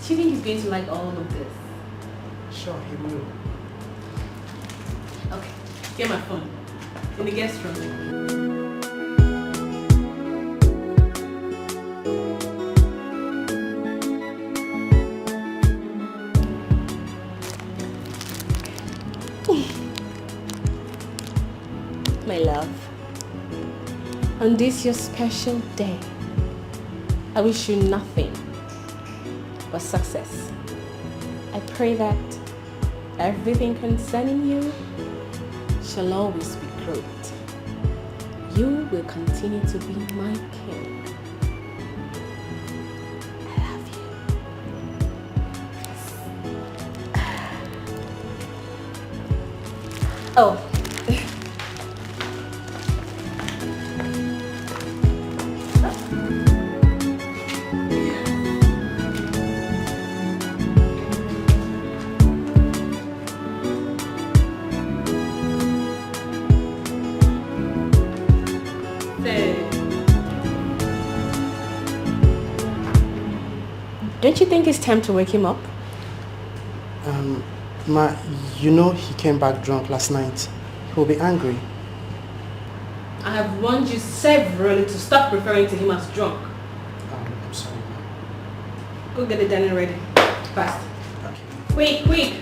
Do you think he's going to like all of this? Sure, he will. Okay, get my phone. In the guest room. My love, on this your special day, I wish you nothing but success. I pray that everything concerning you shall always be great. You will continue to be my king. I love you. Oh. Don't you think it's time to wake him up? Ma, you know he came back drunk last night. He'll be angry. I have warned you severally to stop referring to him as drunk. I'm sorry, Ma. Go get the dining ready. Fast. Okay. Quick, quick.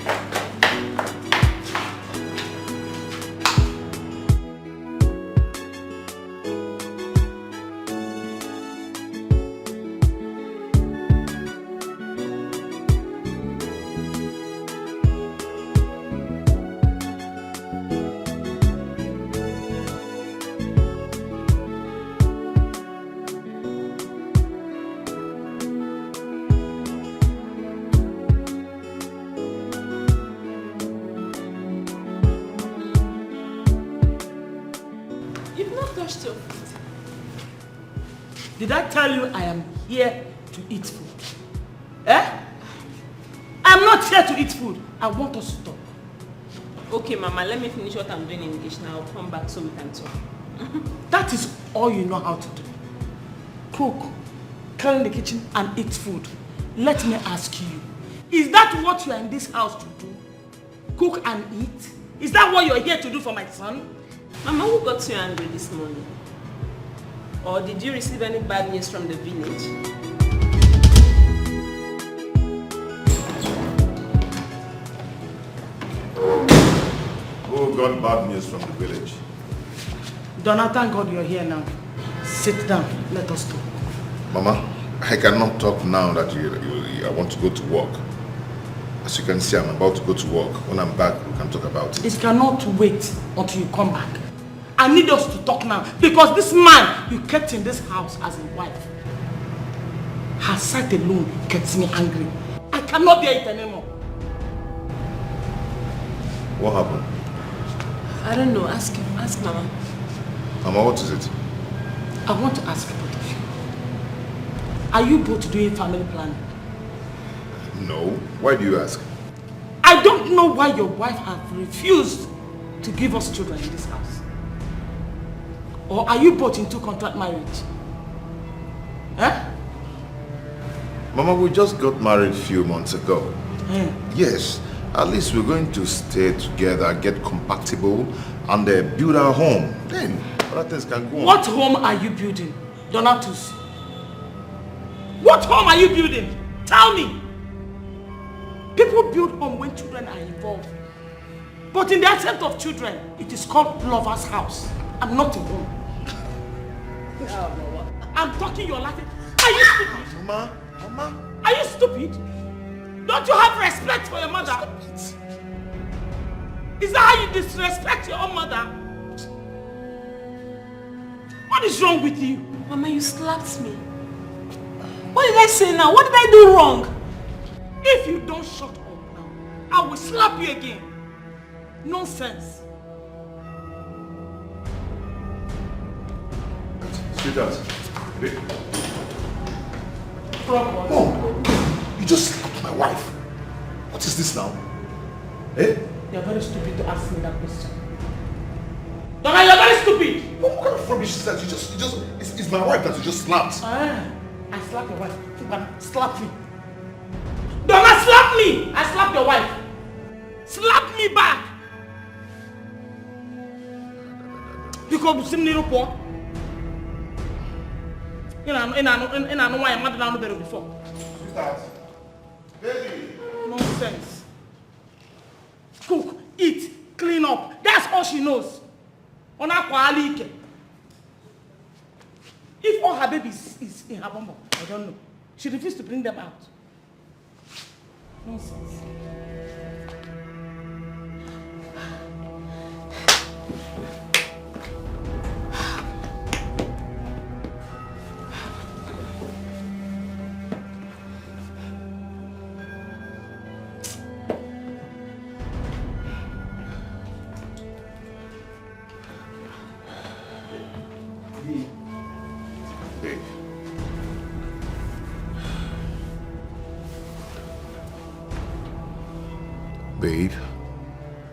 Did I tell you I am here to eat food? Eh? I'm not here to eat food. I want us to talk. Okay, Mama, let me finish what I'm doing in the kitchen. I'll come back so we can talk. That is all you know how to do. Cook, clean the kitchen and eat food. Let me ask you, is that what you are in this house to do? Cook and eat? Is that what you're here to do for my son? Mama, who got you angry this morning? Or did you receive any bad news from the village? Who got bad news from the village? Donna, thank God you're here now. Sit down, let us talk. Mama, I cannot talk now that I want to go to work. As you can see, I'm about to go to work. When I'm back, we can talk about it. It cannot wait until you come back. I need us to talk now because this man you kept in this house as a wife, her sight alone gets me angry. I cannot bear it anymore. What happened? I don't know. Ask him. Ask Mama. Mama, what is it? I want to ask both of you. Are you both doing family planning? No. Why do you ask? I don't know why your wife has refused to give us children in this house. Or are you both into contract marriage? Eh? Mama, we just got married a few months ago. Yes. At least we're going to stay together, get compatible, and build our home. Then other things can go on. What home are you building, Donatus? What home are you building? Tell me. People build home when children are involved. But in the absence of children, it is called lover's house. I'm not a home. I'm talking, you're laughing. Are you stupid? Mama. Are you stupid? Don't you have respect for your mother? Is that how you disrespect your own mother? What is wrong with you? Mama, you slapped me. What did I say now? What did I do wrong? If you don't shut up now, I will slap you again. Nonsense. Sweetheart. Mom, you just slapped my wife. What is this now? Eh? You're very stupid to ask me that question. Donna, you're very stupid. What kind of rubbish is that? It's my wife that you just slapped. I slapped your wife. You can slap me. slap me! I slapped your wife. Slap me back! Because you see me poor. I know why I'm not down there before. Sweetheart. Baby. Nonsense. Cook, eat, clean up. That's all she knows. On her quality. If all her babies is in her bum, I don't know. She refused to bring them out. Nonsense.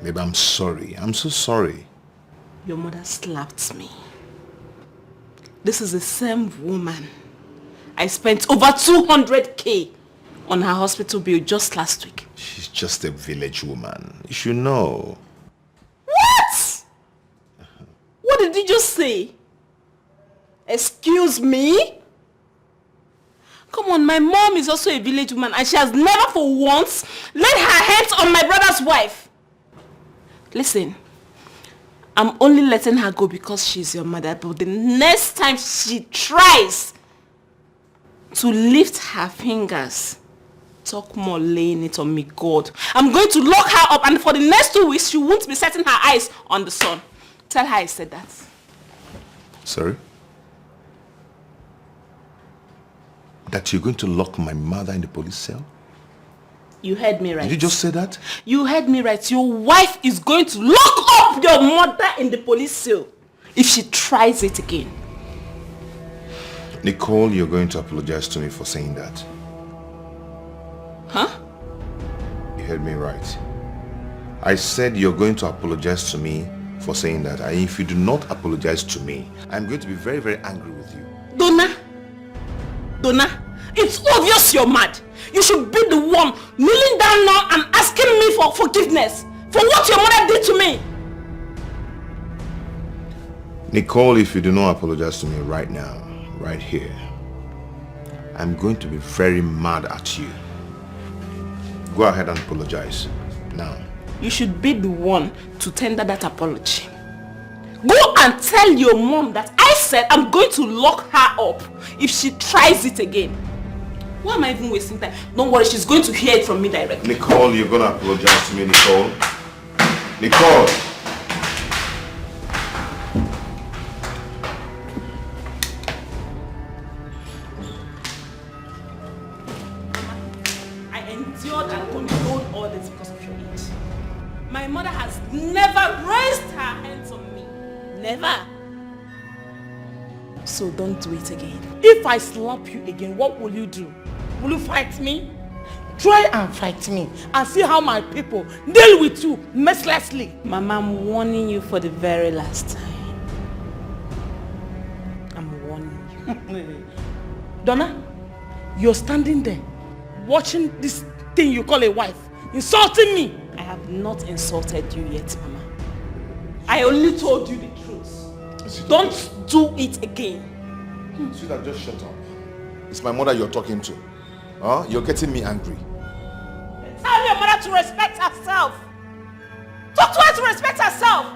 Babe, I'm sorry. I'm so sorry. Your mother slapped me. This is the same woman. I spent over 200k on her hospital bill just last week. She's just a village woman. You should know. What? What did you just say? Excuse me? Come on, my mom is also a village woman and she has never for once laid her hands on my brother's wife. Listen, I'm only letting her go because she's your mother, but the next time she tries to lift her fingers, talk more laying it on me, God. I'm going to lock her up and for the next 2 weeks, she won't be setting her eyes on the sun. Tell her I said that. Sorry? That you're going to lock my mother in the police cell? You heard me right. Did you just say that? You heard me right. Your wife is going to lock up your mother in the police cell if she tries it again. Nicole, you're going to apologize to me for saying that. Huh? You heard me right. I said you're going to apologize to me for saying that. And if you do not apologize to me, I'm going to be very, very angry with you. Donna, it's obvious you're mad. You should be the one kneeling down now and asking me for forgiveness for what your mother did to me. Nicole, if you do not apologize to me right now, right here, I'm going to be very mad at you. Go ahead and apologize now. You should be the one to tender that apology. Go and tell your mom that I said I'm going to lock her up if she tries it again. Why am I even wasting time? Don't worry, she's going to hear it from me directly. Nicole, you're going to apologize to me, Nicole. Nicole! I endured and controlled all this because of your age. My mother has never raised her hands on me. Never. So don't do it again. If I slap you again, what will you do? Will you fight me? Try and fight me and see how my people deal with you mercilessly. Mama, I'm warning you for the very last time. I'm warning you. Donna, you're standing there watching this thing you call a wife insulting me. I have not insulted you yet, Mama. I only told you the truth. Don't do it again. Sweetheart, just shut up. It's my mother you're talking to. Huh? You're getting me angry. Tell your mother to respect herself. Talk to her to respect herself.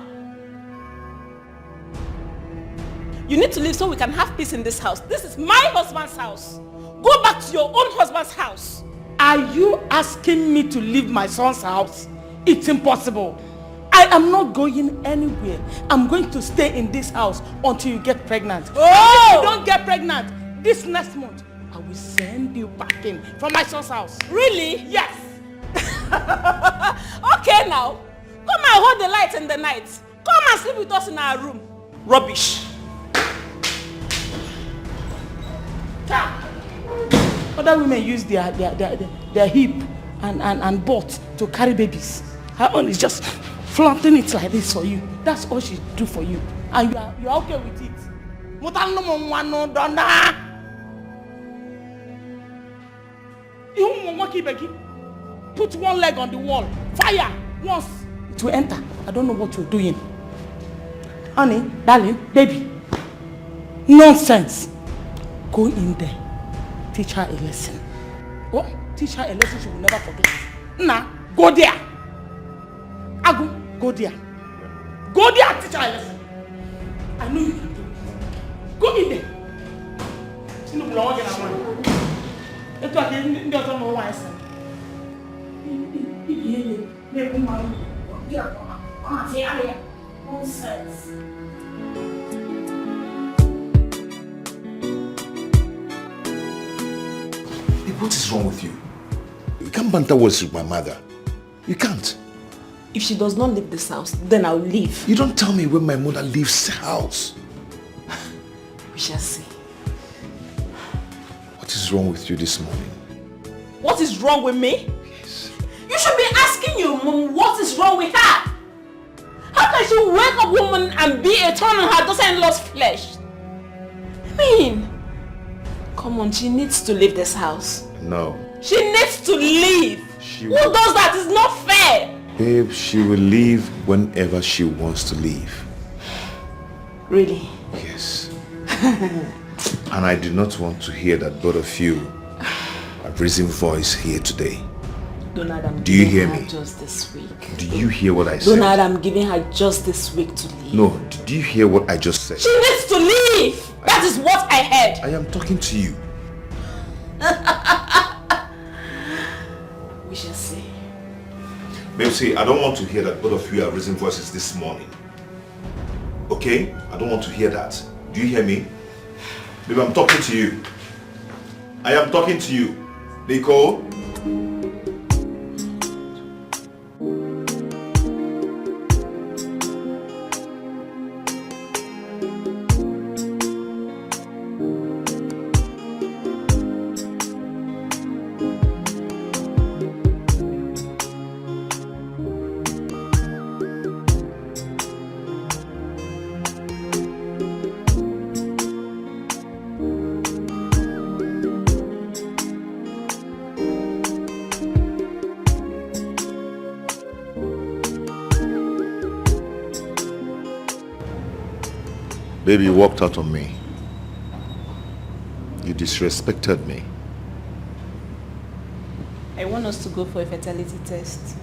You need to leave so we can have peace in this house. This is my husband's house. Go back to your own husband's house. Are you asking me to leave my son's house? It's impossible. I am not going anywhere. I'm going to stay in this house until you get pregnant. Oh! If you don't get pregnant this next month, I will send you back in from my son's house. Really? Yes. Okay now. Come and hold the light in the night. Come and sleep with us in our room. Rubbish. Other women use their hip and butt to carry babies. Her own is just flaunting it like this for you. That's all she do for you. And you are okay with it. put one leg on the wall, fire once, it will enter. I don't know what you're doing. Honey, darling, baby. Nonsense. Go in there. Teach her a lesson. Oh, teach her a lesson she will never forget. Nah, go there. Agu, go there. Go there and teach her a lesson. I know you can do it. Go in there. You know, we're going to it's okay, you don't know why I said. Nonsense. What is wrong with you? You can't banter words with my mother. You can't. If she does not leave this house, then I'll leave. You don't tell me when my mother leaves the house. We shall see. What is wrong with you this morning? What is wrong with me? Yes. You should be asking your mom what is wrong with her. How can she wake up woman and be a thorn on her daughter-in-law's flesh? I mean, come on, she needs to leave this house. No. She needs to leave. Who does that? It's not fair. Babe, she will leave whenever she wants to leave. Really? Yes. And I do not want to hear that both of you have raising voice here today. Donald, do you hear me? Just this week. Do you hear what I said? Donald, I'm giving her just this week to leave. No, do you hear what I just said? She needs to leave. That is what I heard. I am talking to you. We shall see. Babe, see, I don't want to hear that both of you are raising voices this morning. Okay? I don't want to hear that. Do you hear me? Babe, I'm talking to you. I am talking to you. Nicole? Baby, you walked out on me. You disrespected me. I want us to go for a fertility test.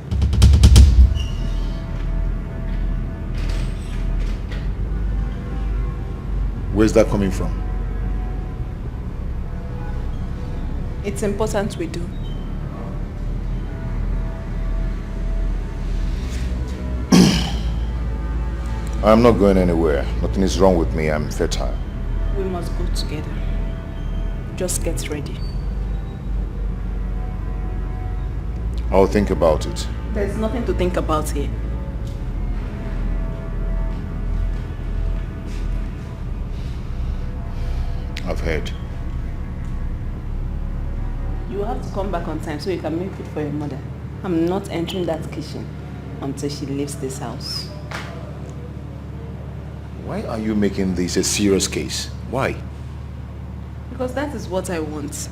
Where's that coming from? It's important we do. I'm not going anywhere. Nothing is wrong with me. I'm fertile. We must go together. Just get ready. I'll think about it. There's nothing to think about here. I've heard. You have to come back on time so you can make food for your mother. I'm not entering that kitchen until she leaves this house. Why are you making this a serious case? Why? Because that is what I want.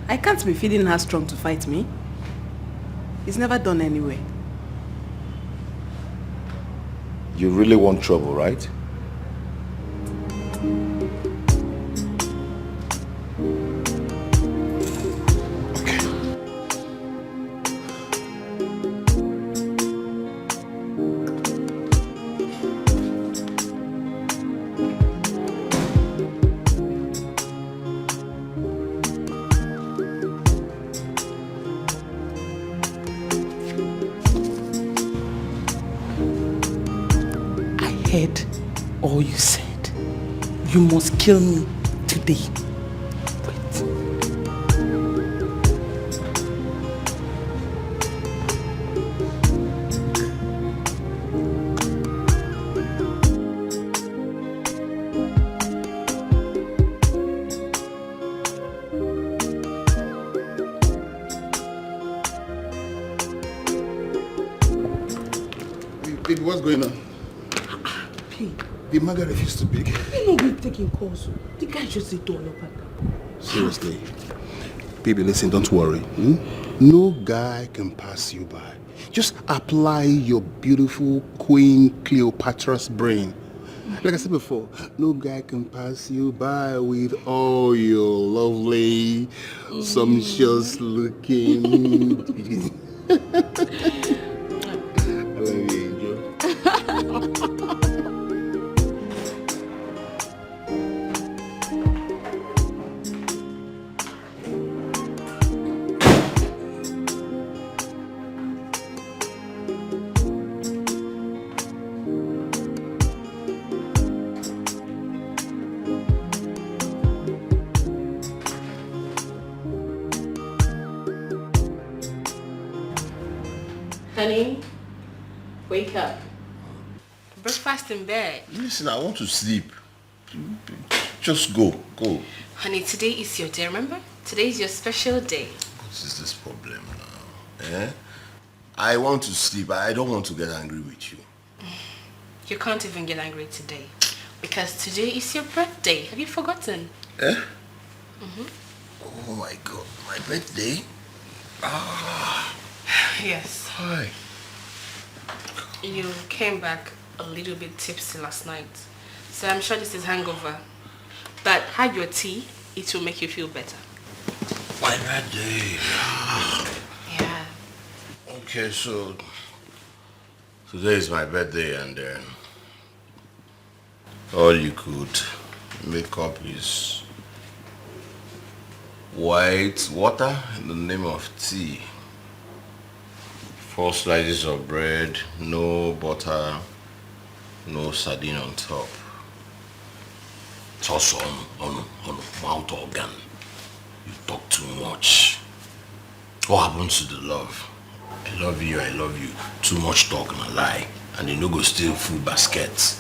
I can't be feeling her strong to fight me. It's never done anyway. You really want trouble, right? Heard all you said. You must kill me today. Wait. Baby, what's going on? The mother refused to pick. You know we're taking calls. The guy just said don't look at that. Seriously. Baby, listen, don't worry. No guy can pass you by. Just apply your beautiful Queen Cleopatra's brain. Like I said before, no guy can pass you by with all your lovely, sumptuous looking. I love you, Angel. Honey, wake up. Breakfast in bed. Listen, I want to sleep. Just go. Honey, today is your day, remember? Today is your special day. What is this problem now? I want to sleep. I don't want to get angry with you. You can't even get angry today. Because today is your birthday. Have you forgotten? Oh my God, my birthday? Yes. Hi. You came back a little bit tipsy last night. So I'm sure this is hangover. But have your tea. It will make you feel better. My birthday. Yeah. Okay, so today is my birthday and all you could make up is white water in the name of tea. 4 slices of bread, no butter, no sardine on top. It's also on mouth organ. You talk too much. What happens to the love? I love you. Too much talk and a lie. And they no go steal food baskets.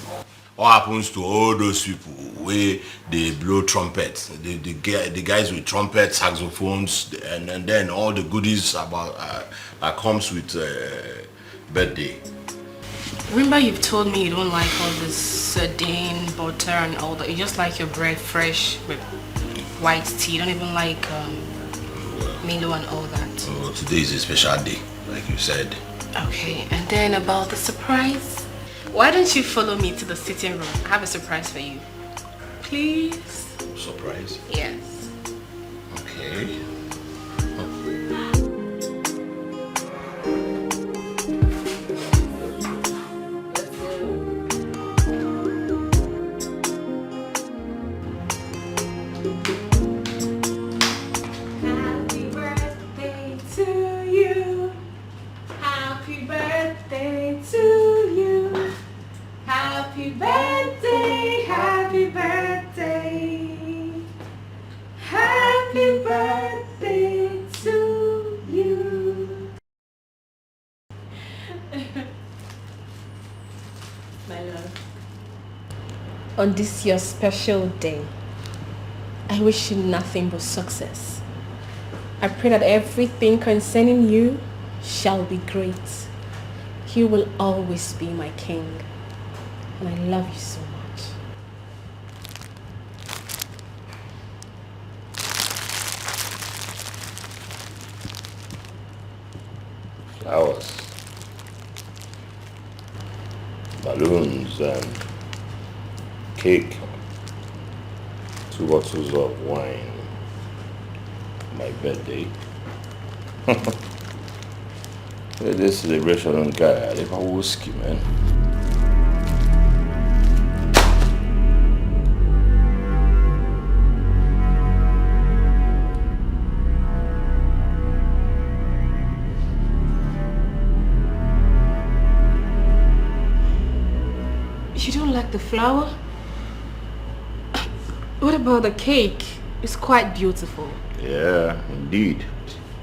What happens to all those people where they blow trumpets? The guys with trumpets, saxophones, and then all the goodies about that comes with birthday. Remember you've told me you don't like all this sardine, butter and all that. You just like your bread fresh with white tea. You don't even like Milo and all that. Oh, today is a special day, like you said. Okay, and then about the surprise. Why don't you follow me to the sitting room? I have a surprise for you. Please? Surprise? Yes. Okay. Happy birthday to you. Happy birthday to you. Happy birthday, happy birthday. Happy birthday to you. My love. On this your special day, I wish you nothing but success. I pray that everything concerning you shall be great. You will always be my king. And I love you so much. Flowers. Balloons and cake. 2 bottles of wine. My birthday. This celebration on guy, I live a whiskey, man. You don't like the flower? What about the cake? It's quite beautiful. Yeah, indeed.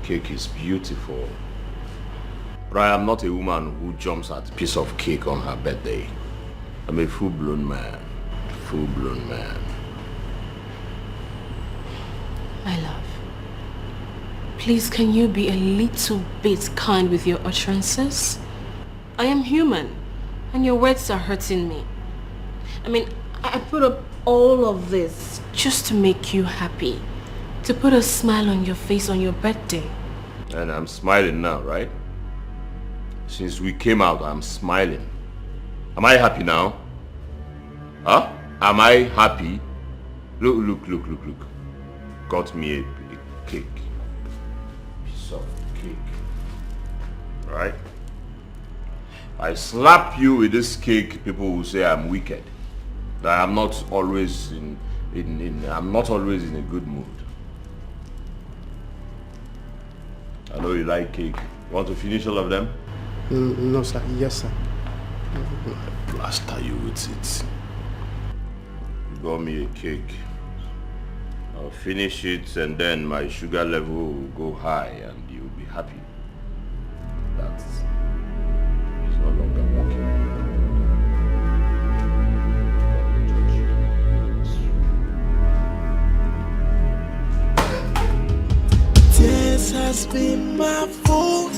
Cake is beautiful. But I am not a woman who jumps at a piece of cake on her birthday. I'm a full-blown man. Full-blown man. My love, please can you be a little bit kind with your utterances? I am human, and your words are hurting me. I mean, I put up all of this just to make you happy, To put a smile on your face on your birthday. And I'm smiling now, right? Since we came out, I'm smiling. Am I happy now? Huh? Am I happy? Look. Got me a cake. Piece of cake. Right? I slap you with this cake, people will say I'm wicked. That I'm not always I'm not always in a good mood. I know you like cake. You want to finish all of them? No, sir. Yes, sir. Blaster you with it. You got me a cake. I'll finish it and then my sugar level will go high and you'll be happy. That's it's no longer working. This has been my fault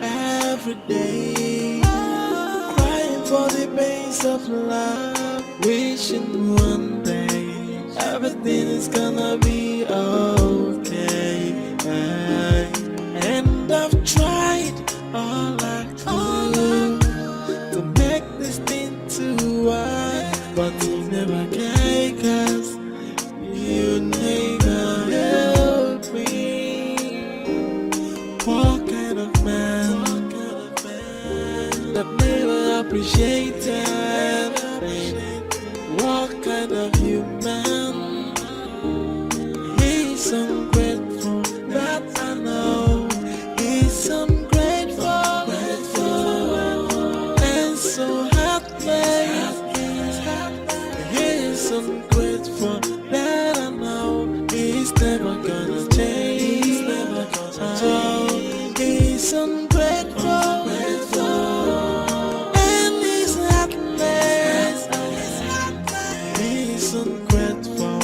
every day. Crying for the pains of love, wishing one day everything is gonna be okay. And I've tried all I could to make this thing to work, but you never can, 'cause you never help me. What kind of man that never appreciated? What kind of human? He's ungrateful, that I know. He's ungrateful, and so heartless. He's ungrateful, that I know. He's never gonna change. He's never gonna change. He's ungrateful, and he's heartless. He's ungrateful,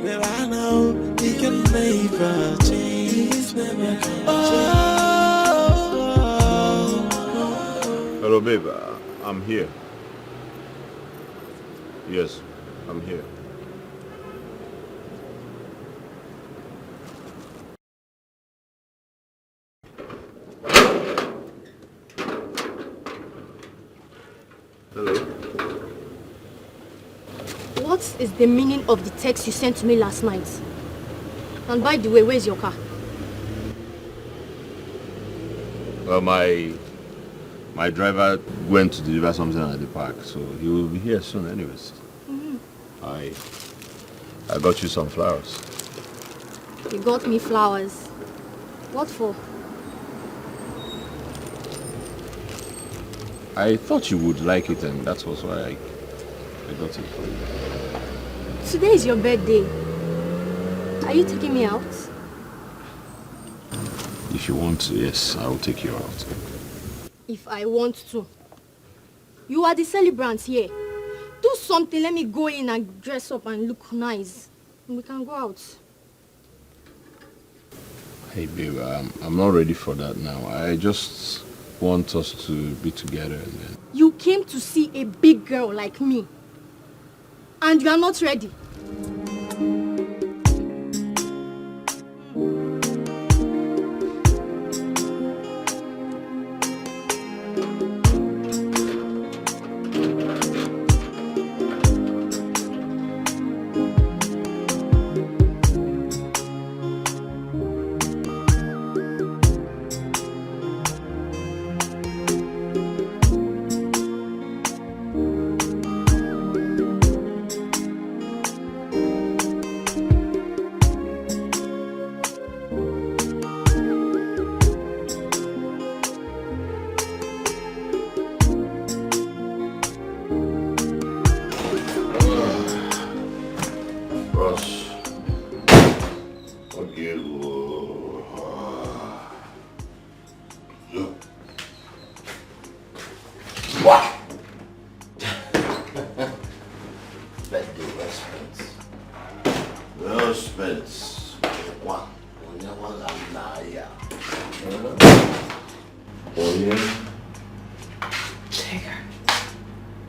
that I know he can never change. He's never gonna change. Hello babe, I'm here. Yes, I'm here. Hello. What is the meaning of the text you sent to me last night? And by the way, where's your car? Well, my driver went to deliver something at the park, so he will be here soon anyways. I got you some flowers. You got me flowers. What for? I thought you would like it, and that was why I got it for you. Today is your birthday. Are you taking me out? If you want to, yes, I will take you out. If I want to. You are the celebrant here. Do something, let me go in and dress up and look nice. And we can go out. Hey babe, I'm not ready for that now. I just want us to be together and then... You came to see a big girl like me. And you are not ready.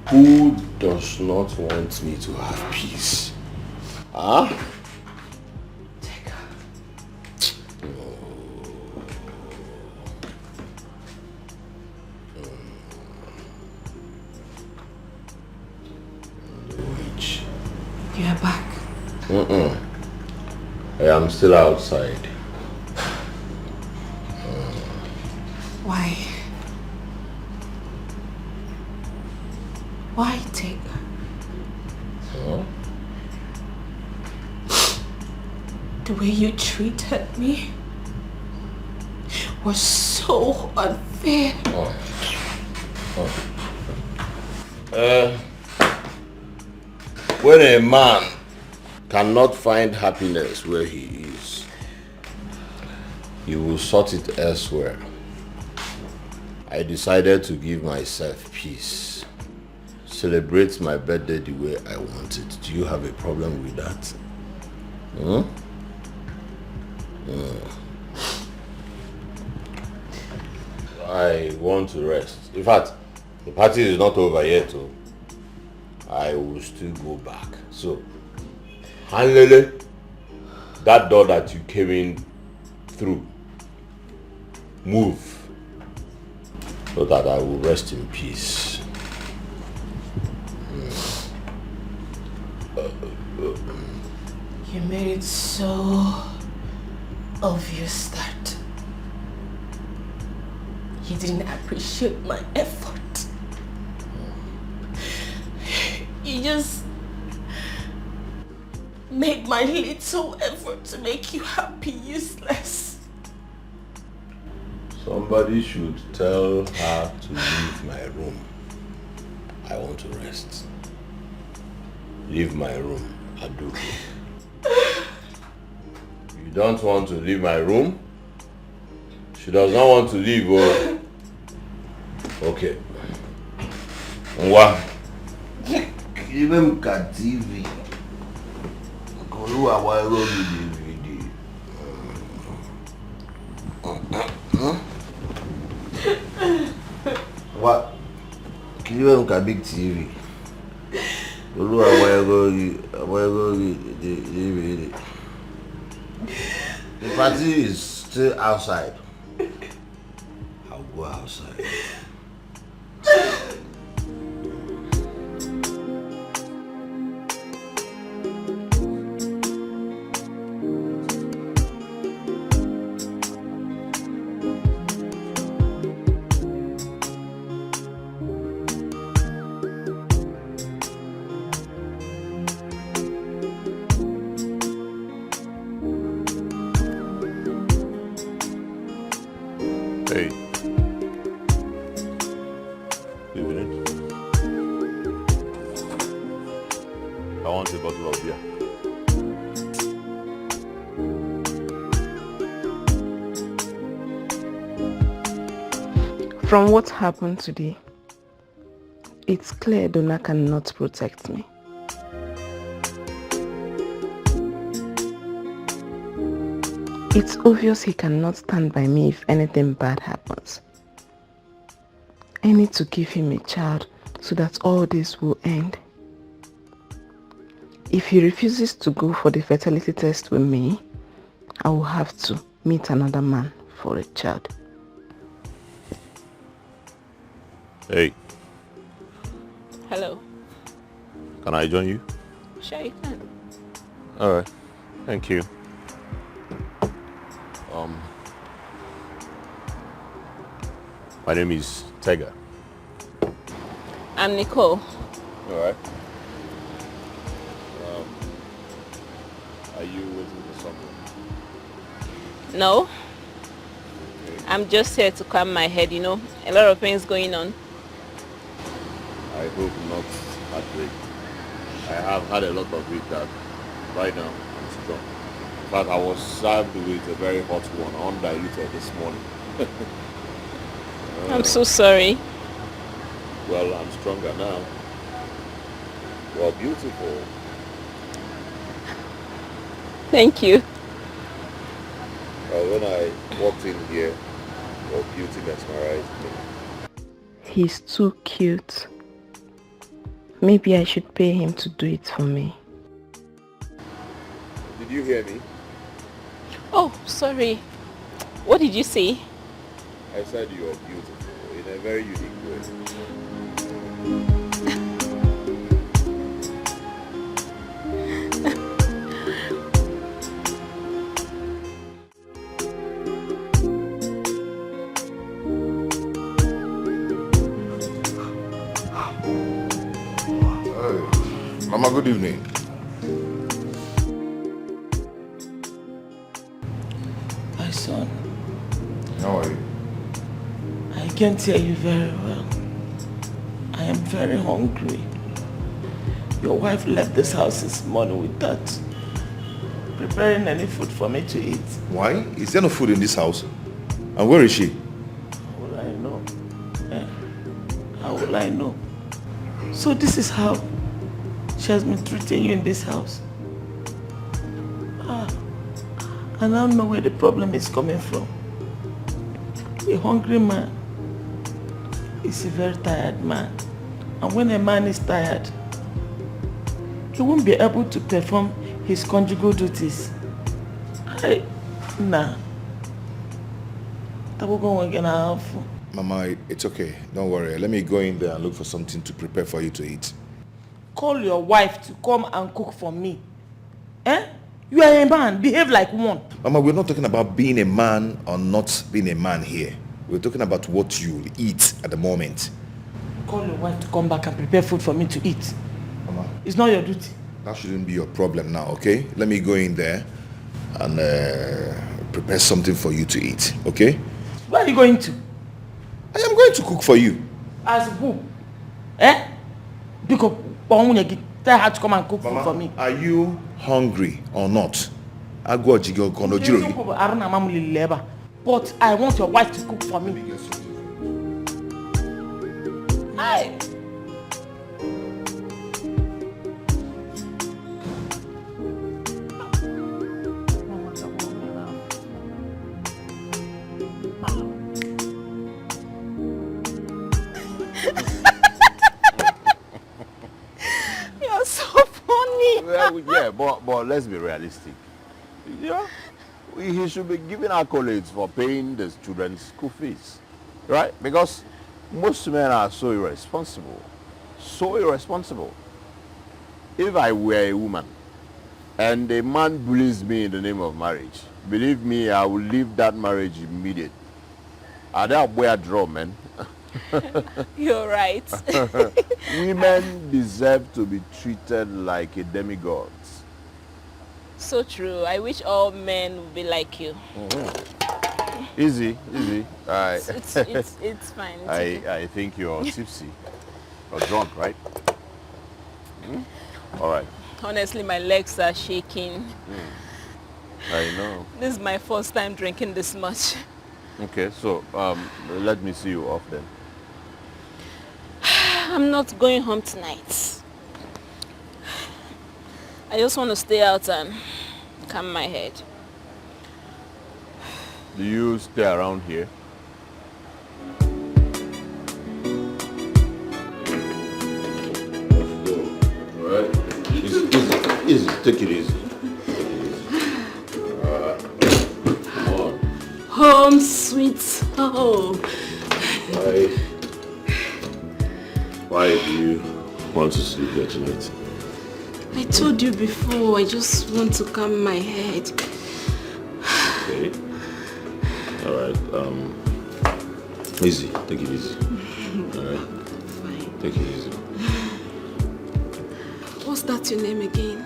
Who does not want me to have peace? Huh? Yeah, I'm still outside. Why? Why, Tigger? Huh? The way you treated me was so unfair. When a man cannot find happiness where he is, he will sort it elsewhere. I decided to give myself peace. Celebrate my birthday the way I want it. Do you have a problem with that? I want to rest. In fact, the party is not over yet, so I will still go back. So, Hanlele, that door that you came in through, move, so that I will rest in peace. You made it so obvious that you didn't appreciate my effort. You just made my little effort to make you happy useless. Somebody should tell her to leave my room. I want to rest. Leave my room, Aduke. You don't want to leave my room? She does not want to leave, oh. Okay. Nwa. Even TV. Koluwa wa ero DVD. What? Even ka big TV. Koluwa wa ero DVD. The party is still outside. I'll go outside. Hey. Evening. I want a bottle of beer. From what happened today, it's clear Donna cannot protect me. It's obvious he cannot stand by me if anything bad happens. I need to give him a child so that all this will end. If he refuses to go for the fertility test with me, I will have to meet another man for a child. Hey. Hello. Can I join you? Sure you can. Alright. Thank you. My name is Tega. I'm Nicole. Alright. Are you waiting for someone? No. Okay. I'm just here to calm my head, you know. A lot of things going on. I hope not heartbreak. I have had a lot of it that right now I'm strong. In fact, I was served with a very hot one, undiluted this morning. I'm so sorry. Well, I'm stronger now. Well, beautiful. Thank you. Well, when I walked in here, your beauty mesmerized me. He's too cute. Maybe I should pay him to do it for me. Did you hear me? Oh, sorry. What did you say? I said you are beautiful in a very unique way. Mama, good evening. My son. How are you? I can't hear you very well. I am very hungry. Your wife left this house this morning without preparing any food for me to eat. Why? Is there no food in this house? And where is she? How will I know? How will I know? So this is how she has been treating you in this house. I now know where the problem is coming from. A hungry man is a very tired man. And when a man is tired, he won't be able to perform his conjugal duties. Nah. Mama, it's okay. Don't worry. Let me go in there and look for something to prepare for you to eat. Call your wife to come and cook for me. You are a man. Behave like one. Mama, we're not talking about being a man or not being a man here. We're talking about what you eat at the moment. Call your wife to come back and prepare food for me to eat. Mama, it's not your duty. That shouldn't be your problem now, okay? Let me go in there and prepare something for you to eat, okay? Where are you going to? I am going to cook for you. As who? Because tell her to come and cook food for me. Are you hungry or not? But I want your wife to cook for me. Hey. You're so funny. Well, yeah, but let's be realistic. Yeah, he should be giving accolades for paying the children's school fees, right? Because most men are so irresponsible. So irresponsible. If I were a woman and a man bullies me in the name of marriage, believe me, I will leave that marriage immediately. Are they a draw, man? You're right. Women deserve to be treated like a demigod. So true. I wish all men would be like you. Mm-hmm. Easy. It's fine. I think you're tipsy or drunk, right? All right. Honestly, my legs are shaking. I know. This is my first time drinking this much. Okay, so let me see you off then. I'm not going home tonight. I just want to stay out and calm my head. Do you stay around here? All right. Easy. Take it easy. Come on. Home, sweet home. Why do you want to sleep here tonight? I told you before, I just want to calm my head. Okay. All right. Easy. Take it easy. All right. Fine. Take it easy. What's that your name again?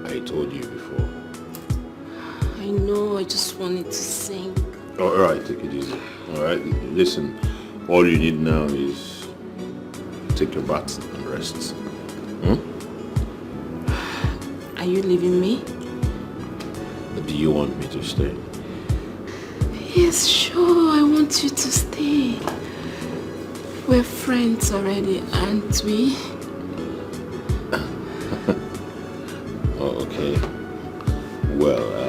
I told you before. I know, I just wanted to sing. All right. Take it easy. All right. Listen, all you need now is take your bath and rest. Are you leaving me? Do you want me to stay? Yes, sure. I want you to stay. We're friends already, aren't we? Oh, okay. Well,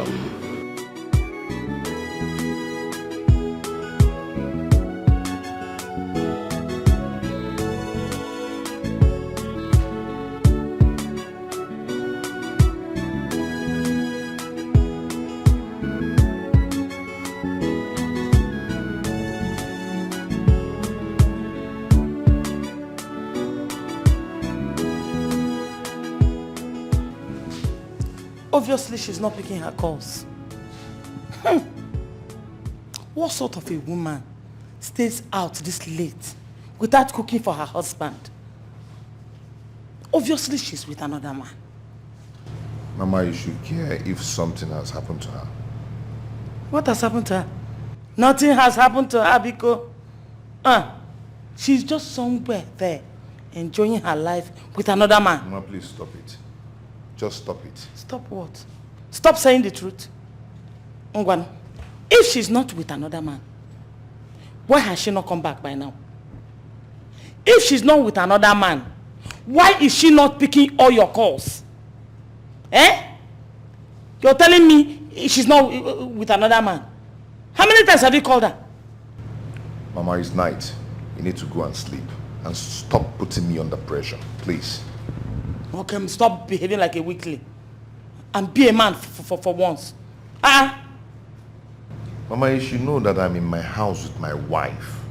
obviously, she's not picking her calls. What sort of a woman stays out this late without cooking for her husband? Obviously, she's with another man. Mama, you should care if something has happened to her. What has happened to her? Nothing has happened to her, Biko. She's just somewhere there, enjoying her life with another man. Mama, please stop it. Just stop it. Stop what? Stop saying the truth. Ngwan, if she's not with another man, why has she not come back by now? If she's not with another man, why is she not picking all your calls? You're telling me she's not with another man. How many times have you called her? Mama, it's night. You need to go and sleep. And stop putting me under pressure, please. Okay, stop behaving like a weakling. And be a man for once. Mama, you should know that I'm in my house with my wife.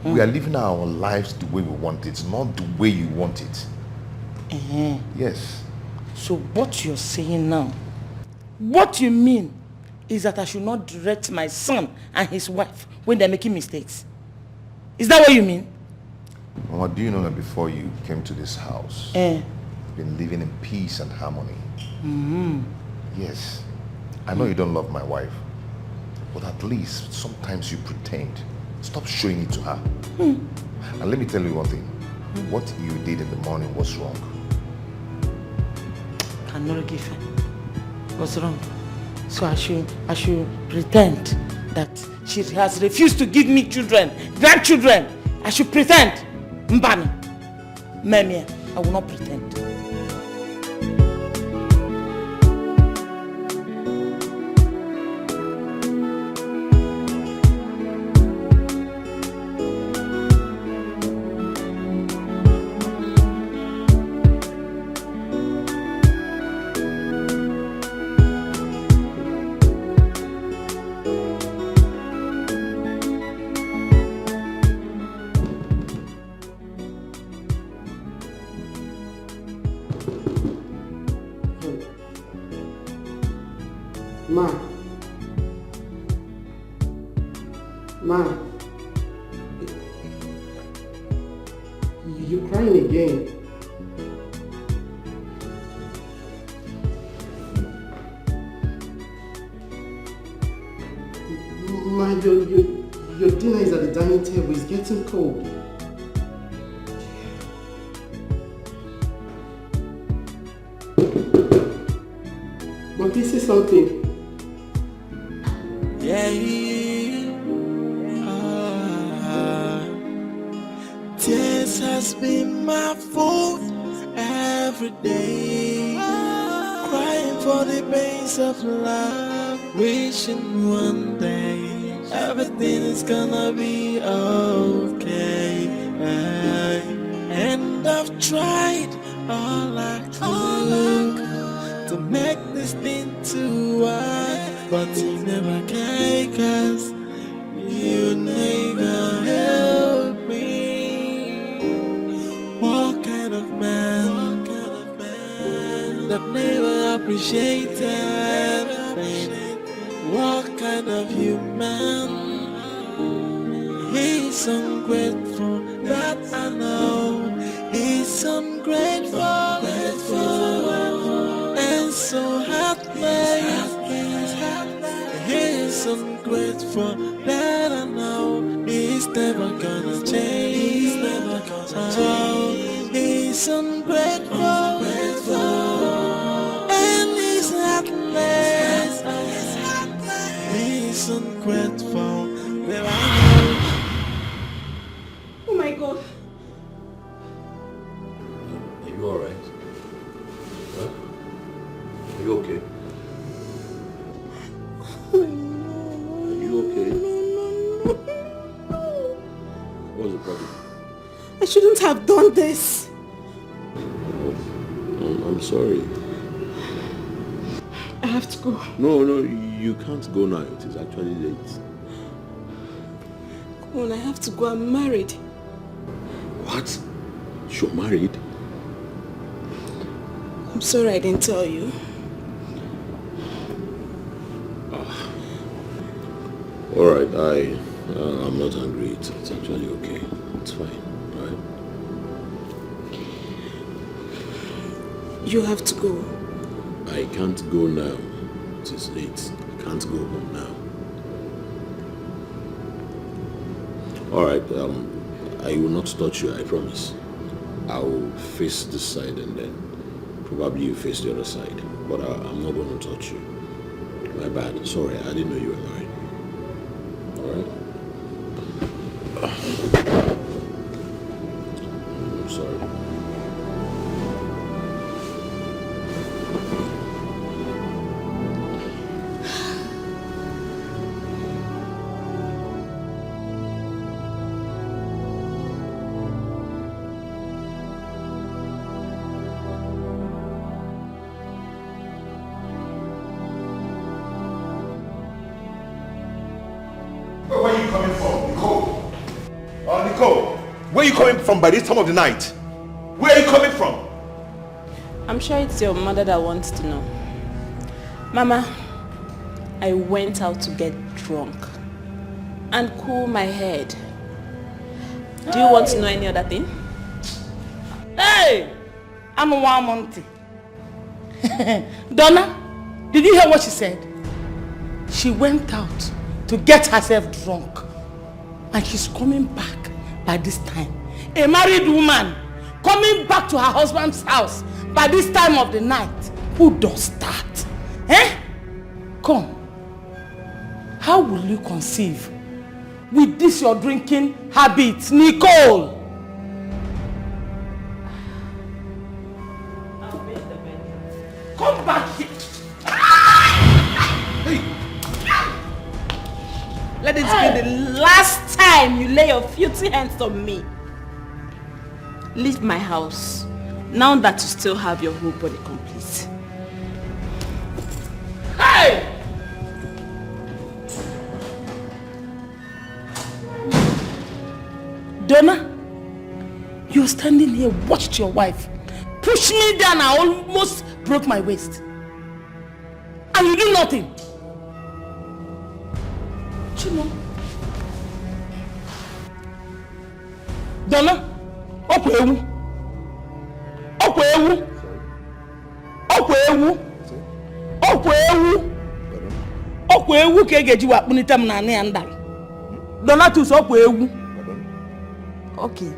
We are living our lives the way we want it, not the way you want it. Yes. So what you're saying now, what you mean is that I should not direct my son and his wife when they're making mistakes. Is that what you mean? Mama, do you know that before you came to this house, you've been living in peace and harmony? Yes. I know you don't love my wife, but at least sometimes you pretend. Stop showing it to her. And let me tell you one thing. What you did in the morning was wrong. Cannot give her. What's wrong? So I should pretend that she has refused to give me children, grandchildren. I should pretend. Mbani. Memia, I will not pretend. Ma, you're crying again. Ma, your dinner is at the dining table. It's getting cold. Ma, please say something. Tears has been my fault every day. Crying for the pains of love, wishing one day everything is gonna be okay. And I've tried all I could to make this thing to work, but you never can, 'cause you never help me. What kind of man that never appreciated? What kind of human? He's ungrateful, that I know. He's ungrateful, and so heartless. He's ungrateful, that I know. He's never gonna change. He's never gonna change. He's ungrateful, and he's heartless. He's ungrateful, that I know. Oh my God. Are you alright? Huh? Are you okay? Are you okay? What's the problem? I shouldn't have done this. Oh, I'm sorry. I have to go. No, you can't go now. It is actually late. Come on, I have to go. I'm married. What? You're married? I'm sorry I didn't tell you. Alright, I'm not angry. It's actually okay. It's fine, alright? You have to go. I can't go now. It is late. I can't go home now. Alright, I will not touch you, I promise. I will face this side and then probably you face the other side. But I'm not going to touch you. My bad. Sorry, I didn't know you were married. Alright? I'm sorry. Where are you coming from, Nicole? Nicole, where are you coming from by this time of the night? Where are you coming from? I'm sure it's your mother that wants to know. Mama, I went out to get drunk and cool my head. Do you want to know any other thing? Hey! I'm a Monty. Donna, did you hear what she said? She went out to get herself drunk. And she's coming back by this time. A married woman coming back to her husband's house by this time of the night. Who does that? Eh? Come. How will you conceive with this your drinking habit, Nicole? Come back here. Let it be the last time you lay your filthy hands on me. Leave my house now that you still have your whole body complete. Hey! Donna, you're standing here, watched your wife push me down. I almost broke my waist. And you do nothing. Chimo. Donna, okwe ewu. Okwe ewu. Okwe ewu. Okwe ewu. Okwe ewu ka egeji wakpunita m na ane ya ndal. Donatus okwe ewu. Okay.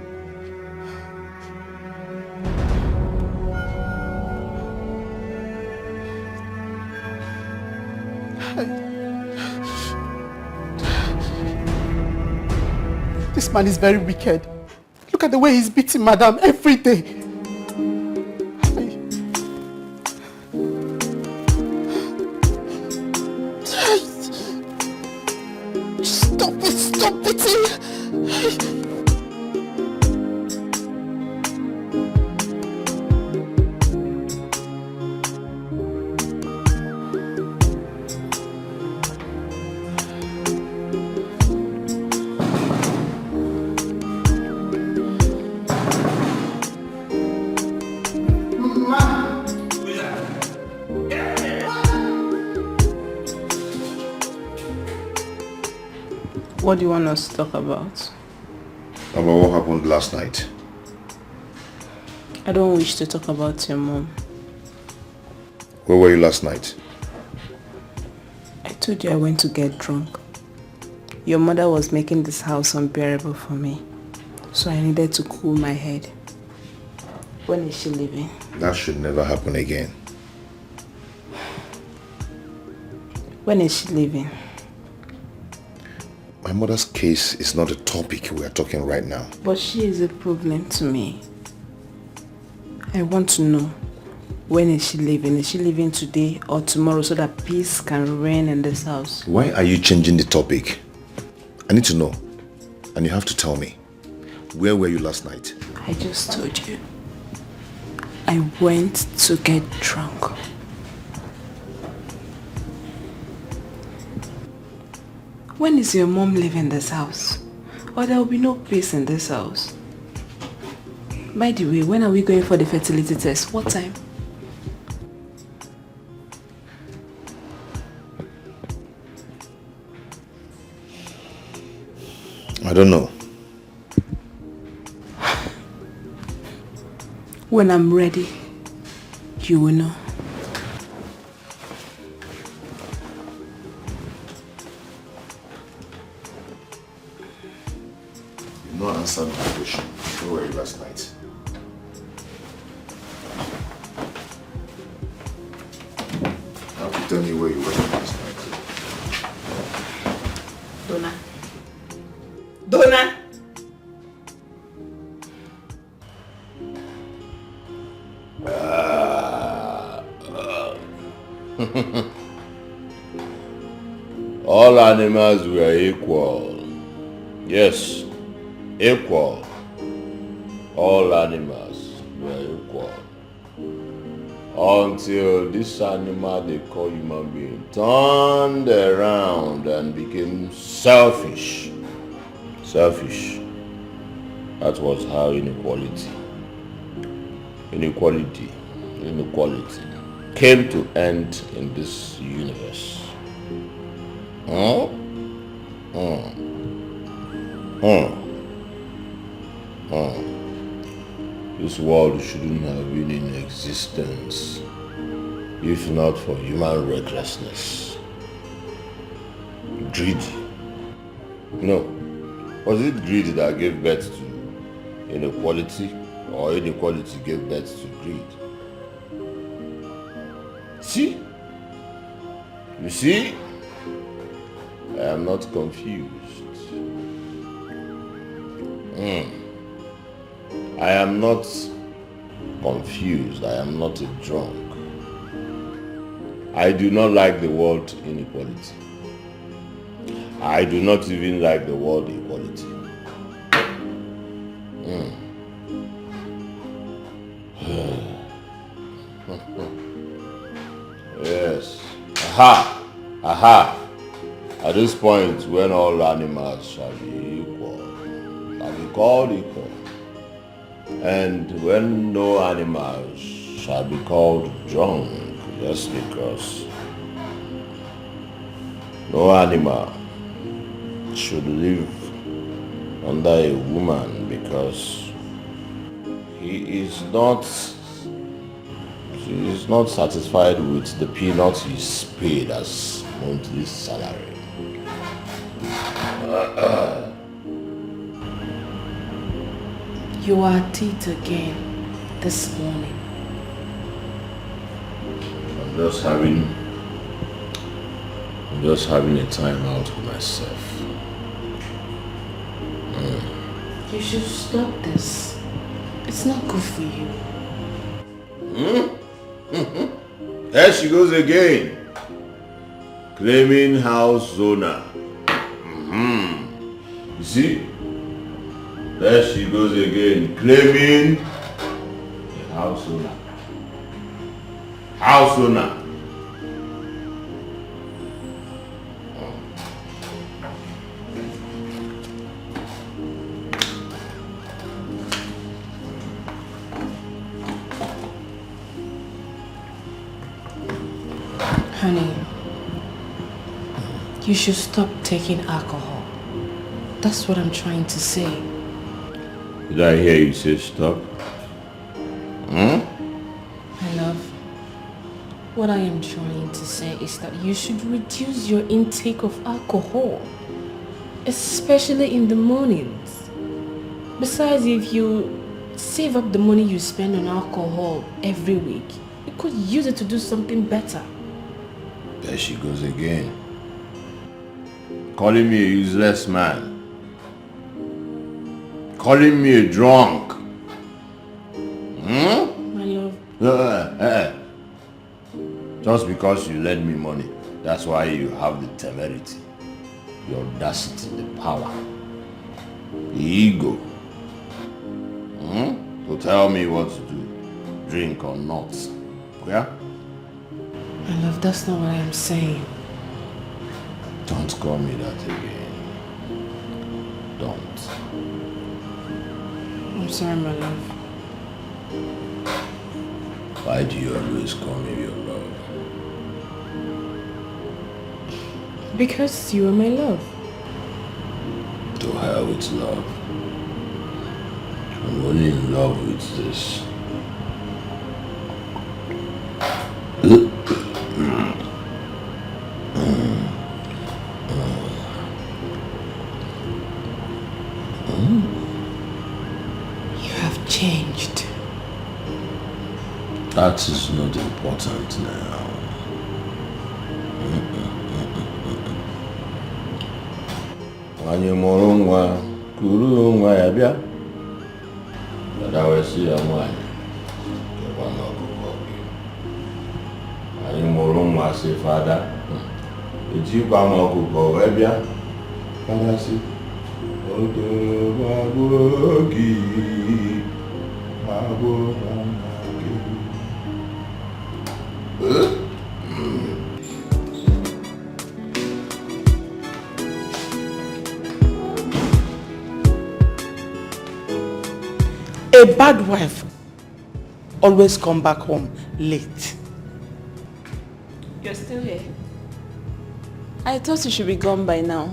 This man is very wicked. Look at the way he's beating Madame every day. Stop beating. What do you want us to talk about? About what happened last night. I don't wish to talk about your mom. Where were you last night? I told you I went to get drunk. Your mother was making this house unbearable for me, so I needed to cool my head. When is she leaving? That should never happen again. When is she leaving? My mother's case is not a topic we are talking right now. But she is a problem to me. I want to know, when is she leaving? Is she leaving today or tomorrow so that peace can reign in this house? Why are you changing the topic? I need to know. And you have to tell me. Where were you last night? I just told you. I went to get drunk. When is your mom leaving this house? Or there will be no peace in this house. By the way, when are we going for the fertility test? What time? I don't know. When I'm ready. You will know. You not answered my question. Where were you last night? Now you tell me where you were last night. Donna. All animals were equal. Yes, equal. All animals were equal. Until this animal they call human being turned around and became selfish. Selfish. That was how inequality came to end in this universe. This world shouldn't have been in existence if not for human recklessness. Greedy. No. Was it greed that gave birth to inequality, or inequality gave birth to greed? See? You see? I am not confused. I am not confused. I am not a drunk. I do not like the word inequality. I do not even like the word equality. Yes. Aha. At this point, when all animals shall be equal, shall be called equal, and when no animals shall be called drunk, just because no animal should live under a woman because he is not satisfied with the peanuts he's paid as monthly salary. You are at it again this morning. I'm just having a time out with myself. You should stop this. It's not good for you. There she goes again. Claiming house owner. You see? There she goes again. Claiming a house owner. House owner. Honey, you should stop taking alcohol. That's what I'm trying to say. Did I hear you say stop? My love, what I am trying to say is that you should reduce your intake of alcohol, especially in the mornings. Besides, if you save up the money you spend on alcohol every week, you could use it to do something better. There she goes again. Calling me a useless man. Calling me a drunk. My love. Just because you lend me money, that's why you have the temerity, the audacity, the power, the ego. To tell me what to do, drink or not. Yeah? My love, that's not what I am saying. Don't call me that again. Don't. I'm sorry, my love. Why do you always call me your love? Because you are my love. To hell with love. I'm only in love with this. You have changed. That is not important now. Anyị mụrụ nwa, kuru nwa ya bịa. Dada wee sị ya nwanyị, kekwa n'ọkụkọ gị. Anyị mụrụ nwa sị fada, ejikwa m ọkụkọ wee bịa. Fada sị, odo gbagbo gị, gbagbo gbagbo gị. A bad wife always come back home late. You're still here. I thought you should be gone by now.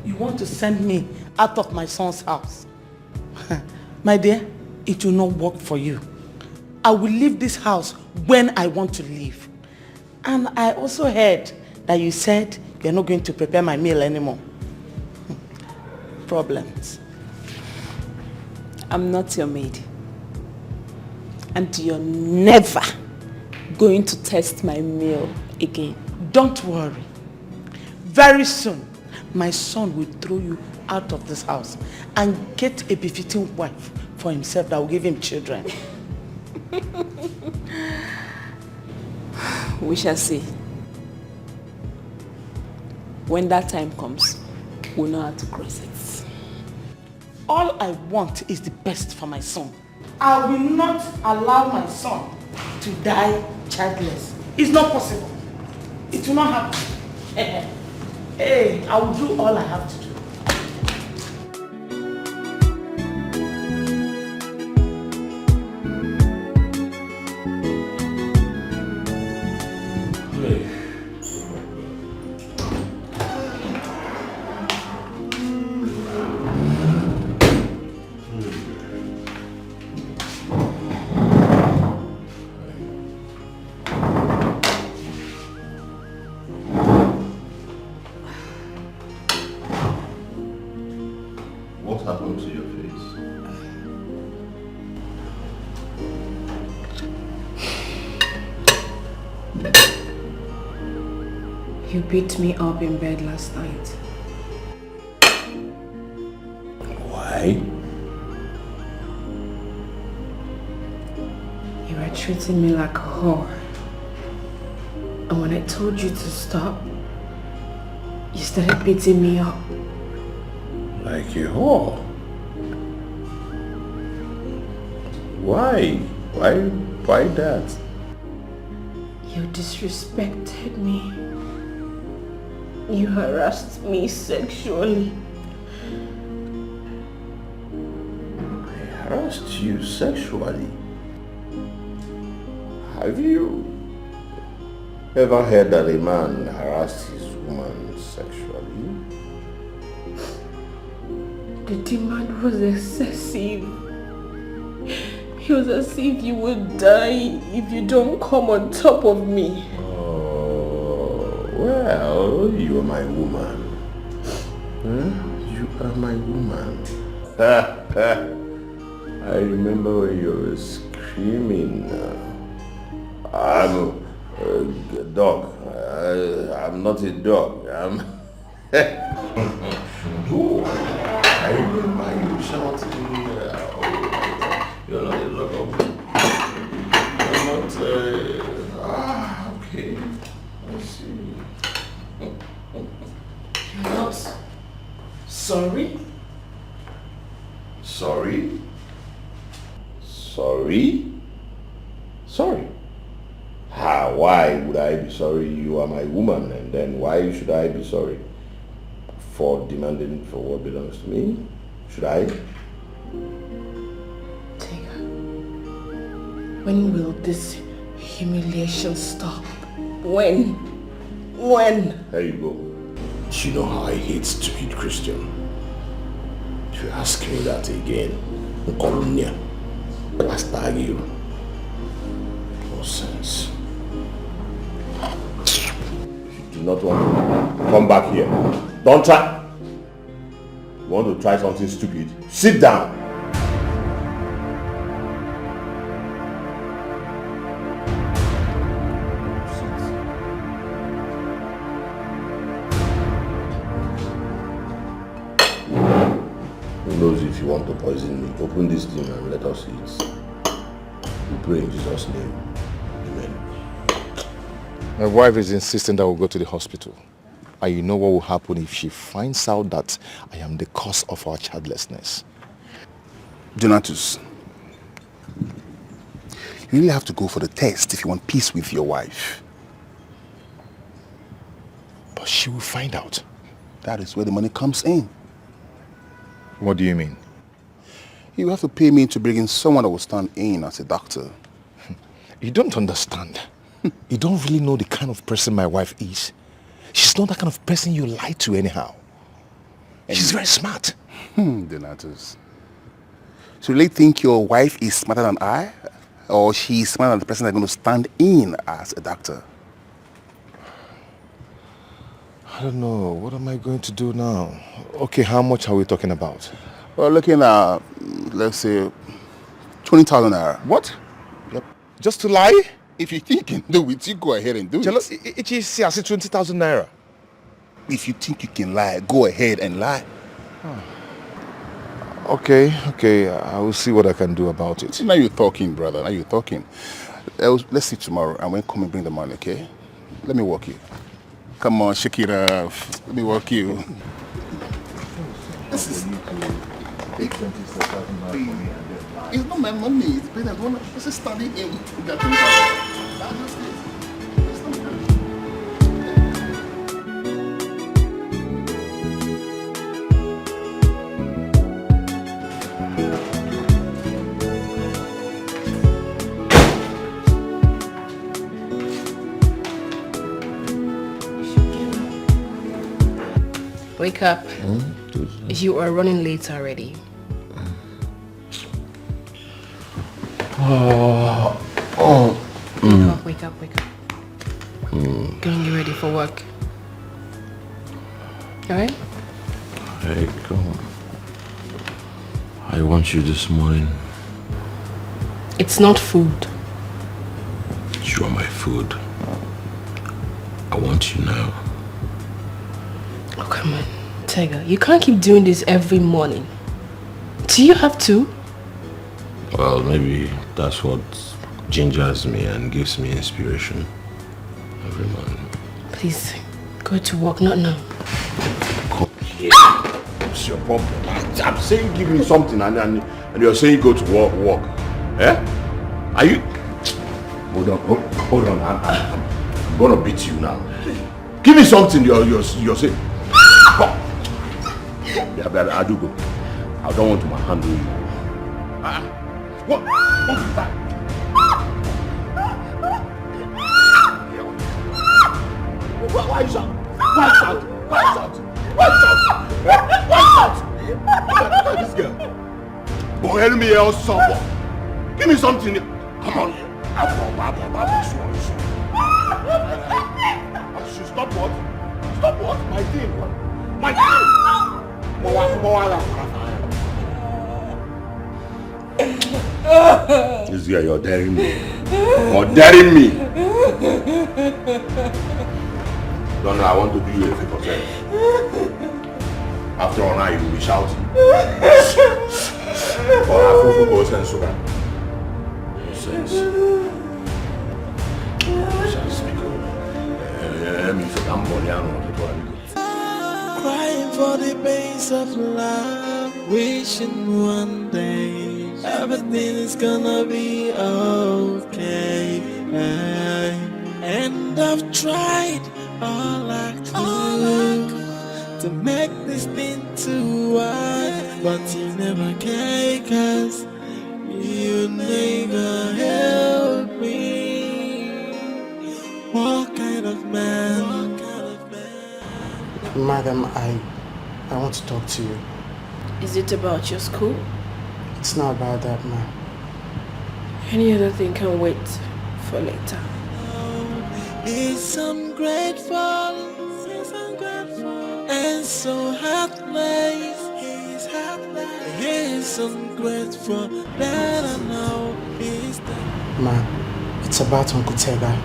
You want to send me out of my son's house? My dear, it will not work for you. I will leave this house when I want to leave. And I also heard that you said you're not going to prepare my meal anymore. Problems. I'm not your maid. And you're never going to test my meal again. Don't worry. Very soon, my son will throw you out of this house and get a befitting wife for himself that will give him children. We shall see. When that time comes, we'll know how to cross it. All I want is the best for my son. I will not allow my son to die childless. It's not possible. It will not happen. Hey, I will do all I have to do. You beat me up in bed last night. Why? You were treating me like a whore. And when I told you to stop, you started beating me up. Like a whore? Why? Why that? You disrespected me. You harassed me sexually. I harassed you sexually? Have you ever heard that a man harassed his woman sexually? The demand was excessive. It was as if you would die if you don't come on top of me. Well, you are my woman. You are my woman. I remember when you were screaming. I'm a dog. I'm not a dog. I remember you shouting. You're not a dog. You're not. Okay. I see. You're not sorry? Sorry? Sorry? Sorry? Why would I be sorry? You are my woman, and then why should I be sorry? For demanding for what belongs to me? Should I? Tega, when will this humiliation stop? When? There you go. You know how I hate stupid Christian. If you ask me that again, Colonia, Pastor you. No sense. If you do not want to come back here, don't try. You want to try something stupid? Sit down. Who knows if you want to poison me? Open this thing and let us eat. We pray in Jesus' name. Amen. My wife is insisting that we'll go to the hospital. And you know what will happen if she finds out that I am the cause of our childlessness. Donatus, you really have to go for the test if you want peace with your wife. But she will find out. That is where the money comes in. What do you mean? You have to pay me to bring in someone that will stand in as a doctor. You don't understand. You don't really know the kind of person my wife is. She's not that kind of person you lie to anyhow. She's very smart. Donatus. So you really think your wife is smarter than I? Or she's smarter than the person that's going to stand in as a doctor? I don't know. What am I going to do now? Okay, how much are we talking about? We're looking at, let's say, 20,000 naira. What? Yep. Just to lie? If you think you can do it, you go ahead and do it. It is 20,000 naira. If you think you can lie, go ahead and lie. Okay, I will see what I can do about it. Now you're talking, brother. Now you're talking. Let's see tomorrow, and when come and bring the money, okay? Let me walk you. Come on, shake it off. Let me walk you. This is... It's not my money. It's been a one. This is standing in. Wake up. You are running late already. Wake up. Go and get ready for work. Alright? Hey, come on. I want you this morning. It's not food. You are my food. I want you now. Oh, come on. Tiger, you can't keep doing this every morning. Do you have to? Well, maybe that's what gingers me and gives me inspiration every morning. Please, go to work, not now. Come here. What's your problem? I'm saying give me something and you're saying go to work. Eh? Are you... Hold on. I'm gonna beat you now. Give me something you're saying. Yeah, but I do go. I don't want to handle you. What is that? Why is that? Look at this girl. Boy, help me else someone. Give me something. Come on. Stop what? Stop what? My thing. My thing. This guy, you're daring me. No, I want to do you a favor, sir. After all, now you will be shouting. Crying for the pains of love, wishing one day everything is gonna be okay. And I've tried all I could to make this thing to work, but you never care, 'cause you never help me. What kind of man? Madam, I want to talk to you. Is it about your school? It's not about that, ma'am. Any other thing can wait for later. It's ungrateful and so heartless. He's ungrateful that I know he's the... Ma, it's about Uncle Tega.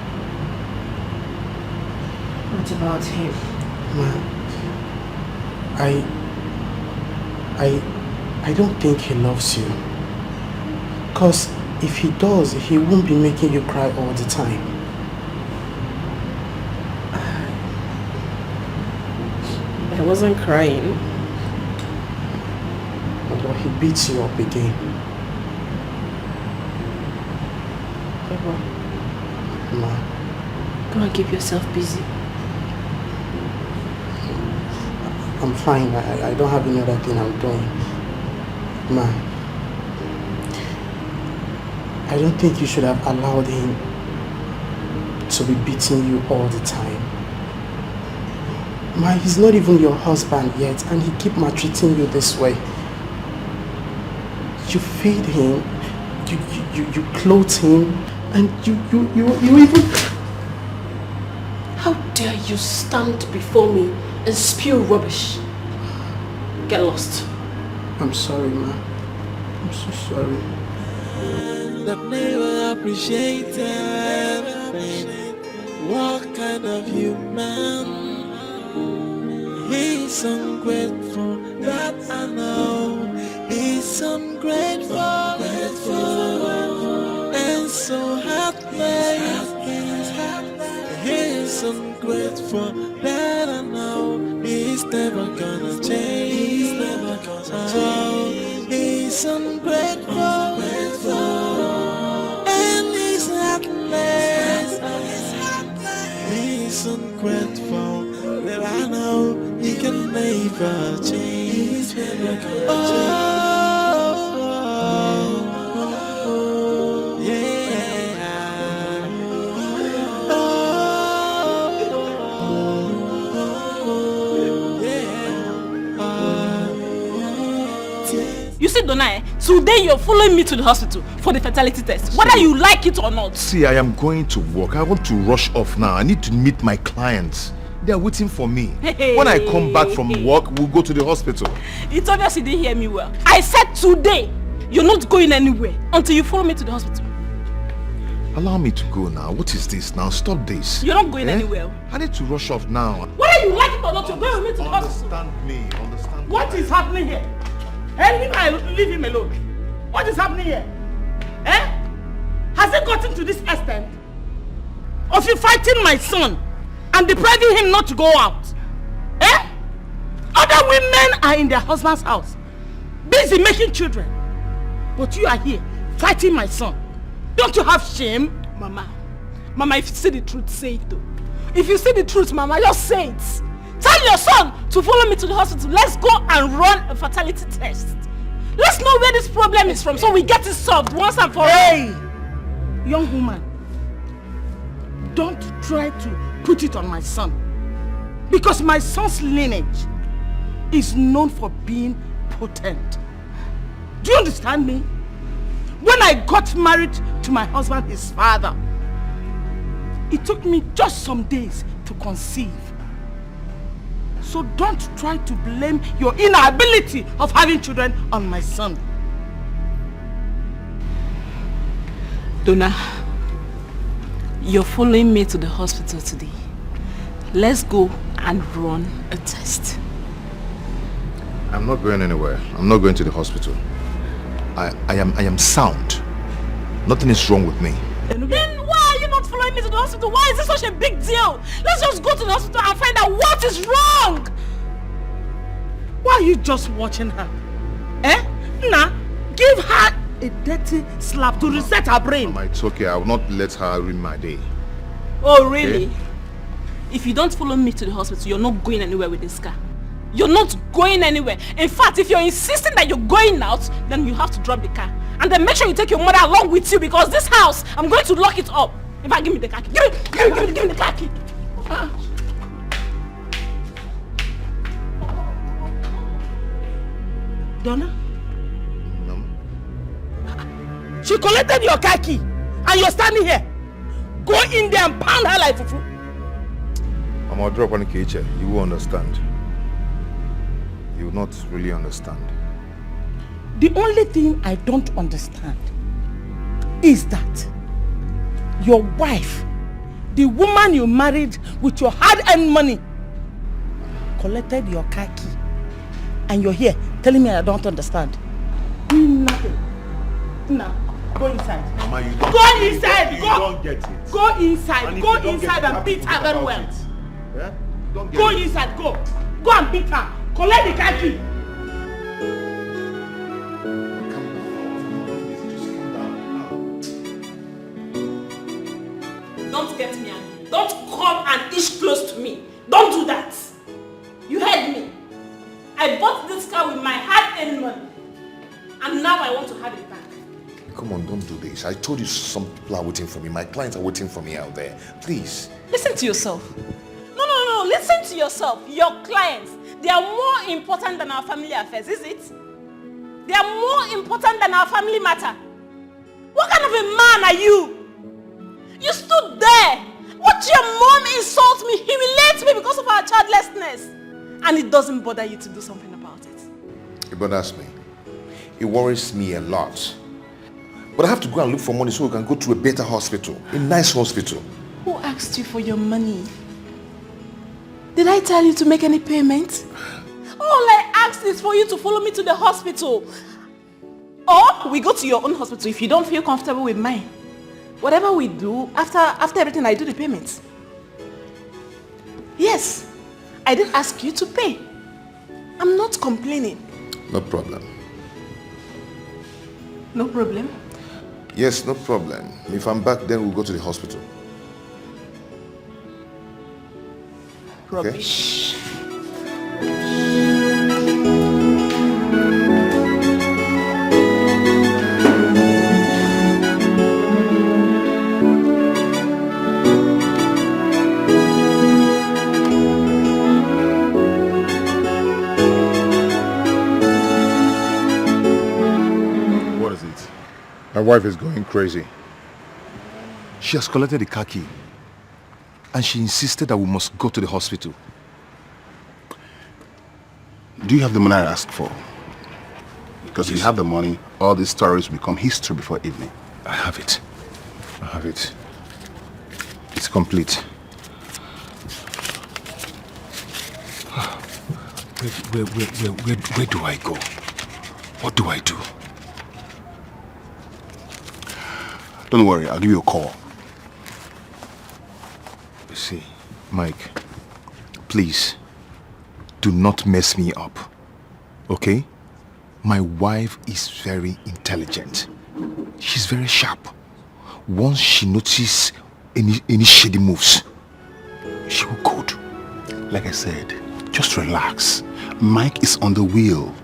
What about him? Ma, I don't think he loves you. Because if he does, he won't be making you cry all the time. I wasn't crying. But he beats you up again. Baba, Ma, go and keep yourself busy. I'm fine. I don't have any other thing I'm doing. Ma, I don't think you should have allowed him to be beating you all the time. Ma, he's not even your husband yet, and he keep maltreating you this way. You feed him, you clothe him, and you even... How dare you stand before me and spew rubbish? Get lost. I'm sorry, Ma. I'm so sorry. That never appreciated. What kind of human? He's ungrateful, that I know. He's ungrateful, and so heartless. He's ungrateful, that I know. He's never gonna change. He's ungrateful, and he's heartless. He's ungrateful, that I know he can never change. You see, Donna, today you're following me to the hospital for the fertility test, whether you like it or not. See, I am going to work. I want to rush off now. I need to meet my clients. They are waiting for me. When I come back from work, we'll go to the hospital. It's obvious you didn't hear me well. I said today, you're not going anywhere until you follow me to the hospital. Allow me to go now. What is this now? Stop this. You're not going anywhere. I need to rush off now. Whether you like it or not, you're going with me to the hospital. Understand me. Understand me. What is happening here? Leave him alone. What is happening here? Has it gotten to this extent of you fighting my son and depriving him not to go out? Other women are in their husband's house, busy making children. But you are here fighting my son. Don't you have shame? Mama, if you see the truth, say it though. If you see the truth, Mama, just say it. Tell your son to follow me to the hospital. Let's go and run a fertility test. Let's know where this problem is from so we get it solved once and for all. Hey! Young woman, don't try to put it on my son. Because my son's lineage is known for being potent. Do you understand me? When I got married to my husband, his father, it took me just some days to conceive. So don't try to blame your inability of having children on my son. Donna, you're following me to the hospital today. Let's go and run a test. I'm not going anywhere. I'm not going to the hospital. I am sound. Nothing is wrong with me. Then why are you not following me to the hospital? Why is this such a big deal? Let's just go to the hospital and find out what is wrong. Why are you just watching her? Nah, give her a dirty slap to reset her brain. Mama, it's okay. I will not let her ruin my day. Oh, really? Okay? If you don't follow me to the hospital, you're not going anywhere with this car. You're not going anywhere. In fact, if you're insisting that you're going out, then you have to drop the car. And then make sure you take your mother along with you, because this house, I'm going to lock it up. In fact, give me the car key. Give me the car key. Donna? No. She collected your car key and you're standing here. Go in there and pound her like fufu. I'm gonna drop on the kitchen. You will understand. You will not really understand. The only thing I don't understand is that your wife, the woman you married with your hard-earned money, collected your car key. And you're here telling me I don't understand. Doing nothing. Now, go inside. Mama, you don't Go inside. You Go. don't get it. Go inside. And if Go you don't inside get it, and beat her very well. Yeah? Don't get Go it. inside. Go. Go and beat her. Collect the car key. Don't get me angry. Don't come and inch close to me. Don't do that. You heard me. I bought this car with my hard-earned money. And now I want to have it back. Come on, don't do this. I told you some people are waiting for me. My clients are waiting for me out there. Please. Listen to yourself. No. Listen to yourself. Your clients, they are more important than our family affairs, is it? They are more important than our family matter. What kind of a man are you? You stood there. Watch your mom insult me, humiliate me because of our childlessness. And it doesn't bother you to do something about it. It bothers me. It worries me a lot. But I have to go and look for money so we can go to a better hospital. A nice hospital. Who asked you for your money? Did I tell you to make any payment? All I asked is for you to follow me to the hospital. Or we go to your own hospital if you don't feel comfortable with mine. Whatever we do, after everything, I do the payments. Yes, I did ask you to pay. I'm not complaining. No problem. No problem? Yes, no problem. If I'm back, then we'll go to the hospital. Rubbish. What is it? My wife is going crazy. She has collected the car key. And she insisted that we must go to the hospital. Do you have the money I asked for? Because if you have the money, all these stories will become history before evening. I have it. I have it. It's complete. Where do I go? What do I do? Don't worry, I'll give you a call. See, Mike, please, do not mess me up, okay? My wife is very intelligent. She's very sharp. Once she notices any shady moves, she will code. Like I said, just relax. Mike is on the wheel.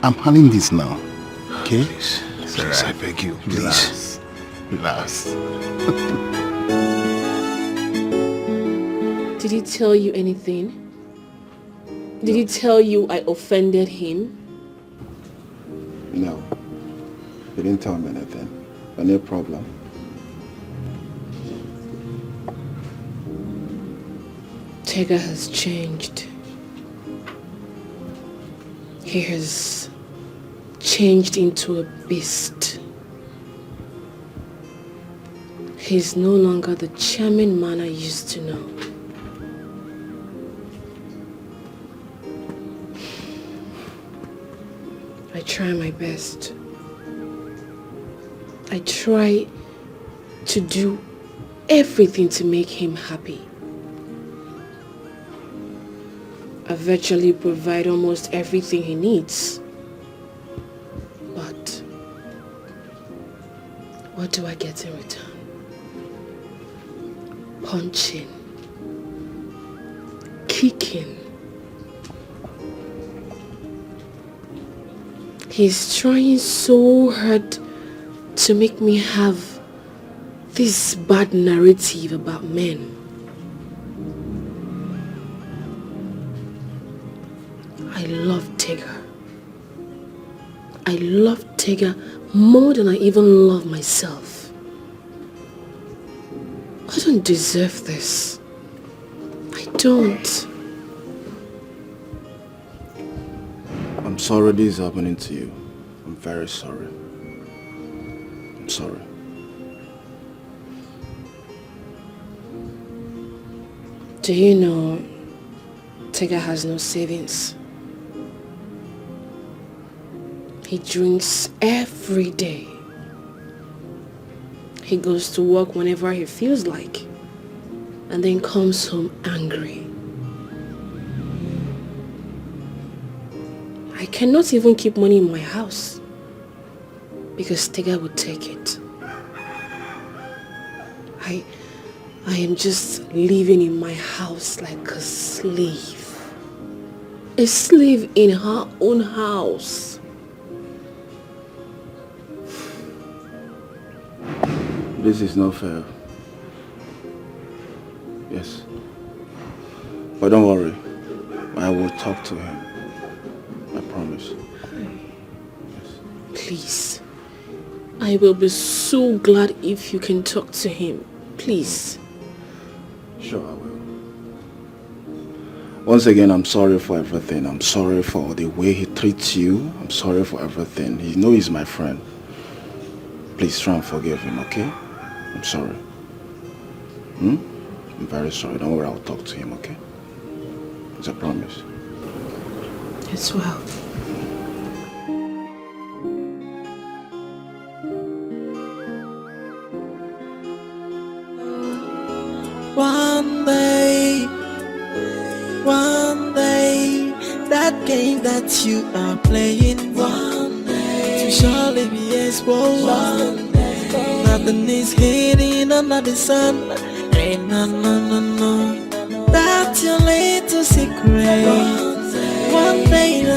I'm handling this now, okay? Please, I beg you, please. Relax. Did he tell you anything? Did he tell you I offended him? No. He didn't tell me anything. But no problem. Tega has changed. He has changed into a beast. He's no longer the charming man I used to know. I try my best. I try to do everything to make him happy. I virtually provide almost everything he needs. But what do I get in return? Punching, kicking. He's trying so hard to make me have this bad narrative about men. I love Tega. I love Tega more than I even love myself. I don't deserve this. I don't. I'm sorry this is happening to you. I'm very sorry. I'm sorry. Do you know Tega has no savings? He drinks every day. He goes to work whenever he feels like, and then comes home angry. I cannot even keep money in my house because Tega would take it. I am just living in my house like a slave. A slave in her own house. This is not fair. Yes. But don't worry. I will talk to him. I promise. Yes. Please. I will be so glad if you can talk to him. Please. Sure, I will. Once again, I'm sorry for everything. I'm sorry for the way he treats you. I'm sorry for everything. He knows he's my friend. Please try and forgive him, okay? I'm sorry. I'm very sorry. Don't worry, I'll talk to him, okay? It's a promise. It's well. One day, that game that you are playing, one day, to surely be exposed. One day, nothing is hidden under the sun. Ain't no, that's your little secret. One day, I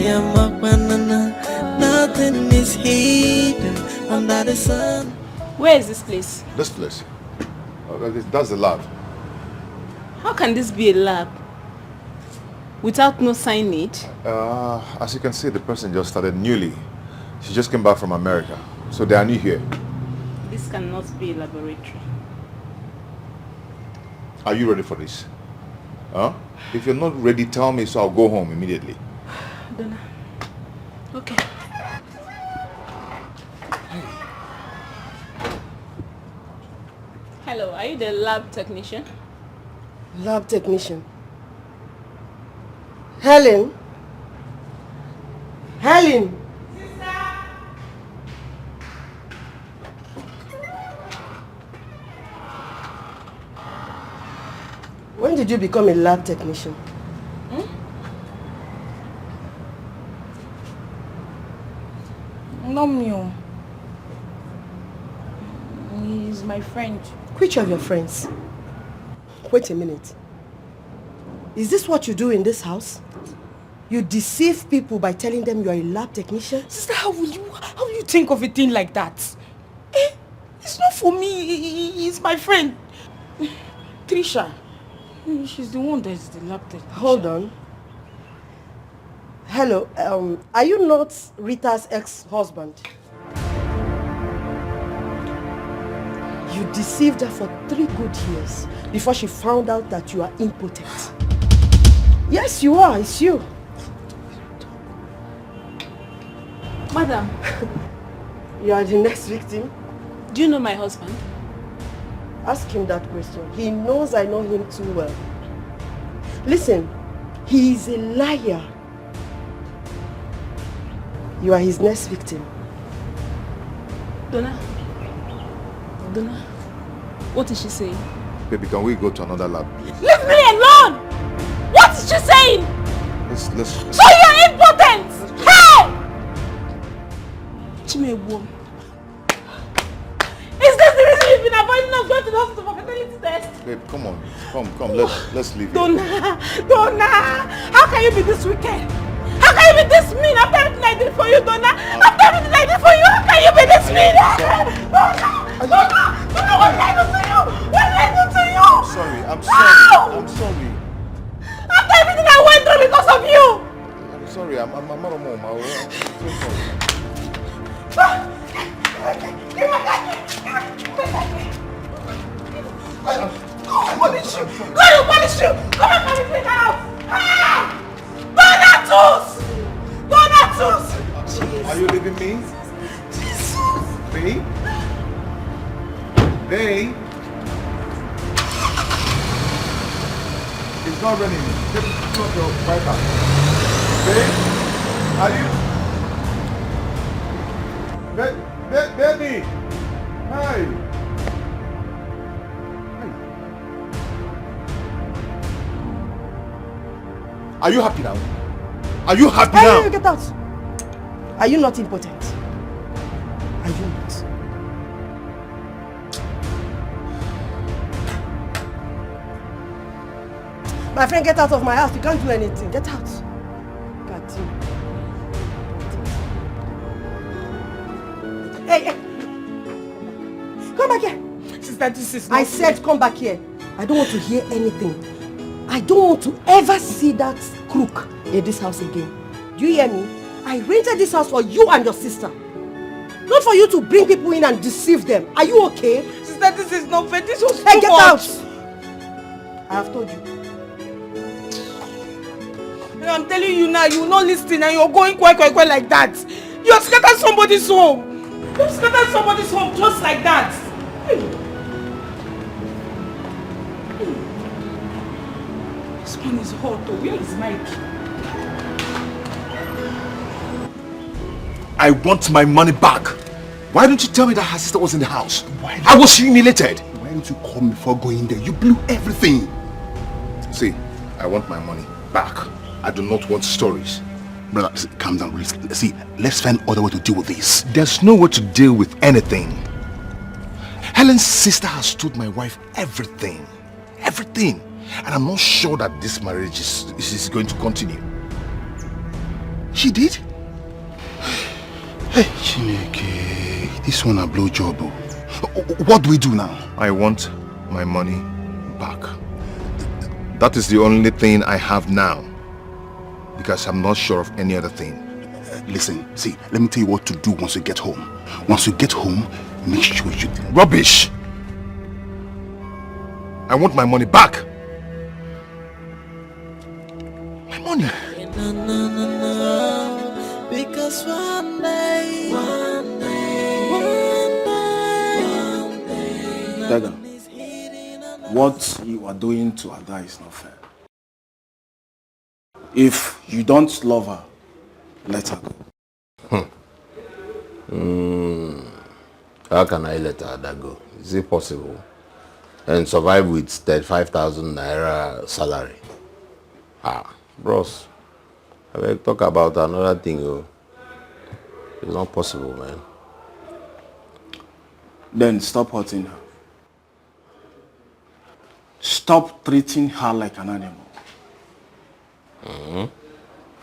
am a banana. Nothing is hidden under the sun. Where is this place? This place? That's the lab. How can this be a lab? Without no signage? As you can see, the person just started newly. She just came back from America. So they are new here. This cannot be a laboratory. Are you ready for this? Huh? If you're not ready, tell me so I'll go home immediately. Donna. Okay. Hello, are you the lab technician? Lab technician. Helen? Helen! When did you become a lab technician? Not me. He's my friend. Which of your friends? Wait a minute. Is this what you do in this house? You deceive people by telling them you are a lab technician? Sister, how will you think of a thing like that? It's not for me. He's my friend. Trisha. She's the one that's the lab technician. Hold on. Hello, are you not Rita's ex-husband? You deceived her for 3 good years before she found out that you are impotent. Yes, you are. It's you. Madam. You are the next victim. Do you know my husband? Ask him that question. He knows I know him too well. Listen, he is a liar. You are his next victim. Donna, what is she saying? Baby, can we go to another lab, please? Leave me alone! What is she saying? Let's... So you're impotent! Hey! Chimewo. Is this the reason you've been avoiding us going to the hospital for fertility test? Babe, come on. Come, let's leave here. Donna! How can you be this wicked? How can you be this mean after everything I did for you, Donna? After everything I did for you, how can you be this mean? Donna, what did I do to you? What did I do to you? I'm sorry. After everything I went through because of you. I'm sorry. I'm not a mom. I'm so sorry. Give my God will punish you. God will punish you. Come and punish me now. Donatus! not raining. Just put your wiper. Babe, are you? Baby! Hi! Are you happy now? Are you happy now? Hey, get out! Are you not important? Are you not? My friend, get out of my house. You can't do anything. Get out. God damn. Hey! Come back here. Sister, this is not I said come back here. I don't want to hear anything. I don't want to ever see that crook in this house again. Do you hear me? I rented this house for you and your sister. Not for you to bring people in and deceive them. Are you okay? Sister, this is not fair. This was Hey, too get much. out! I have told you. I'm telling you now, you will not listen and you're going quite like that. You have scattered somebody's home. You have scattered somebody's home just like that. This one is hot though. Where is Mike? I want my money back. Why don't you tell me that her sister was in the house? I was humiliated. Why don't you call me before going there? You blew everything. See, I want my money back. I do not want stories. Brother, calm down, please. See, let's find other way to deal with this. There's no way to deal with anything. Helen's sister has told my wife everything. Everything. And I'm not sure that this marriage is going to continue. She did? Hey, Chineke, this one a blow job. What do we do now? I want my money back. That is the only thing I have now. Because I'm not sure of any other thing. Listen, see, let me tell you what to do once you get home. Once you get home, make sure you... Rubbish! I want my money back! My money! No. Because one day, Dagger, what you are doing to Ada is not fair. If you don't love her, let her go. How can I let Ada go? Is it possible? And survive with 35,000 naira salary? Bros, I will talk about another thing. It's not possible, man. Then stop hurting her. Stop treating her like an animal.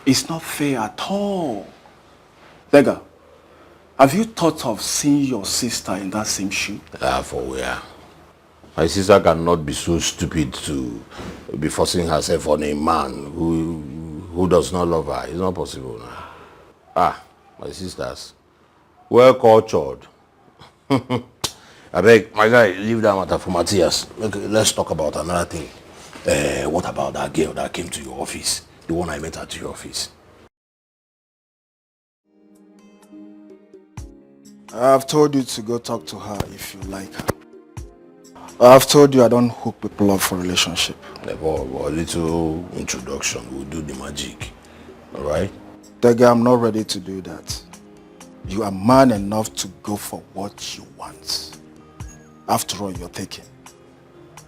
It's not fair at all. Dagger, have you thought of seeing your sister in that same shoe? For where? My sister cannot be so stupid to be forcing herself on a man who does not love her. It's not possible now. My sisters, well cultured. I beg, my guy, leave that matter for Matthias. Okay, let's talk about another thing. What about that girl that came to your office? The one I met at your office. I've told you to go talk to her if you like her. I've told you I don't hook people up for relationship. A little introduction will do the magic. Alright? Dagger, I'm not ready to do that. You are man enough to go for what you want. After all, you're taken.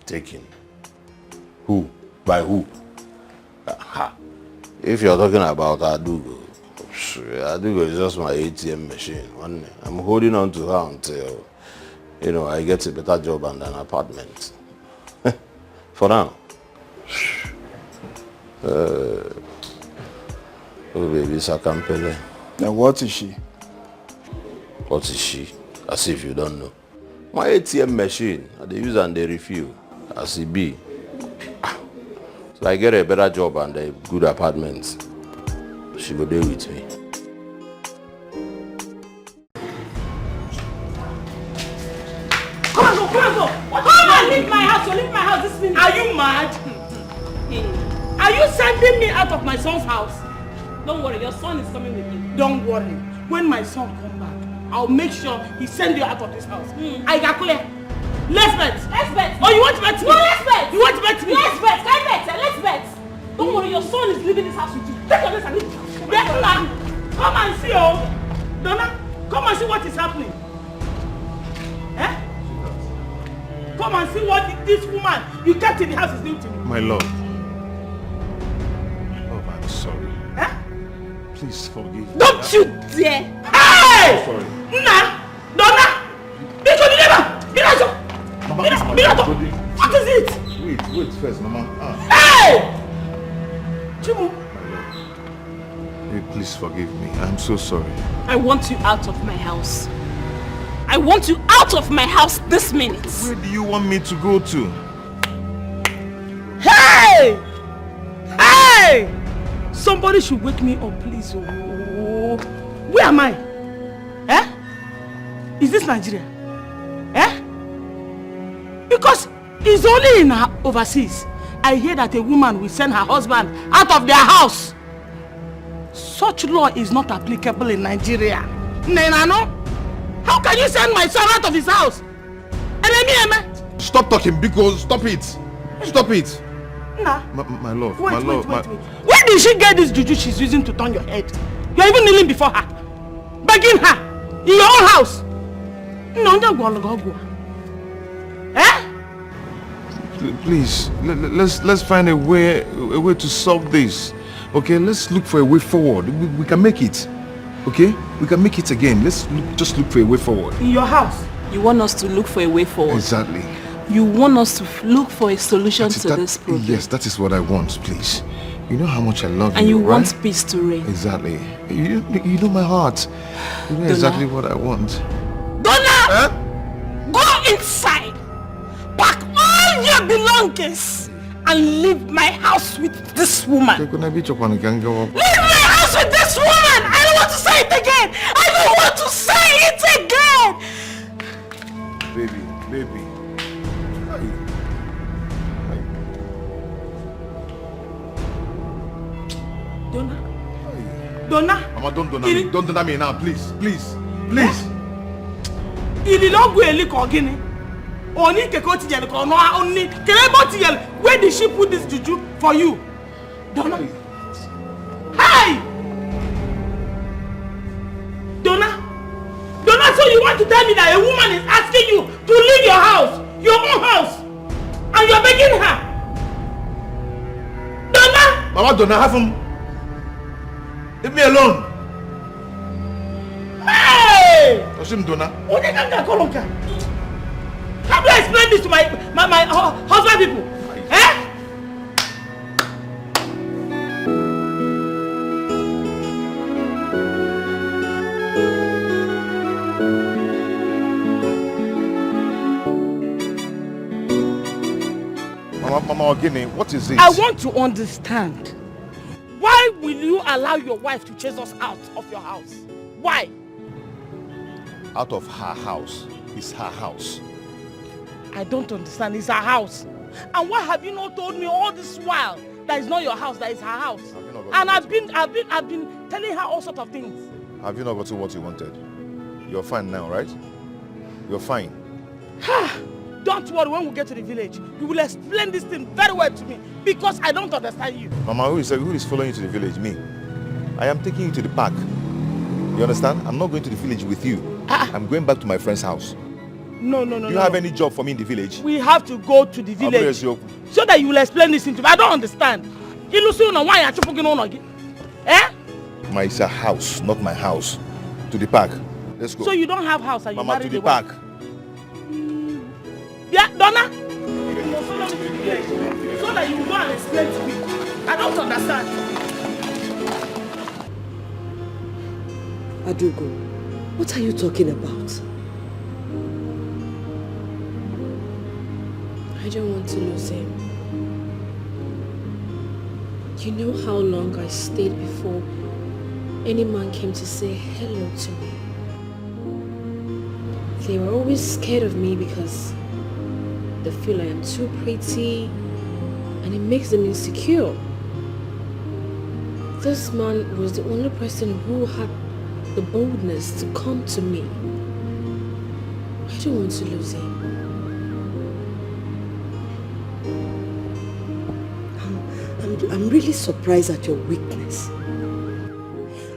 Taken? Who? By who? If you're talking about Adugo, Adugo is just my ATM machine. I'm holding on to her until, I get a better job and an apartment. For now. Oh baby, Sakampele. Now what is she? What is she? As if you don't know. My ATM machine, they use and they refill. As it be. So I get a better job and a good apartment. She go there with me. Come on, go. Come on, leave my house. Leave my house. This thing. Are you mad? Are you sending me out of my son's house? Don't worry, your son is coming with me. Don't worry. When my son comes back, I'll make sure he sends you out of this house. I got clear. Let's bet. Oh, you want to bet me? No, let's bet. You want to bet me? Let's bet. Can I bet? Let's bet. respect. Don't worry, your son is leaving this house with you. Take your place and leave. Donna, come and see, oh. Donna, come and see what is happening. Eh? Come and see what this woman you kept in the house is doing to me. My love. Oh, I'm sorry. Eh? Please forgive me. Don't you dare! Hey! I'm sorry. Nna! Donna! Mirato! What is it? Wait first, Mama. Hey! Chimu! Hey, please forgive me. I'm so sorry. I want you out of my house. I want you out of my house this minute. Where do you want me to go to? Hey! Hey! Somebody should wake me up, please. Oh. Where am I? Eh? Is this Nigeria? Eh? Because it's only in overseas. I hear that a woman will send her husband out of their house. Such law is not applicable in Nigeria. Nenano? How can you send my son out of his house? Stop talking, because stop it. Stop it. Nah. My love, Wait. my love. Where did she get this juju she's using to turn your head? You're even kneeling before her. Begging her. In your own house. No, don't go. Eh? Please, let's find a way to solve this. Okay, let's look for a way forward. We can make it. Okay? We can make it again. Just look for a way forward. In your house? You want us to look for a way forward? Exactly. You want us to look for a solution to this problem? Yes, that is what I want, please. You know how much I love you, and you right? want peace to reign. Exactly. You know my heart. You know Donna. exactly what I want. Donna! Huh? Go inside. Pack all your belongings and leave my house with this woman. Leave my house with this woman! I don't want to say it again! I don't want to say it again! Baby. Donna? Mama, don't donna me now, please. Where did she put this juju for you? Donna? Hey! Donna, so you want to tell me that a woman is asking you to leave your house, your own house, and you're begging her? Donna! Mama, Donna, have him. Leave me alone. Hey! Donna. How do I explain this to my husband people? Eh? Mama Ogini, what is it? I want to understand. Why will you allow your wife to chase us out of your house? Why? Out of her house. It's her house. I don't understand. It's her house. And why have you not told me all this while that it's not your house, that it's her house? And I've been telling her all sorts of things. Have you not gotten what you wanted? You're fine now, right? You're fine. Don't worry, when we get to the village, you will explain this thing very well to me because I don't understand you. Mama, who is following you to the village? Me. I am taking you to the park. You understand? I'm not going to the village with you. I'm going back to my friend's house. No. Do you have any job for me in the village? We have to go to the village so that you will explain this thing to me. I don't understand. Eh? It's a house, not my house. To the park. Let's go. So you don't have house and you Mama, married to the a wife? park. Yeah, Donna? You must follow me to the village so that you will go and explain to me. I don't understand. Adugo, what are you talking about? I don't want to lose him. You know how long I stayed before any man came to say hello to me. They were always scared of me because they feel I am too pretty and it makes them insecure. This man was the only person who had the boldness to come to me. I don't want to lose him. I'm really surprised at your weakness.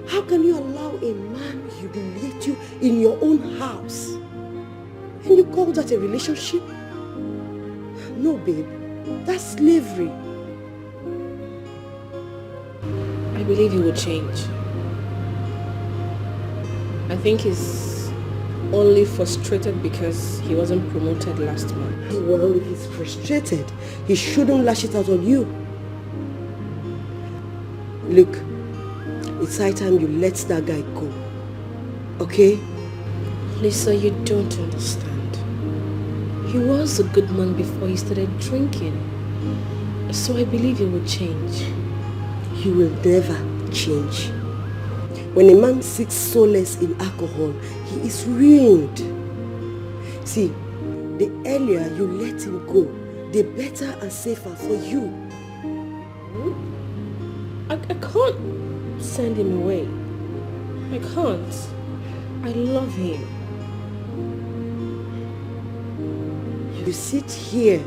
How can you allow a man humiliate you in your own house? And you call that a relationship? No, babe. That's slavery. I believe he will change. I think he's only frustrated because he wasn't promoted last month. Well, if he's frustrated, he shouldn't lash it out on you. Look, it's high time you let that guy go. Okay? Lisa, you don't understand. He was a good man before he started drinking. So I believe he will change. He will never change. When a man seeks solace in alcohol, he is ruined. See, the earlier you let him go, the better and safer for you. I can't send him away. I can't. I love him. You sit here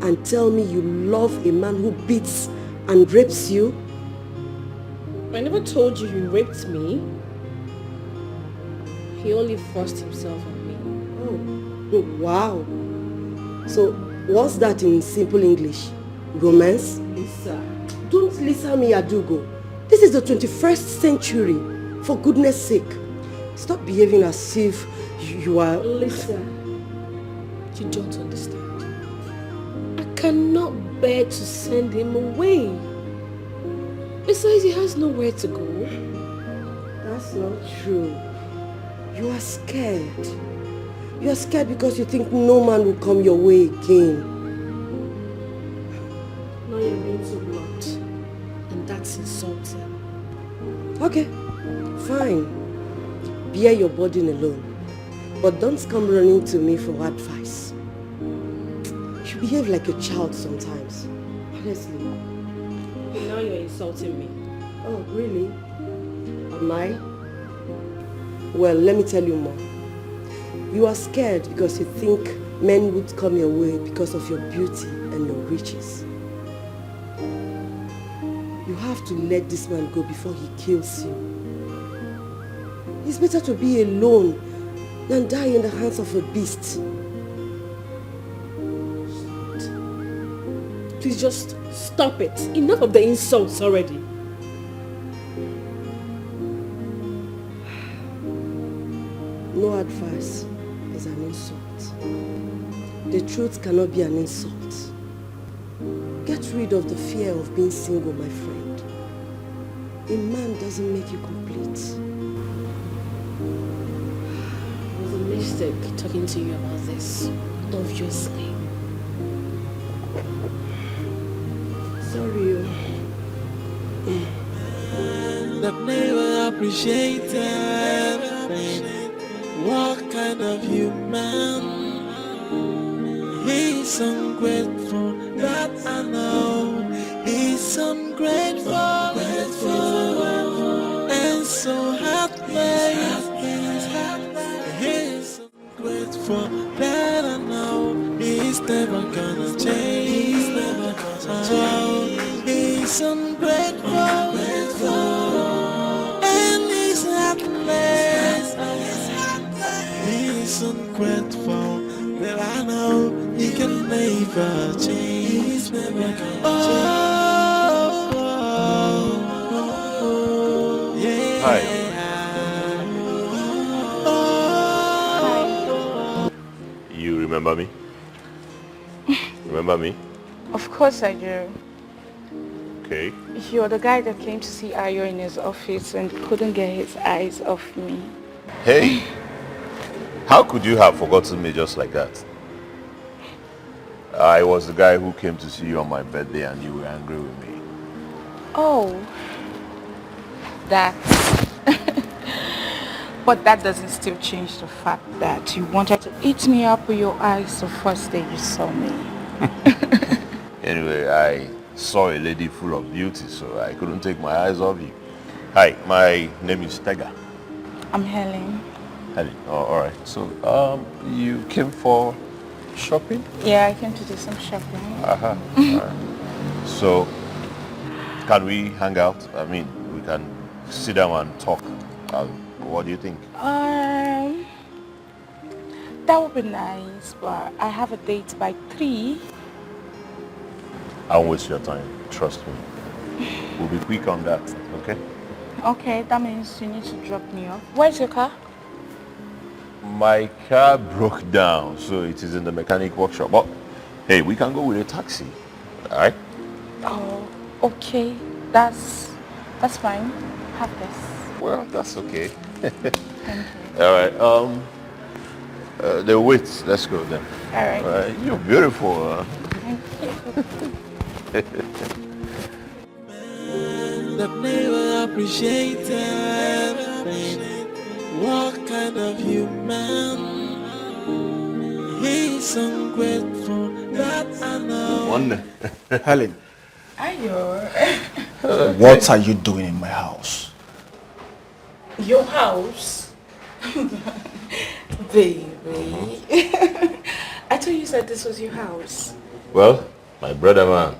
and tell me you love a man who beats and rapes you? I never told you he raped me. He only forced himself on me. Oh, wow. So, what's that in simple English? Romance? Lisa. Don't Lisa me, Adugo. This is the 21st century. For goodness sake. Stop behaving as if you are... Lisa, you don't understand. I cannot bear to send him away. Besides, he has nowhere to go. That's not true. You are scared. You are scared because you think no man will come your way again. Now you're being so blunt. And that's insulting. Okay, fine. Bear your burden alone. But don't come running to me for advice. You behave like a child sometimes. Honestly. Now you're insulting me. Oh, really? Am I? Well, let me tell you more. You are scared because you think men would come your way because of your beauty and your riches. You have to let this man go before he kills you. It's better to be alone than die in the hands of a beast. Please just stop it. Enough of the insults already. No advice is an insult. The truth cannot be an insult. Get rid of the fear of being single, my friend. A man doesn't make you complete. It was a mistake talking to you about this, obviously. Sorry. That never appreciated. What kind of human? He's ungrateful, that I know. He's ungrateful, and so heartless. He's ungrateful, that I know. He's never gonna change. He's never gonna change. He's ungrateful, and he's heartless. He's ungrateful, that I know he can never change. He's never gonna change. Yeah. Hi. You remember me? Remember me? Of course I do. Okay. You're the guy that came to see Ayo in his office and couldn't get his eyes off me. Hey! How could you have forgotten me just like that? I was the guy who came to see you on my birthday and you were angry with me. Oh. That. But that doesn't still change the fact that you wanted to eat me up with your eyes the first day you saw me. Anyway, I saw a lady full of beauty, so I couldn't take my eyes off you. Hi, my name is Tega. I'm Helen. Helen, oh, all right. So, you came for shopping? Yeah, I came to do some shopping. Uh-huh. All right. So, can we hang out? I mean, we can sit down and talk. What do you think? That would be nice, but I have a date by 3. I'll waste your time. Trust me. We'll be quick on that, okay? Okay, that means you need to drop me off. Where's your car? My car broke down, so it is in the mechanic workshop. But hey, we can go with a taxi, all right? Oh, okay. That's fine. Have this. Well, that's okay. Thank you. All right. The wait. Let's go then. All right. You're beautiful. Thank you. That never appreciated. What kind of human? He's ungrateful. That I know. One. Helen, Ayo. what are you doing in my house? Your house? Baby. I thought you said this was your house. Well, my brother man.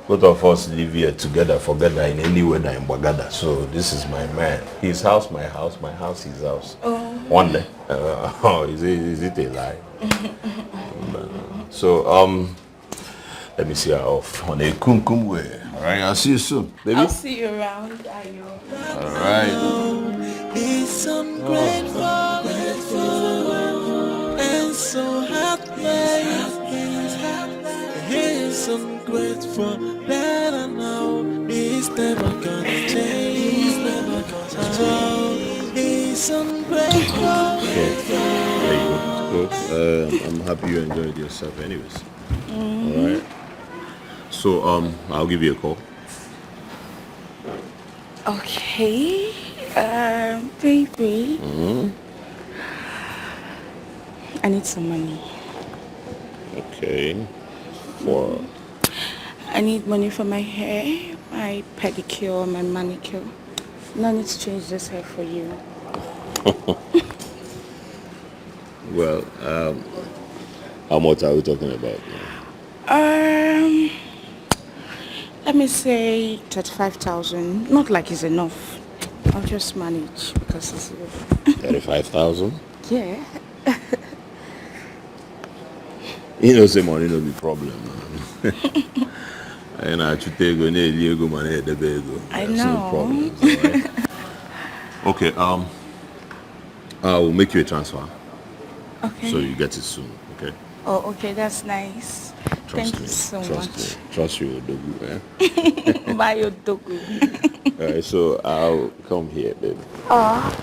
Both of us live here together, forgether in any way in Bagada. So this is my man. His house, my house, his house. Oh. One day. Is it a lie? So let me see her off on a kum way. Alright, I'll see you soon, baby. I'll see you around, Ayo. Alright. He's ungrateful and so heartless. He's ungrateful that I know he's never gonna change. He's never gonna change. He's ungrateful. Okay. There you go. I'm happy you enjoyed yourself anyways. Alright. So I'll give you a call. Okay. Baby. I need some money. Okay. For? I need money for my hair, my pedicure, my manicure. No need to change this hair for you. Well, how much are we talking about? Let me say 35,000. Not like it's enough. I'll just manage because it's 35,000? Yeah. You know, say money no be problem. And I should take go near Diego money the bego. I know. No problem. Right? Okay. I will make you a transfer. Okay. So you get it soon. Okay. Oh, okay. That's nice. Thank you so much. Trust you, Odogu. Bye, Odogu. All right. So I'll come here, baby. Stop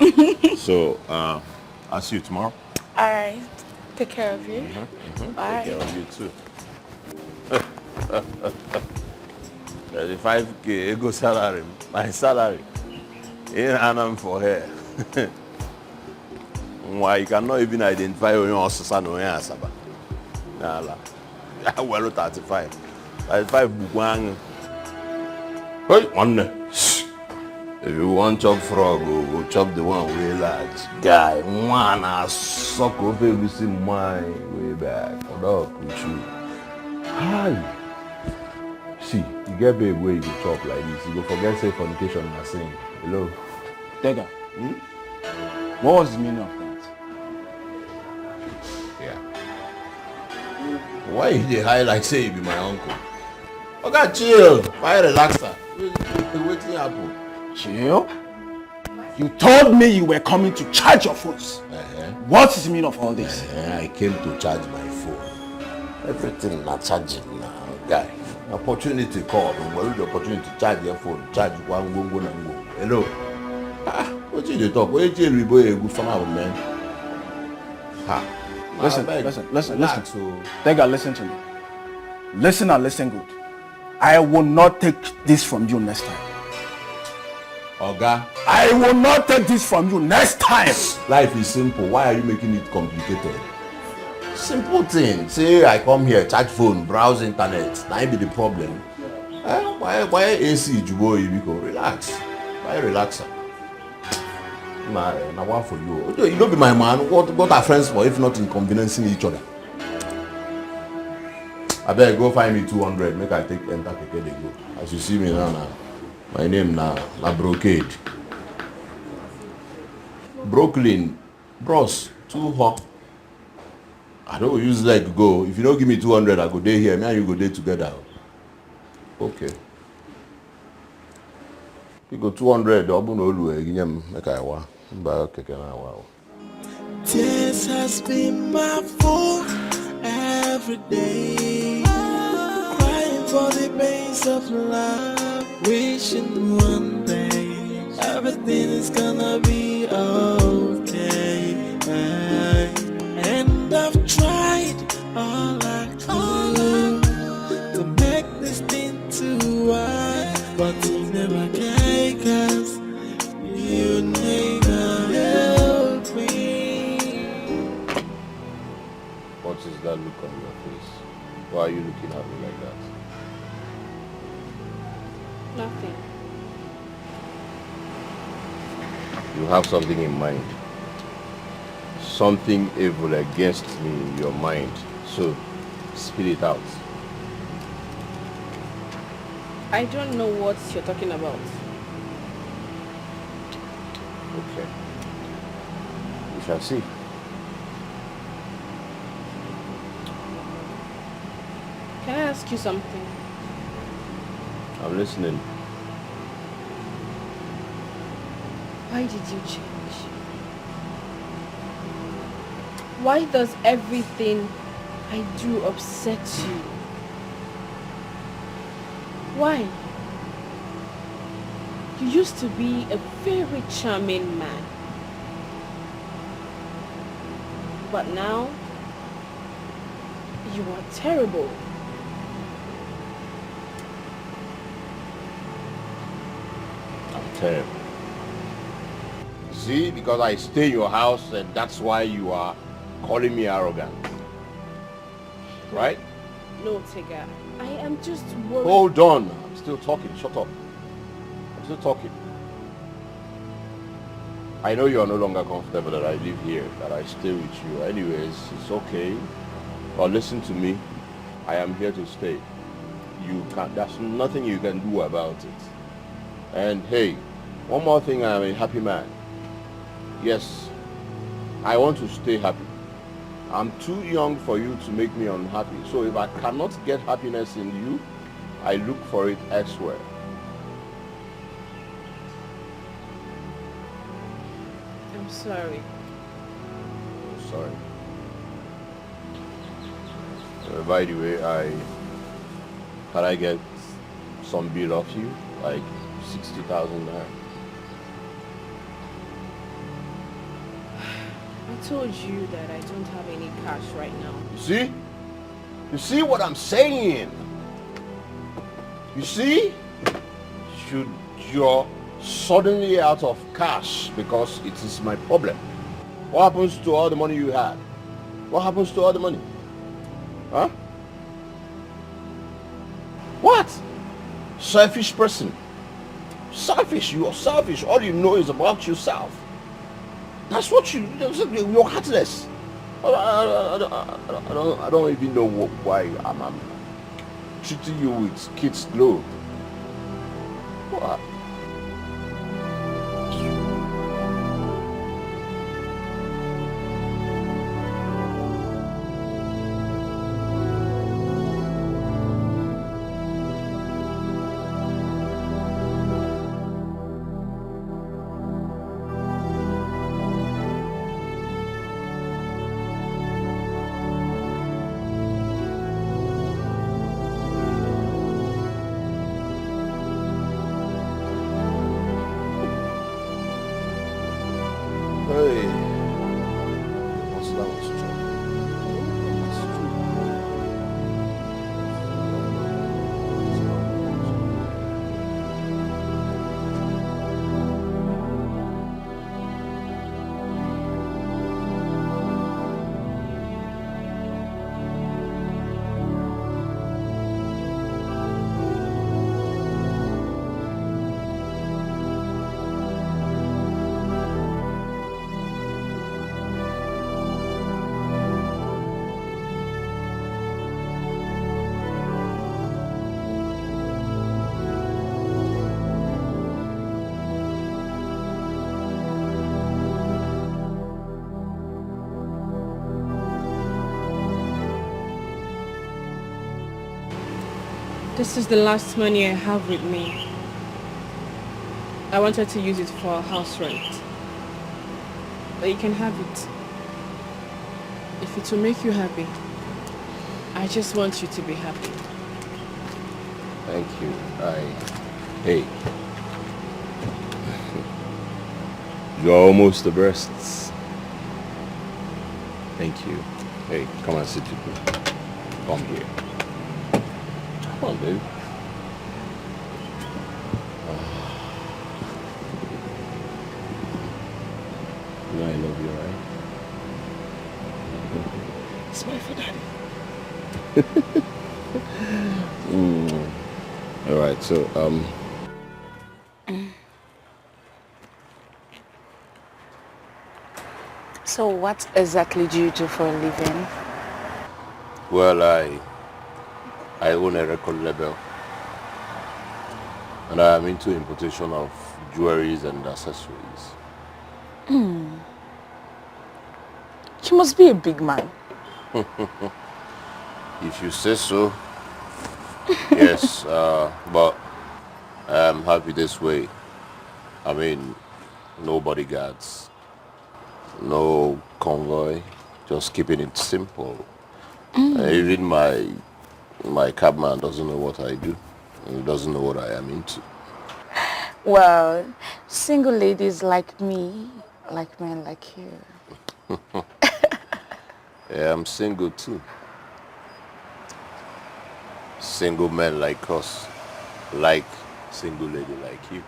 it. So I'll see you tomorrow. All right. Take care of you. Bye. Take care of you too. 35K ego salary. My salary. In Annam for her. Why you cannot even identify your own son or your Saba. Nala. Well, 35. 35 Bukwang. Hey, one. If you want chop frog, go chop the one way large. Guy, one I suck up every my way back. Hold up with you. Hi. See, you get babe where you go chop like this. You go forget say fornication na saying. Hello. Tega, what was the meaning of that? Yeah. Why you dey high like say you be my uncle? Okay, chill. Fire relaxer. Wetin happen? Chill? You told me you were coming to charge your phones. What is the meaning of all this? I came to charge my phone. Everything not charging now, guy. Opportunity called. Well, the opportunity to charge your phone. Charge one go. Hello. What did you talk? What did you boy go from our man? Listen. Tega, listen to me. Listen and listen good. I will not take this from you next time. Oga, I will not take this from you next time. Life is simple. Why are you making it complicated? Simple thing. Say I come here, charge phone, browse internet. That be the problem. Why AC Jubo Ibiko? Relax. Why relax? Nah, one for you. You don't be my man. What are friends for if not inconveniencing each other? I better go find me 200. Make I take enter keke dey go. As you see me now, my name na Brocade. Brooklyn, bros, too hot. I don't use leg go. If you don't give me 200, I go day here. Me and you go day together. Okay. You go 200. Make I wa. Tears has been my fault every day. Crying for the pains of love. Wishing one day everything is gonna be okay. And I've tried all I could to make this thing to work, but you never can, 'cause you never help me. What is that look on your face? Why are you looking at me like that? Nothing. You have something in mind. Something evil against me in your mind. So, spit it out. I don't know what you're talking about. Okay. We shall see. Can I ask you something? I'm listening. Why did you change? Why does everything I do upset you? Why? You used to be a very charming man. But now, you are terrible. I'm terrible. See, because I stay in your house and that's why you are calling me arrogant. Right? No, Tega. I am just worried. Hold on. I'm still talking. Shut up. I'm still talking. I know you are no longer comfortable that I live here, that I stay with you. Anyways, it's okay. But listen to me. I am here to stay. There's nothing you can do about it. And hey, one more thing, I am a happy man. Yes, I want to stay happy. I'm too young for you to make me unhappy. So if I cannot get happiness in you, I look for it elsewhere. I'm sorry. Sorry. By the way, can I get some bill off you? Like 60,000 naira. I told you that I don't have any cash right now. You see? You see what I'm saying? You see? Should you're suddenly out of cash because it is my problem. What happens to all the money you had? What happens to all the money? Huh? What? Selfish person. Selfish. You are selfish. All you know is about yourself. That's what you're heartless. I don't even know why I'm treating you with kids' glow. What? This is the last money I have with me. I wanted to use it for house rent. But you can have it. If it will make you happy. I just want you to be happy. Thank you. Hey. You're almost the best. Thank you. Hey, come and sit with me. Come here. Come on, baby. You know I love you, right? Smile for daddy. All right, so So what exactly do you do for a living? well, I own a record label, and I am into importation of jewelries and accessories. You must be a big man. If you say so, yes, but I am happy this way. I mean, no bodyguards, no convoy, just keeping it simple. Even my cabman doesn't know what I do, and he doesn't know what I am into. Well, single ladies like me, like men like you. Yeah, I'm single too. Single men like us, like single lady like you.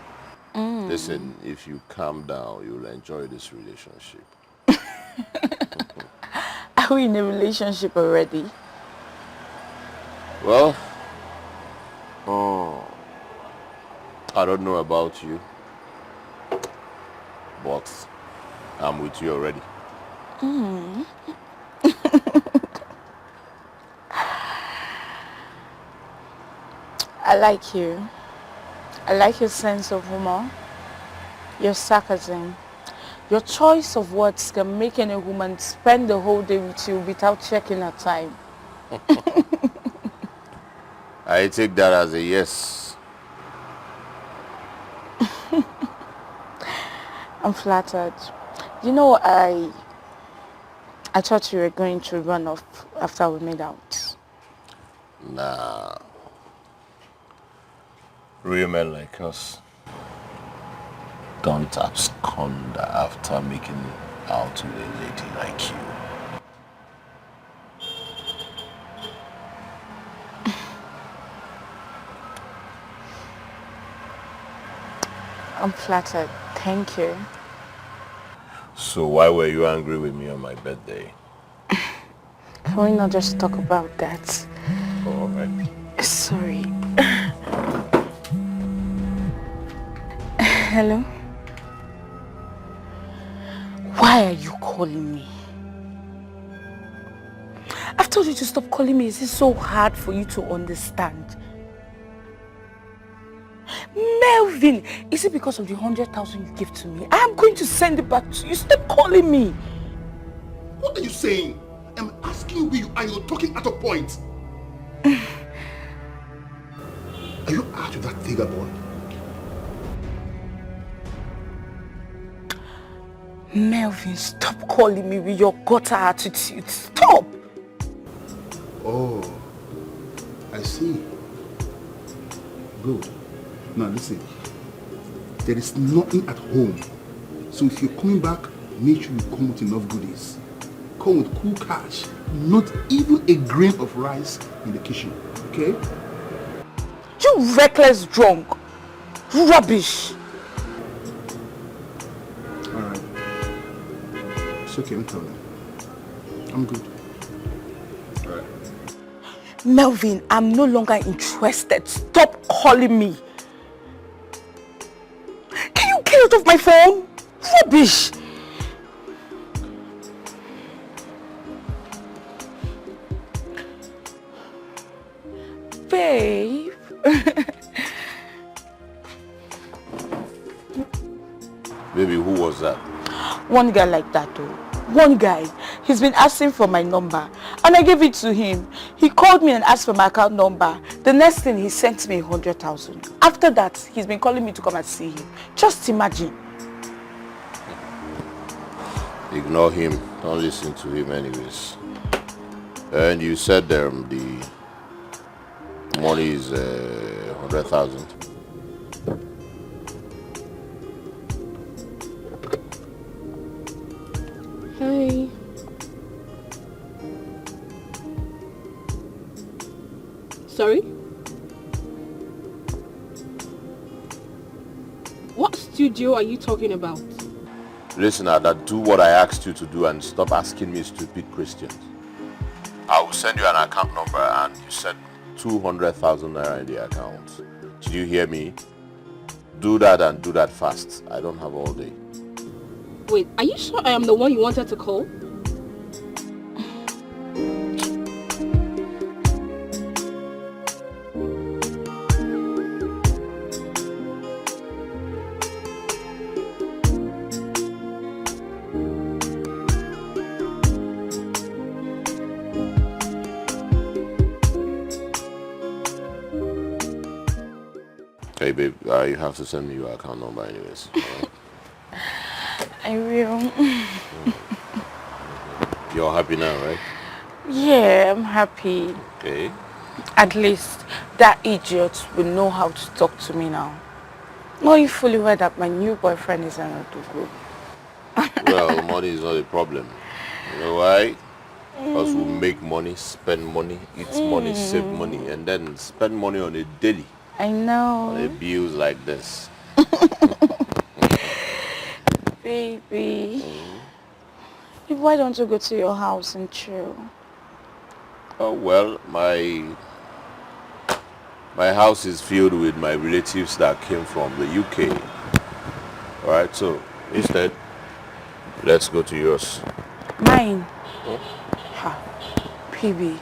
Listen, if you calm down, you'll enjoy this relationship. Are we in a relationship already? Well, I don't know about you, but I'm with you already. I like you. I like your sense of humor, your sarcasm. Your choice of words can make any woman spend the whole day with you without checking her time. I take that as a yes. I'm flattered. You know, I thought you were going to run off after we made out. Nah. Real men like us don't abscond after making out with a lady like you. I'm flattered. Thank you. So why were you angry with me on my birthday? Can we not just talk about that? Oh, all right. Sorry. Hello? Why are you calling me? I've told you to stop calling me. Is it so hard for you to understand? Melvin, is it because of the 100,000 you gave to me? I am going to send it back to you. Stop calling me. What are you saying? I'm asking you and you're talking out of point. Are you out with that figure boy? Melvin, stop calling me with your gutter attitude. Stop! Oh, I see. Good. Now listen, there is nothing at home. So if you're coming back, make sure you come with enough goodies. Come with cool cash. Not even a grain of rice in the kitchen, okay? You reckless drunk. Rubbish. Alright. It's okay, no problem. I'm good. Alright. Melvin, I'm no longer interested. Stop calling me. Can you get out of my phone? Rubbish. Babe. Baby, who was that? One guy like that though. One guy. He's been asking for my number and I gave it to him. He called me and asked for my account number. Then The next thing, he sent me 100,000. After that, he's been calling me to come and see him. Just imagine. Ignore him. Don't listen to him anyways. And you said the money is 100,000. Hi. Sorry? What studio are you talking about? Listen, Ada, do what I asked you to do and stop asking me stupid questions. I will send you an account number and you send 200,000 naira in the account. Did you hear me? Do that and do that fast. I don't have all day. Wait, are you sure I am the one you wanted to call? Hey babe, you have to send me your account number anyways. Right? I will. You're happy now, right? Yeah, I'm happy. Okay. At least that idiot will know how to talk to me now. Knowing fully well that my new boyfriend is an Odugu. Well, money is not a problem. You know why? Because we make money, spend money, eat money, save money, and then spend money on a daily. I know. On a bills like this. Baby. Why don't you go to your house and chill? Oh well, my house is filled with my relatives that came from the UK. Alright, so instead, let's go to yours. Mine? Ha, baby.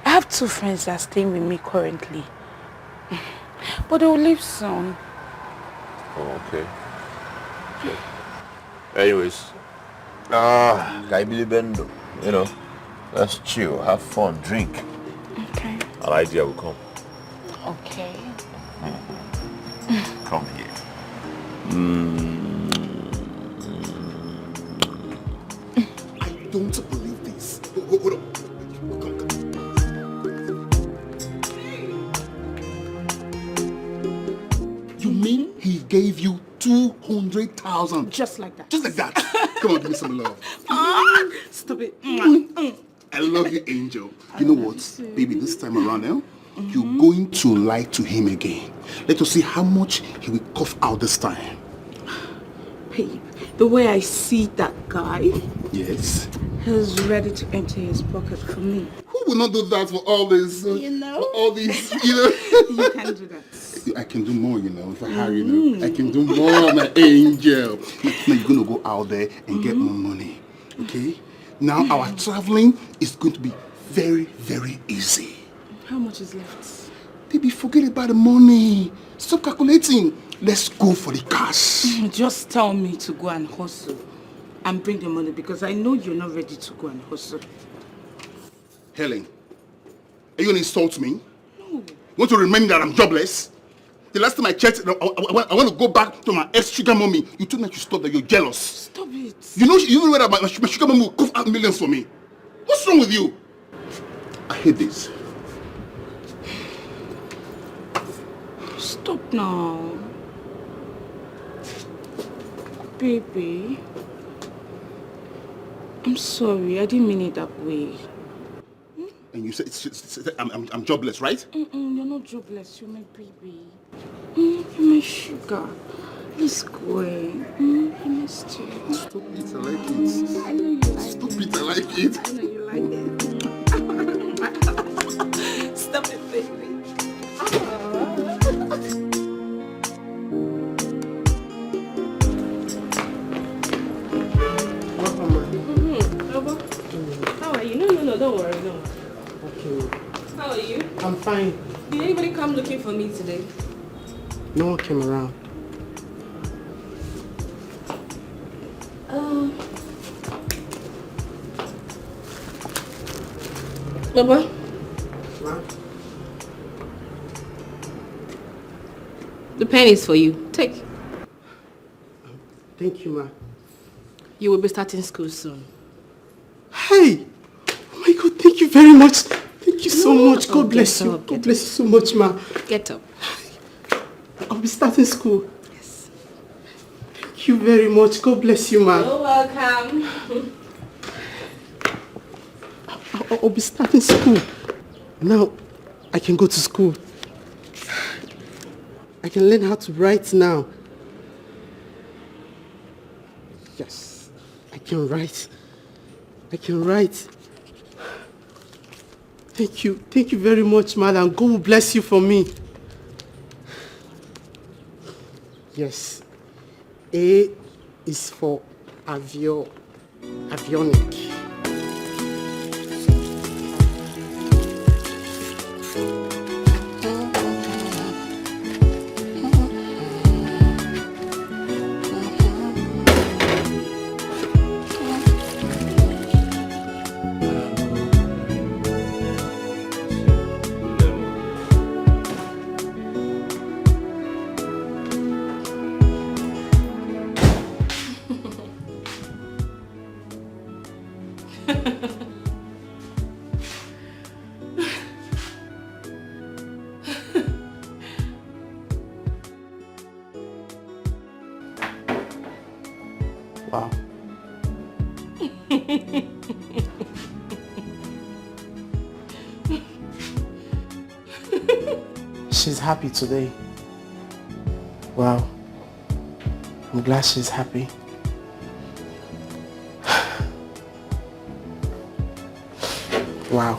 I have 2 friends that are staying with me currently. But they will leave soon. Oh, okay. Anyways, you know, let's chill, have fun, drink. Okay. An idea will come. Okay. Come here. I don't believe this. Hold on. You mean he gave you 200,000? Just like that. Just like that. Come on, give me some love. Stop it. I love you, Angel. You know what, baby, this time around now, you're going to lie to him again. Let us see how much he will cough out this time. Babe, the way I see that guy, Yes. he's ready to empty his pocket for me. Who will not do that for all this? You know? For all these, you know? You can do that. I can do more, you know, if I hurry, you know. I can do more, my angel. Now you're going to go out there and get more money, okay? Now our traveling is going to be very, very easy. How much is left? Baby, forget about the money. Stop calculating. Let's go for the cash. Just tell me to go and hustle and bring the money because I know you're not ready to go and hustle. Helen, are you going to insult me? No. Want to remind me that I'm jobless? The last time I checked, I want to go back to my ex-sugar mommy. You told me to stop that you're jealous. Stop it. You know that my sugar mommy will cough out millions for me. What's wrong with you? I hate this. Stop now. Baby. I'm sorry. I didn't mean it that way. And you said I'm jobless, right? You're not jobless. You're my baby. You're my sugar. Let's go. I missed you. Stop it. I like it. I know you like Stop it. I like it. I know you like it. Stop it, baby. How are you? No, don't worry, no. Okay. How are you? I'm fine. Did anybody come looking for me today? No one came around. Baba? The pen is for you. Take. Thank you, ma. You will be starting school soon. Hey! Oh my God, thank you very much. Thank you so much. God bless you. God bless you so much, ma. Get up. I'll be starting school. Yes. Thank you very much. God bless you, ma. You're welcome. I'll be starting school. Now, I can go to school. I can learn how to write now. Yes, I can write. I can write. Thank you. Thank you very much, madam. God will bless you for me. Yes. A is for avionic. Wow. She's happy today. Wow. I'm glad she's happy. Wow.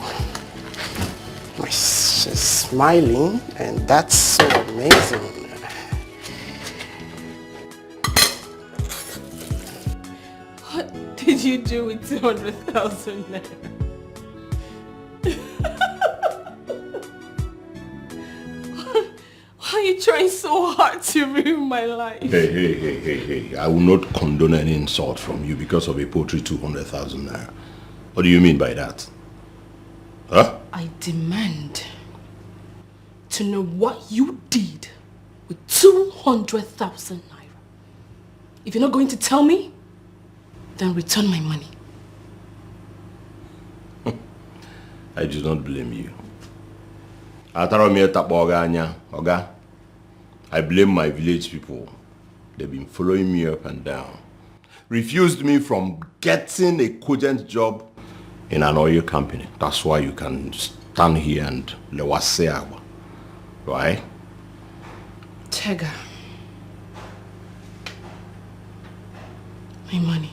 She's smiling, and that's so amazing. What did you do with 200,000 naira? Why are you trying so hard to ruin my life? Hey. I will not condone any insult from you because of a poultry 200,000 naira. What do you mean by that? Huh? I demand to know what you did with 200,000 naira. If you're not going to tell me, then return my money. I do not blame you. I blame my village people. They've been following me up and down. Refused me from getting a cogent job in an oil company. That's why you can stand here and lewaseagwa. Right? Tega. My money.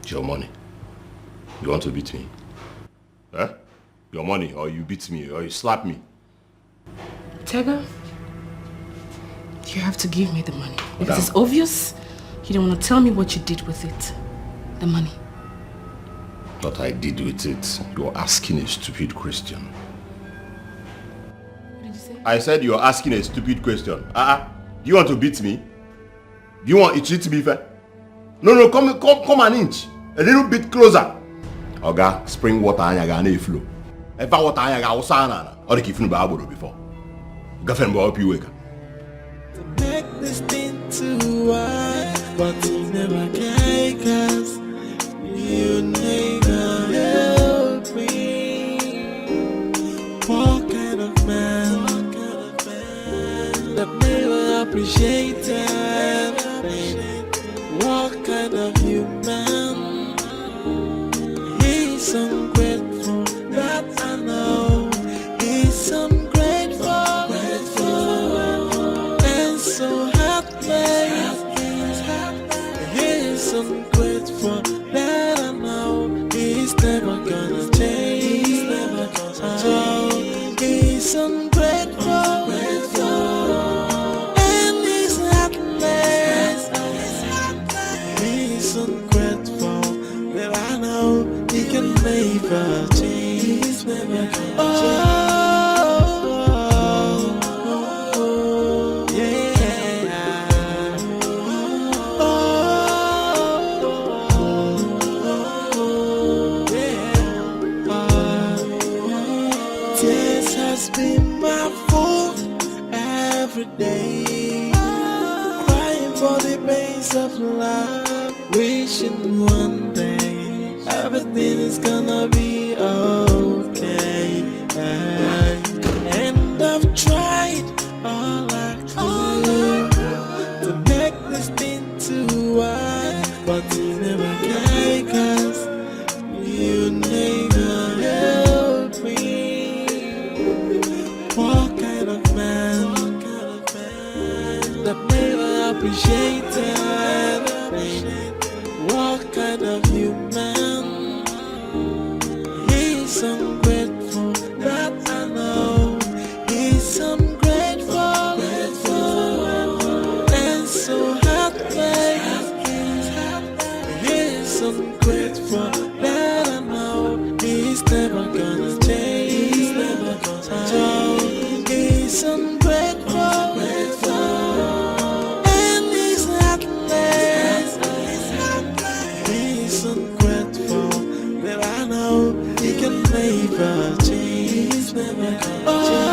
Your money. You want to beat me? Huh? Your money, or you beat me, or you slap me. Tega, you have to give me the money. Because it's obvious you don't want to tell me what you did with it. The money. What I did with it, you're asking a stupid question. What did you say? I said you're asking a stupid question. Do you want to beat me? Do you want to treat me fair? No, come an inch. A little bit closer. Oga, spring water and flow. If I water I was or the kifin babo before. Girlfriend will help you wake up. To make this thing too wide, but you never can, cause you never help me. What kind of man that never appreciated? What kind of human? He's ungrateful, that I know. He's ungrateful, and so heartless. He's ungrateful, that I know. He's never gonna change. Oh, he's ungrateful, and he's heartless. He's ungrateful, that I know he can never change. This has been my fault, every day. Crying for the pains of love, wishing one day everything is gonna be okay. And I've tried all I could to make this thing to work, but you never can, 'cause you never help me. What kind of man that never appreciated? What kind of human? He's ungrateful, that I know. He's ungrateful, and so heartless. He's ungrateful, that I know. He's never gonna change. He's never gonna change. He's ungrateful, and he's heartless. He's ungrateful, that I know. He can never change. He's never gonna change.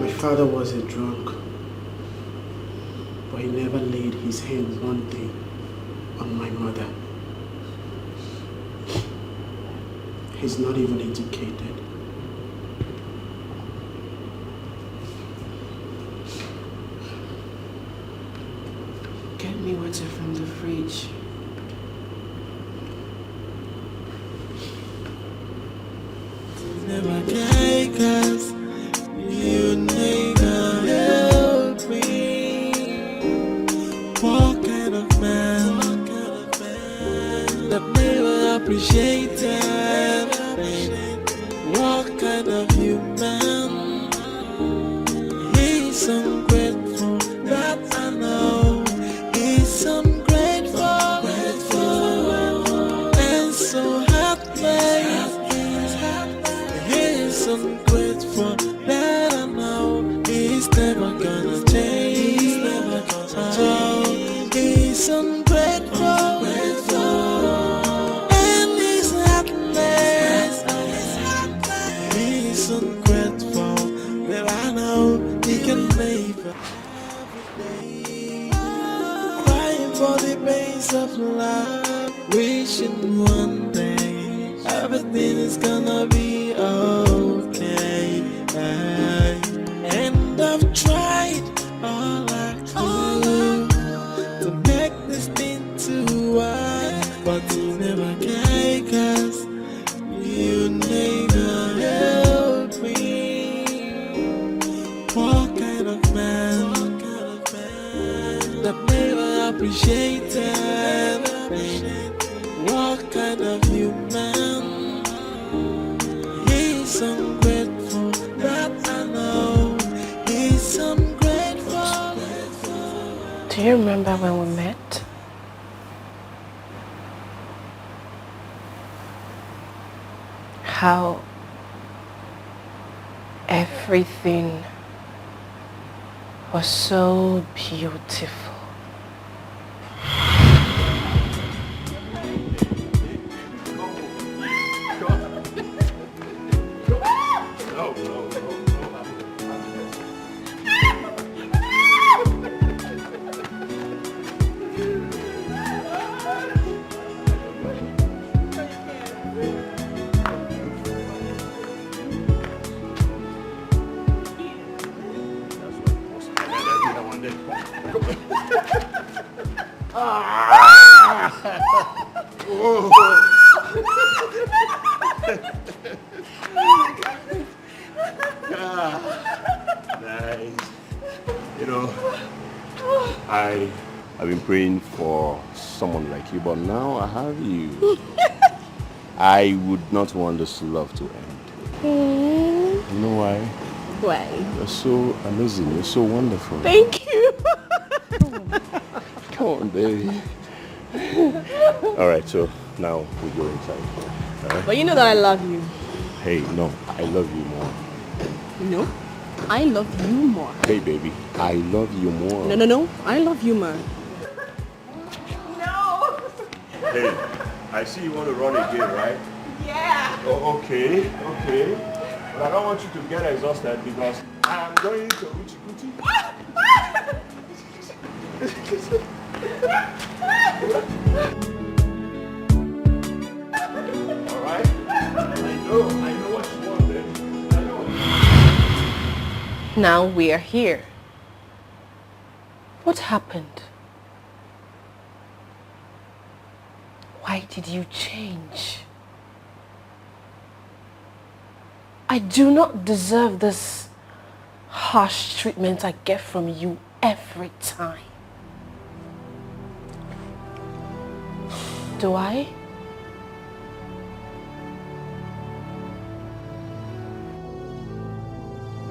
My father was a drunk, but he never laid his hands one day on my mother. He's not even educated. Get me water from the fridge. Never can, 'cause you never help me. What kind of man that never appreciated? What kind of human? He's ungrateful, that I know. He's ungrateful, and so heartless. He's ungrateful, that I know. He's never gonna change. He's never gonna change. He's ungrateful, and he's heartless. He's ungrateful, that I know. He can never. Crying for the pains of love, wishing one day everything is gonna be okay. And I've tried all I could to make this thing to work, but you never can, 'cause you never help me. What kind of man that never appreciated? What kind of human? He's ungrateful, that I know. He's ungrateful. Do you remember when we met? How everything was so beautiful. Nice. You know, I've been praying for someone like you, but now I have you. I would not want this love to end. You know why? Why? You're so amazing. You're so wonderful. Thank you. Come on, baby. All right, so now we go inside. All right? But you know that I love you. Hey, no, I love you more. No, I love you more. Hey, baby, I love you more. No, I love you more. No! Hey, I see you want to run again, right? Yeah. Oh, okay. But I don't want you to get exhausted because I am going to Uchi Kuti. Alright? I know what you want, baby. I know. Now we are here. What happened? Why did you change? I do not deserve this harsh treatment I get from you every time. Do I?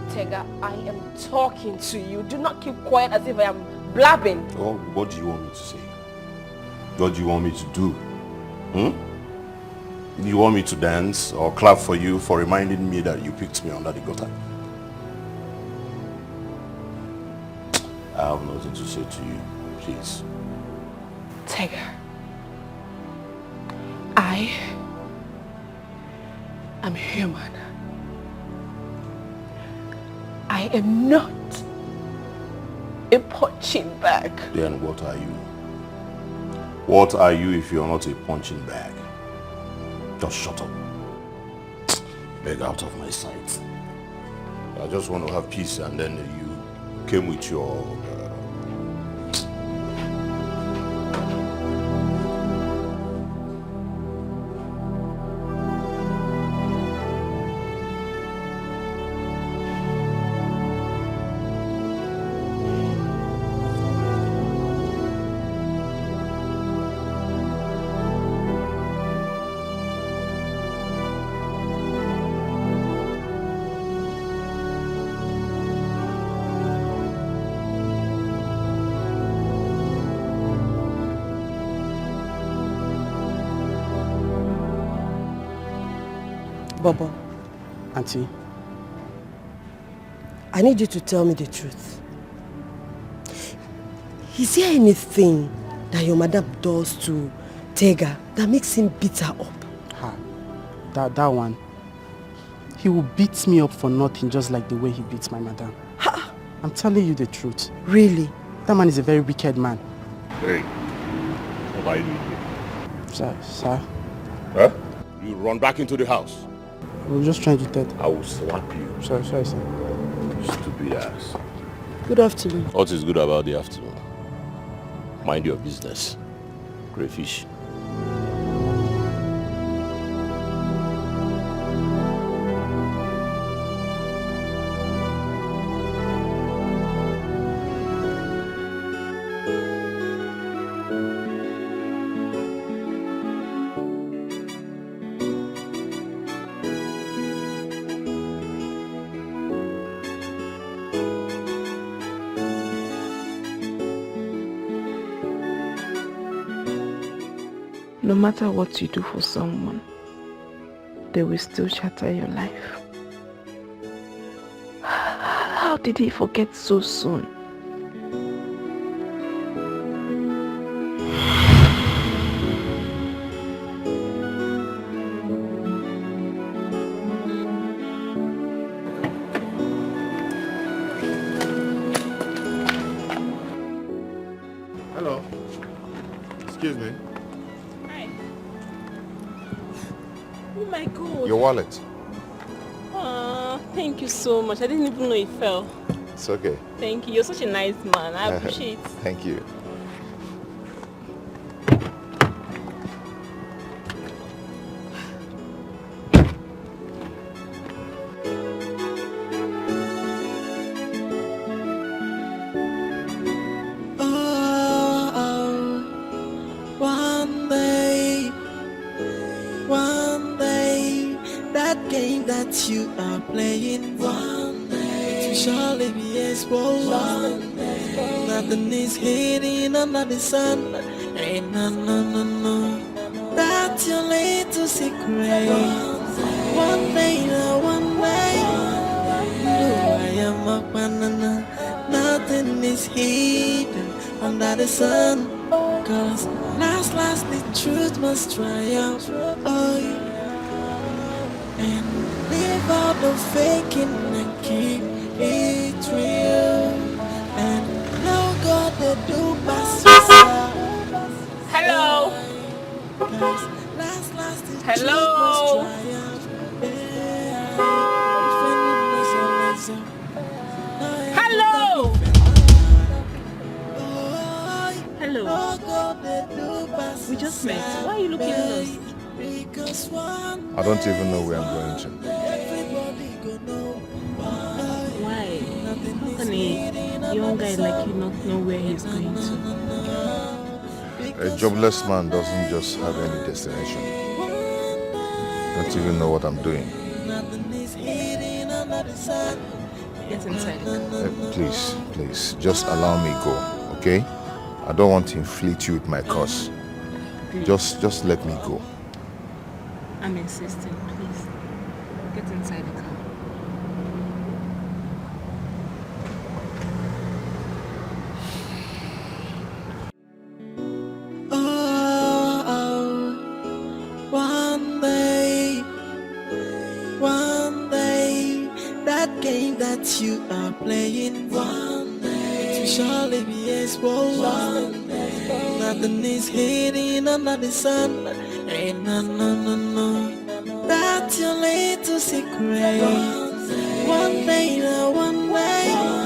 Tega, I am talking to you. Do not keep quiet as if I am blabbing. Oh, what do you want me to say? What do you want me to do? Do you want me to dance or clap for you for reminding me that you picked me under the gutter? I have nothing to say to you, please. Tega, I am human. I am not a punching bag. Then what are you? What are you if you're not a punching bag? Just shut up. Beg out of my sight. I just want to have peace, and then you came with your... Bobo. Auntie. I need you to tell me the truth. Is there anything that your madam does to Tega that makes him beat her up? That one. He will beat me up for nothing, just like the way he beats my madam. I'm telling you the truth. Really? That man is a very wicked man. Hey, what are you doing here? Sir? Huh? You run back into the house. We were just trying to tell. I will slap you. Sorry, sir. Stupid ass. Good afternoon. What is good about the afternoon? Mind your business. Crayfish. No matter what you do for someone, they will still shatter your life. How did he forget so soon? Hello. Excuse me. Oh my God. Your wallet. Thank you so much. I didn't even know it fell. It's okay. Thank you. You're such a nice man. I appreciate it. Thank you. That game that you are playing, one day to surely be exposed. Nothing is hidden under the sun. Ain't no. That's your little secret. One day, one day. Though I am a banana, nothing is hidden under the sun. Cause last, the truth must triumph. Oh, and leave out the faking and keep it real. And no God that do pass yourself. Hello. Cause last, the Hello. truth must triumph. Hello. Hello. We just met. Why are you looking lost? I don't even know where I'm going to. Why? How can a young guy like you not know where he's going to? A jobless man doesn't just have any destination. Don't even know what I'm doing. Get inside. Please, just allow me go, okay? I don't want to inflict you with my curse. Just let me go. I'm insisting, please. Get inside the car. One day, that game that you are playing, one day, to surely be exposed. One day, nothing is hidden under the sun. Ain't no. That's your little secret. One day, one day.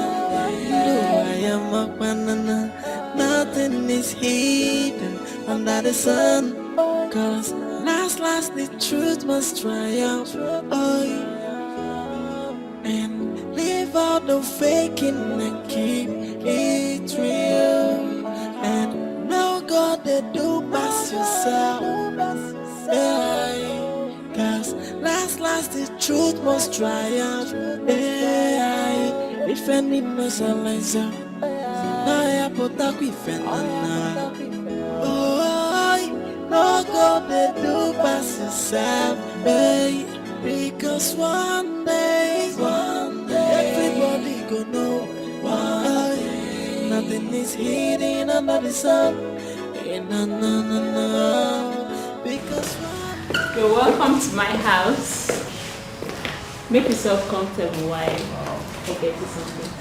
Though I am a banana, nothing is hidden under the sun. Cause last, the truth must triumph. Oh, and leave out the faking and keep it real. And no God that do pass yourself. Cause last, the truth must triumph. If any no solace, I put up with no God that do pass yourself, babe. Because one day, everybody gonna know why. Nothing is hidden under the sun. No. Because You're welcome to my house. Make yourself comfortable while I get you something.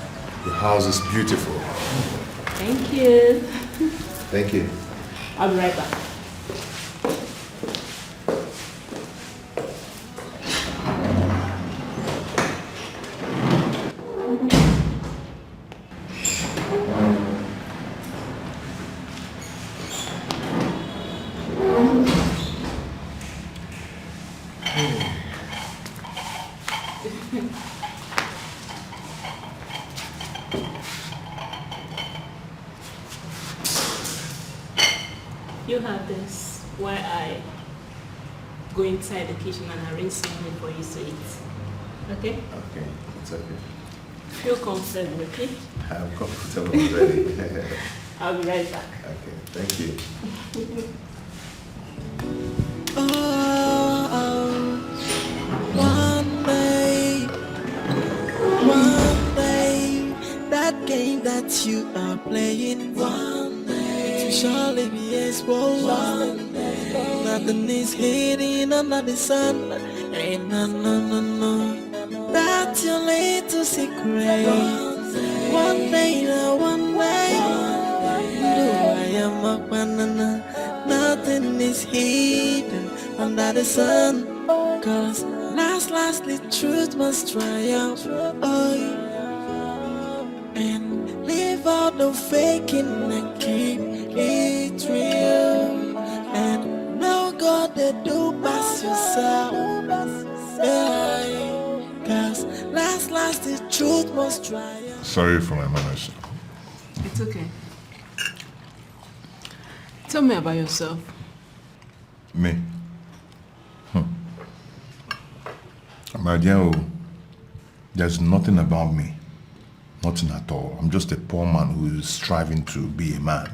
The house is beautiful. Thank you. Thank you. I'll be right back. You have this while I go inside the kitchen and arrange something for you to eat. Okay? Okay, it's okay. Feel comfortable, okay? I'm comfortable already. I'll be right back. Okay, thank you. one day, that game that you are playing, one day, to surely be exposed. One day, nothing is hidden under the sun. Ain't no. That's your little secret. One day, one day. Though I am a banana, nothing is hidden under the sun. Cause last, the truth must triumph. Oh, and leave out the faking and keep it real. And no God that do pass yourself. Cause last, the truth must triumph. Sorry for my manners. It's okay. Tell me about yourself. Me? My dear, there's nothing about me Nothing at all. I'm just a poor man who is striving to be a man.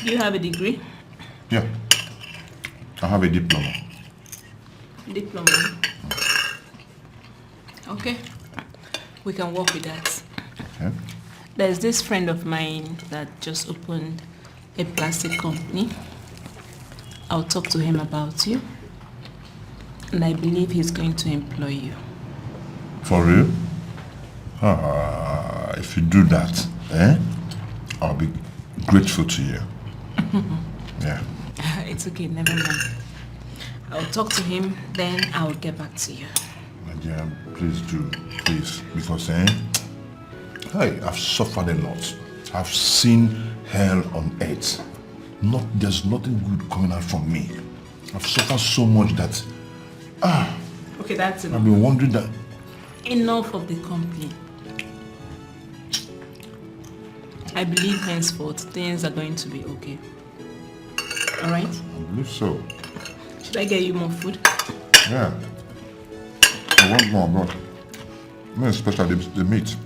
Do you have a degree? Yeah. I have a diploma. Diploma. Okay. We can work with that. Okay. There's this friend of mine that just opened a plastic company. I'll talk to him about you. And I believe he's going to employ you. For real? If you do that, I'll be grateful to you. Yeah. It's okay, never mind. I'll talk to him, then I'll get back to you. My dear, please do. Please. Because, I've suffered a lot. I've seen hell on earth. There's nothing good coming out from me. I've suffered so much that... Okay, that's enough. I've been wondering that... Enough of the company. I believe henceforth things are going to be okay. Alright? I believe so. Should I get you more food? Yeah. I want more, but... especially the meat.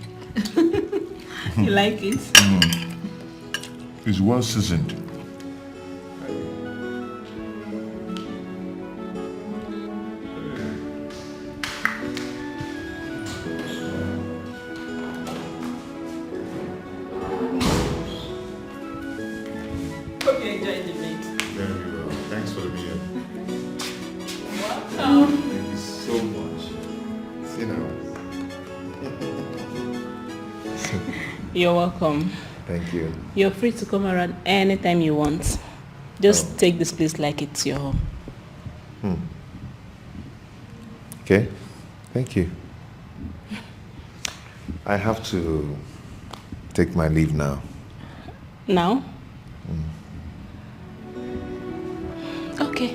You like it? It's well seasoned. Hope you enjoyed the meat. Very well. Thanks for the meal. Welcome. Thank you so much. You're welcome. Thank you. You're free to come around anytime you want. Just take this place like it's your home. Okay. Thank you. I have to take my leave now. Now? Okay.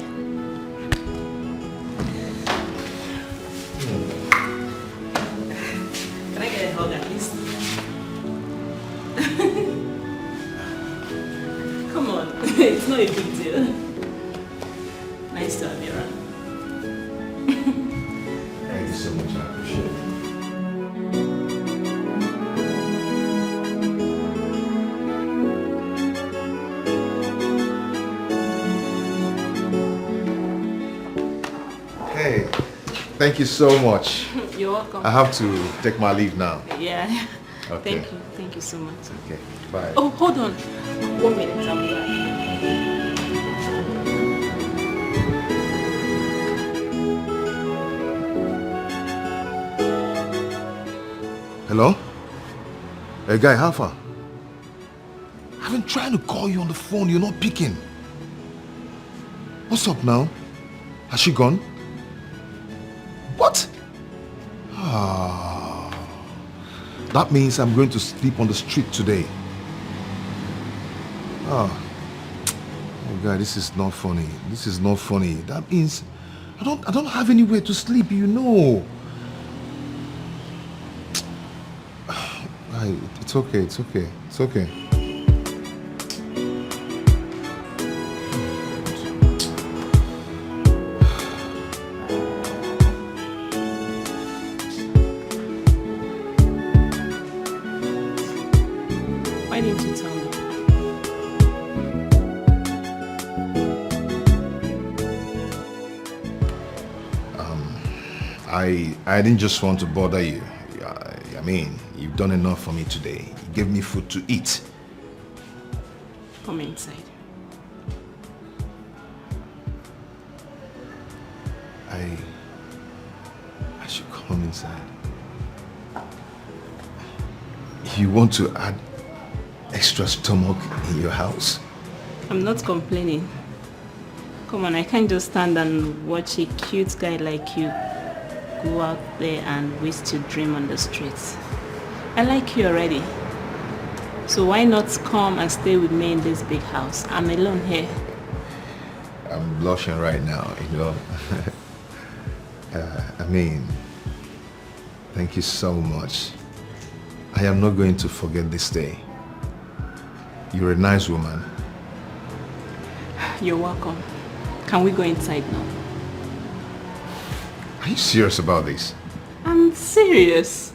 Can I get a hug at least? Come on, it's not a big deal. Nice to have you around. Thank you so much. I appreciate it. Hey, thank you so much. You're welcome. I have to take my leave now. Yeah. Okay. Thank you so much. Okay, bye. Oh, hold on. 1 minute, I'll be back. Hello? Hey guy, how far? I've been trying to call you on the phone, you're not picking. What's up now? Has she gone? What? That means I'm going to sleep on the street today. Oh God, this is not funny. This is not funny. That means I don't have anywhere to sleep, you know. It's okay, it's okay, it's okay. Why didn't you tell me? I didn't just want to bother you. I mean, you've done enough for me today. You gave me food to eat. Come inside. I should come inside. You want to add extra stomach in your house? I'm not complaining. Come on, I can't just stand and watch a cute guy like you go out there and waste your dream on the streets. I like you already. So why not come and stay with me in this big house? I'm alone here. I'm blushing right now, you know. I mean, thank you so much. I am not going to forget this day. You're a nice woman. You're welcome. Can we go inside now? Are you serious about this? I'm serious.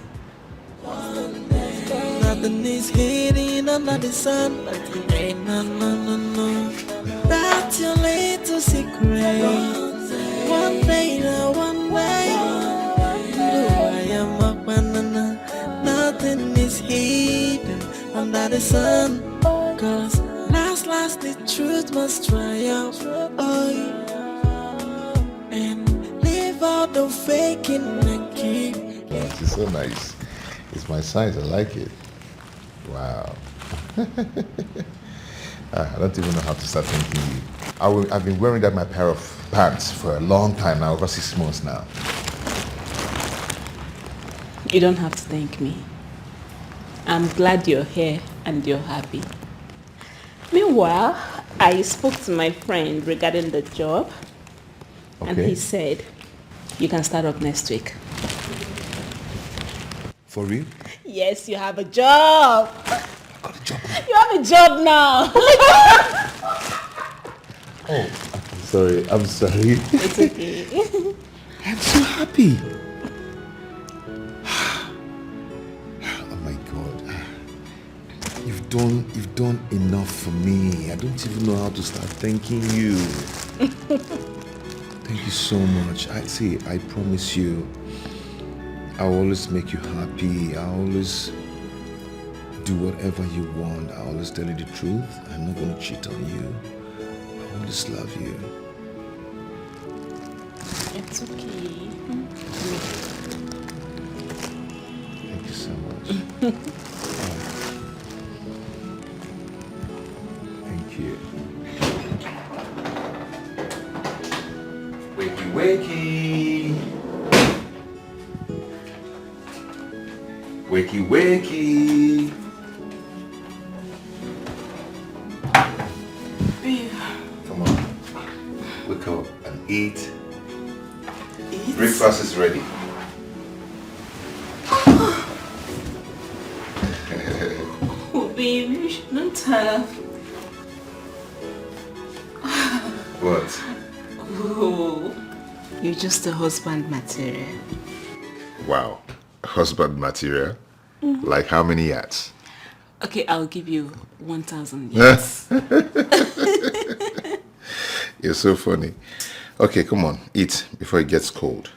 Nothing is hidden under the sun. No. That's your little secret. One day, one way. I am a banana. Nothing is hidden under the sun. Cause last the truth must triumph. And leave out the faking and keep. It's so nice. It's my size, I like it. Wow. I don't even know how to start thanking you. I've been wearing that my pair of pants for a long time now, over 6 months now. You don't have to thank me. I'm glad you're here and you're happy. Meanwhile, I spoke to my friend regarding the job, and he said you can start up next week. For real? Yes, you have a job. I got a job now. You have a job now. Oh, I'm sorry. It's okay. I'm so happy. Oh my God. You've done enough for me. I don't even know how to start thanking you. Thank you so much. I promise you, I'll always make you happy. I'll always do whatever you want. I'll always tell you the truth. I'm not going to cheat on you. I always love you. It's okay. Thank you so much. Thank you. Wakey, wakey. Wakey, wakey. Babe. Come on. Wake up and eat. Breakfast is ready. Oh, babe, you shouldn't have. What? Oh, you're just a husband material. Wow. Husband material? Like how many yards? Okay, I'll give you 1,000 yards. You're so funny. Okay, come on, eat before it gets cold.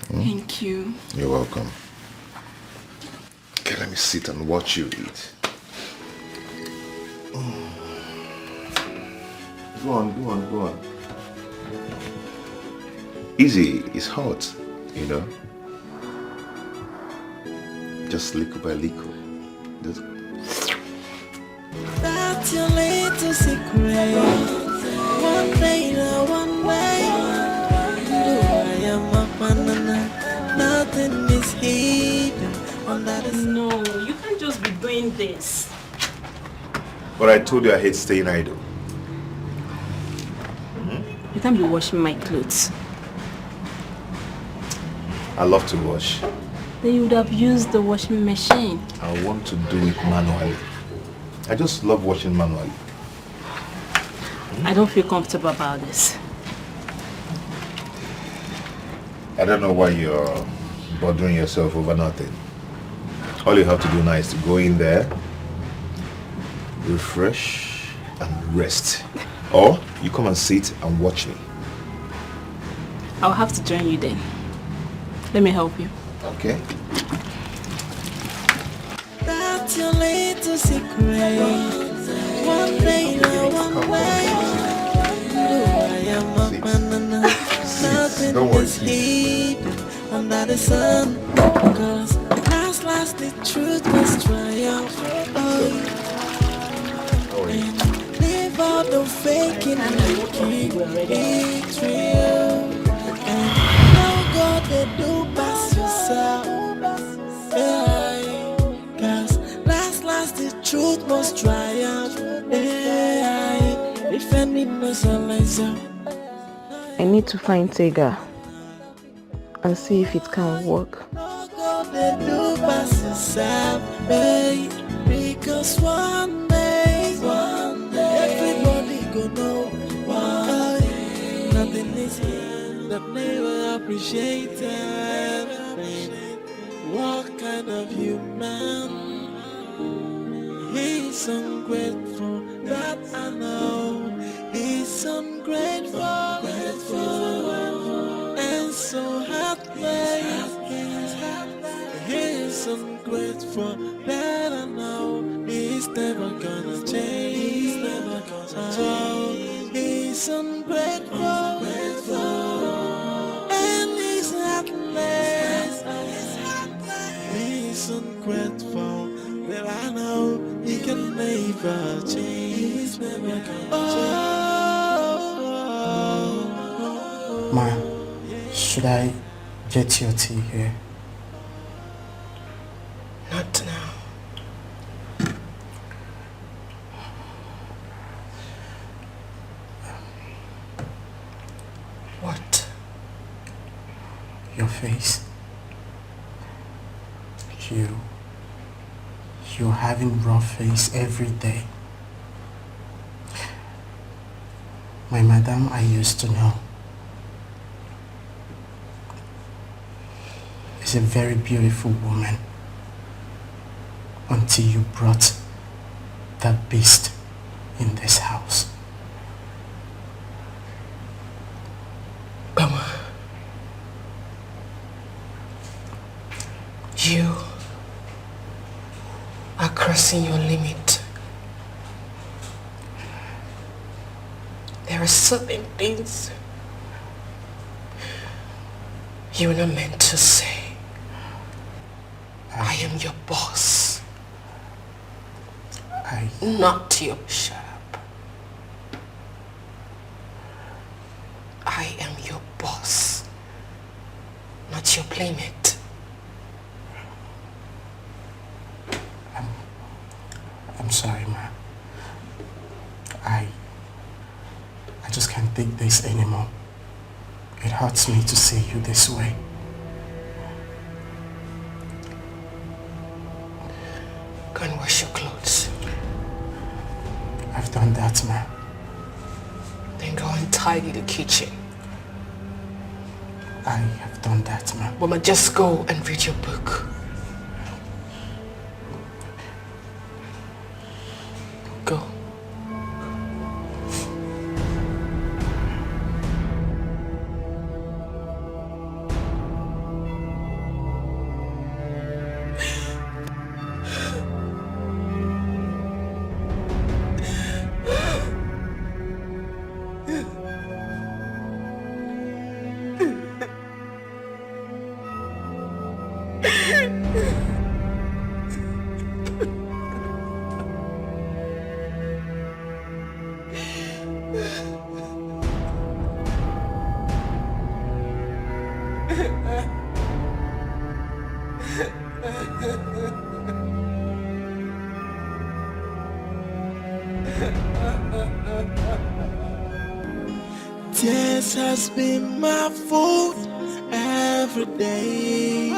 Thank you. You're welcome. Okay, let me sit and watch you eat. Go on. Easy, it's hot, you know. Just little by little. That's your little secret. One day, one way. I am a banana. Nothing is hidden under the sun. No, you can't just be doing this. But I told you I hate staying idle. You can't be washing my clothes. I love to wash. Then you would have used the washing machine. I want to do it manually. I just love washing manually. I don't feel comfortable about this. I don't know why you're bothering yourself over nothing. All you have to do now is to go in there, refresh, and rest. Or you come and sit and watch me. I'll have to join you then. Let me help you. Okay. That's your little secret. One day, one way. I am a banana. Nothing is hidden under the sun. Cause last the truth must triumph. And leave all the faking and keep it real. And no God they do pass yourself. Cause last the truth must triumph. Defending myself. I need to find Tega and see if it can work. Because one day everybody go know why nothing is here. that never appreciated. What kind of human? He's ungrateful, that I know. He's ungrateful, and so heartless. He's ungrateful, that I know. He's never gonna change. He's ungrateful, and he's heartless. He's ungrateful, that I know he can never change. Ma, should I get your tea here? Not now. What? Your face. You're having rough face every day. My madam, I used to know, is a very beautiful woman until you brought that beast in this house. Mama, you are crossing your limit. There are certain things you're not meant to say. I am your boss, not your shop. I am your boss, not your playmate. I'm sorry, ma. I just can't take this anymore. It hurts me to see you this way. Go and wash your clothes. I've done that, ma. Then go and tidy the kitchen. I have done that, ma. Mama, just go and read your book. Go. Tears has been my food every day,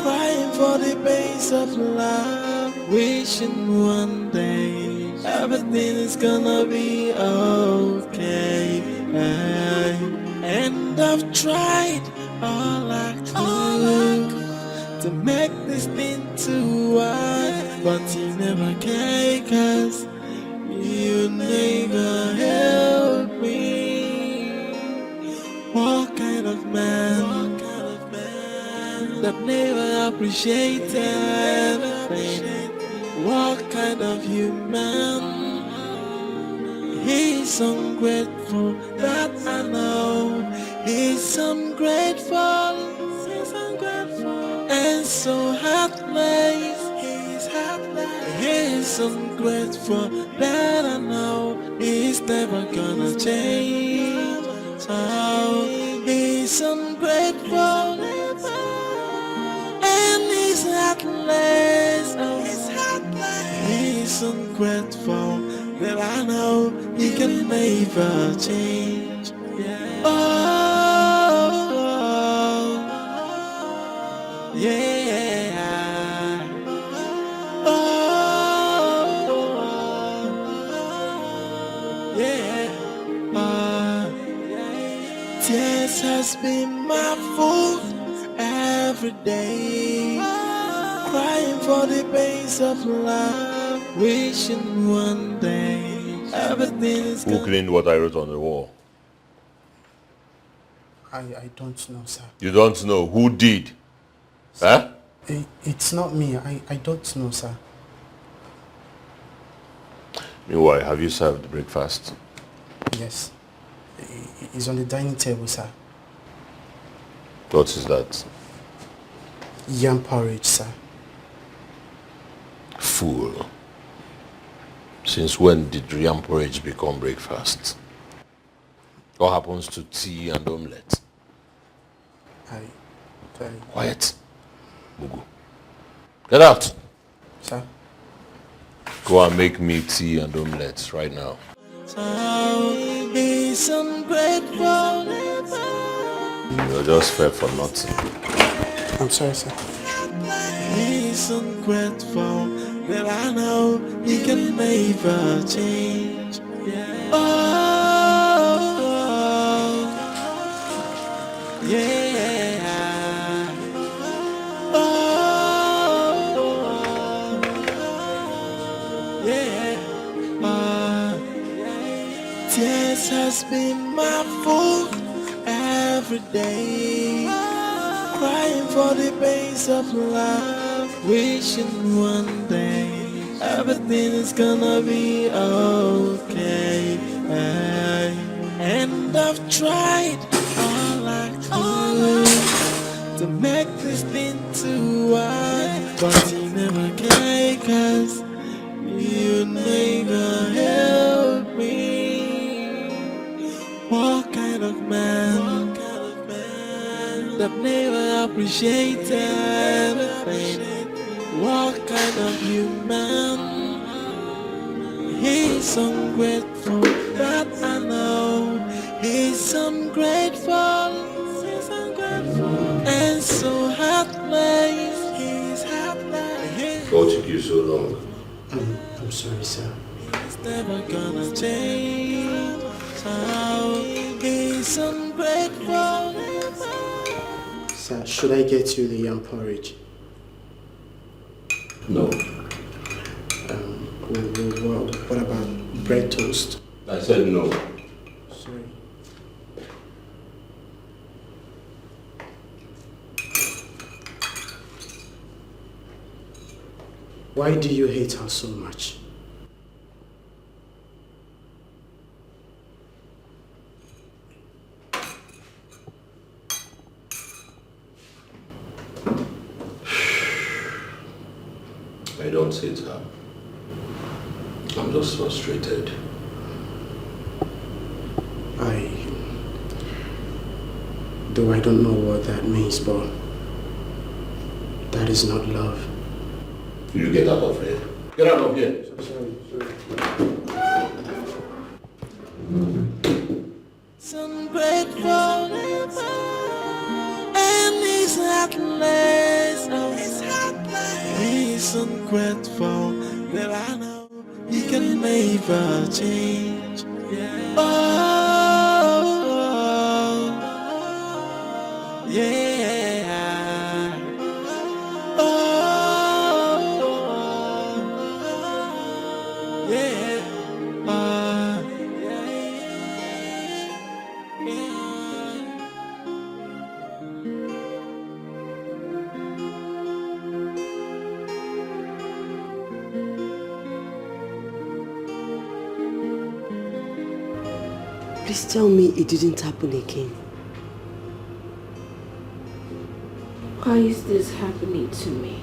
crying for the pains of love, wishing one day everything is gonna be okay. And I've tried all I could to make this thing to work, but you never care, 'cause you never help me. What kind of man that never appreciated? What kind of human? He's ungrateful, that I know. He's ungrateful, and so heartless. He's ungrateful, that I know. He's never gonna change. Oh, he's ungrateful, and he's heartless. Oh, he's ungrateful, that I know he can never change. Oh, yeah. Tears has been my fault every day. Crying for the pains of love, wishing one day everything is Who cleaned what I wrote on the wall? I don't know, sir. You don't know. Who did? Huh? It's not me. I don't know, sir. Meanwhile, have you served breakfast? Yes. It's on the dining table, sir. What is that? Yam porridge, sir. Fool. Since when did yam porridge become breakfast? What happens to tea and omelette? Quiet. Mugu. Get out. Sir. Go and make me tea and omelette right now. He's ungrateful. You're just fair for nothing. I'm sorry, sir. He's ungrateful, but I know he can never change. Oh, yeah. Oh, yeah. Tears has been my fault every day. Crying for the pains of love, wishing one day everything is gonna be okay. And I've tried all I could to make this thing to work, but you never can, 'cause you never help me. What kind of man that never appreciated anything? What kind of human? He's ungrateful, that I know. He's ungrateful, and so heartless. He's heartless. What took you so long? I'm sorry, sir. He's never gonna change. How he's ungrateful. Sir, should I get you the yam porridge? No. What about bread toast? I said no. Sorry. Why do you hate her so much? I don't hate her. I'm just frustrated. Though I don't know what that means, but that is not love. Will you get out of here? Get out of here. Sorry. He's ungrateful, and he's heartless. He's ungrateful, that I know he can never change. Oh, yeah. Oh, yeah. Please tell me it didn't happen again. Why is this happening to me?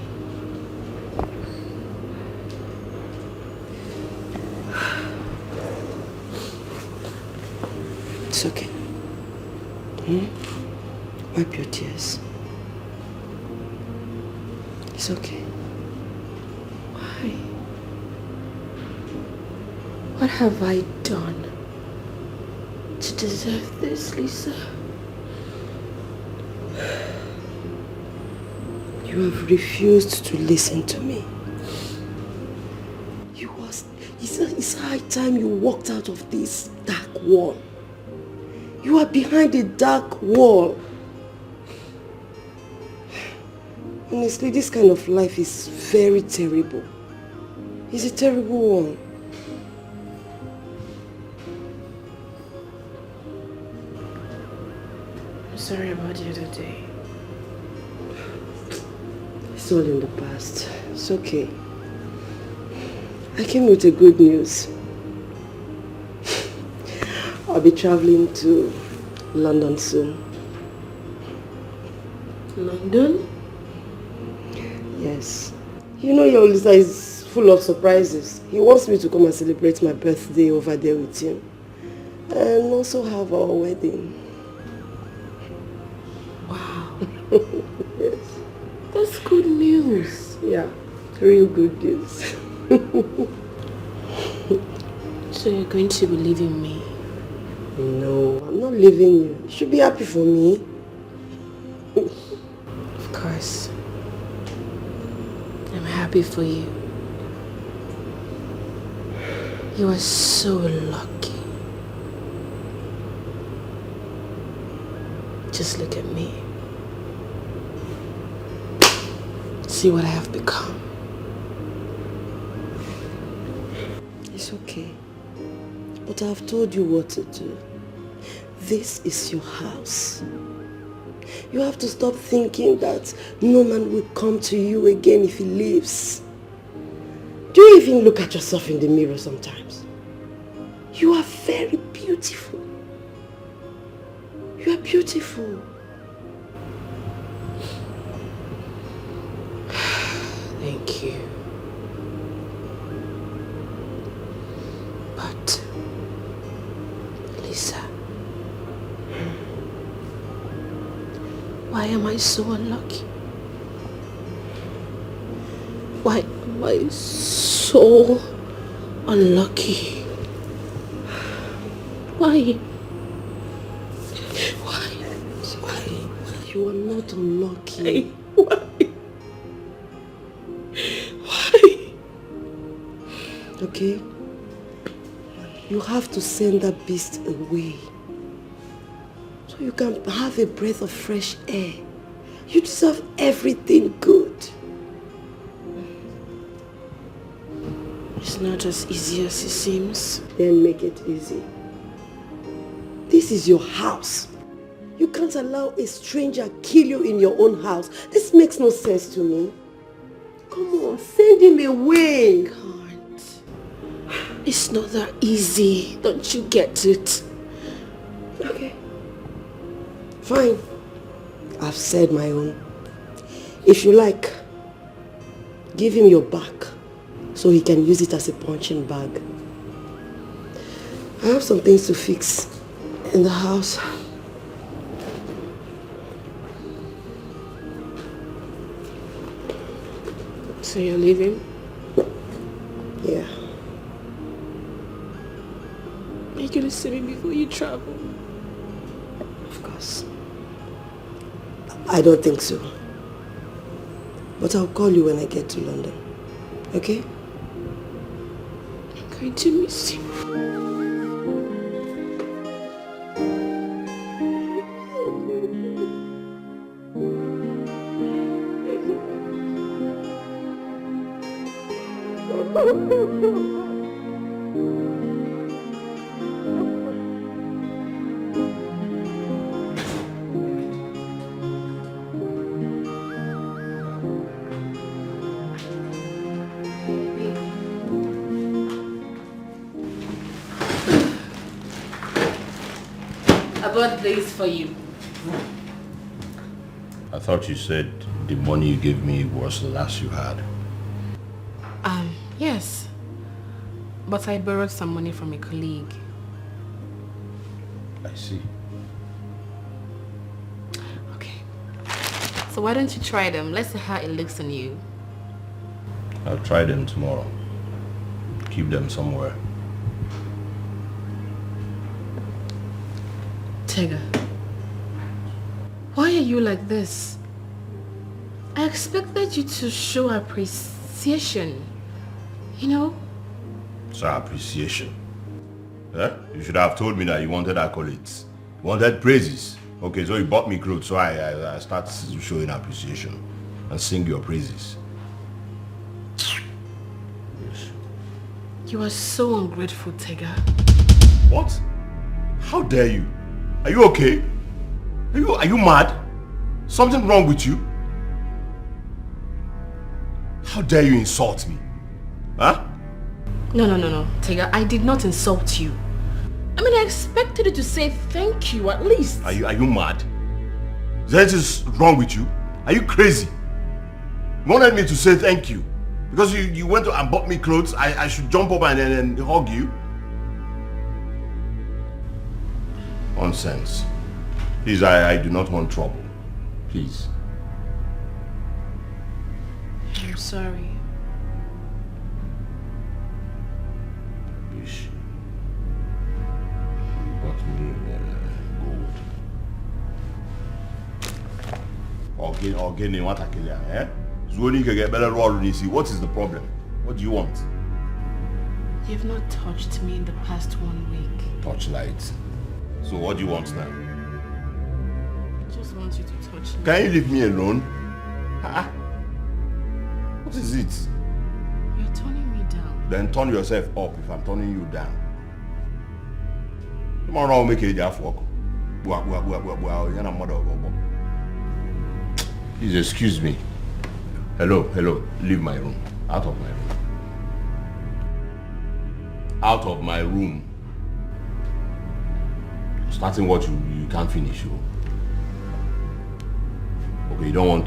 It's okay. Wipe your tears. It's okay. Why? What have I done to deserve this, Lisa? You have refused to listen to me. It's high time you walked out of this dark wall. You are behind a dark wall. Honestly, this kind of life is very terrible. It's a terrible one. I'm sorry about the other day. It's all in the past. It's okay. I came with the good news. I'll be traveling to London soon. London? Yes. You know your Lisa is full of surprises. He wants me to come and celebrate my birthday over there with him. And also have our wedding. Wow. Yes. That's good news. Yeah, real good news. So you're going to be leaving me? No, I'm not leaving you. You should be happy for me. Of course. I'm happy for you. You are so lucky. Just look at me. See what I have become. It's okay. But I've told you what to do. This is your house. You have to stop thinking that no man will come to you again if he leaves. Do you even look at yourself in the mirror sometimes? You are very beautiful. You are beautiful. Thank you. But, Lisa, why am I so unlucky? Why am I so unlucky? Why? You are not unlucky. Why? Okay? You have to send that beast away. So you can have a breath of fresh air. You deserve everything good. It's not as easy as it seems. Then make it easy. This is your house. You can't allow a stranger kill you in your own house. This makes no sense to me. Come on, send him away. Can't. It's not that easy. Don't you get it? Okay. Fine. I've said my own. If you like, give him your back so he can use it as a punching bag. I have some things to fix in the house. So you're leaving? Yeah. Are you gonna see me before you travel? Of course. I don't think so. But I'll call you when I get to London. Okay? I'm going to miss you. I bought this for you. I thought you said the money you gave me was the last you had. Yes. But I borrowed some money from a colleague. I see. Okay. So why don't you try them? Let's see how it looks on you. I'll try them tomorrow. Keep them somewhere. Tega, why are you like this? I expected you to show appreciation, you know? So appreciation. Eh? You should have told me that you wanted accolades. You wanted praises. Okay, so you bought me clothes, so I started showing appreciation. and sing your praises. Yes. You are so ungrateful, Tega. What? How dare you? Are you okay? Are you mad? Something wrong with you? How dare you insult me? Huh? No, Tega, I did not insult you. I mean, I expected you to say thank you, at least. Are you mad? Is there anything wrong with you? Are you crazy? You wanted me to say thank you? Because you went to and bought me clothes, I should jump up and hug you? Nonsense. Please, I do not want trouble. Please. I'm sorry. Bish. You bought me gold. Again, what I kill you, eh? Zuoni can get better roll you see. What is the problem? What do you want? You've not touched me in the past 1 week. Torchlight. So what do you want now? I just want you to touch me. Can you leave me alone? What is it? You're turning me down. Then turn yourself up if I'm turning you down. Tomorrow I'll make a day work. Please excuse me. Hello. Leave my room. Out of my room. Out of my room. Starting what you can't finish. Okay, you don't want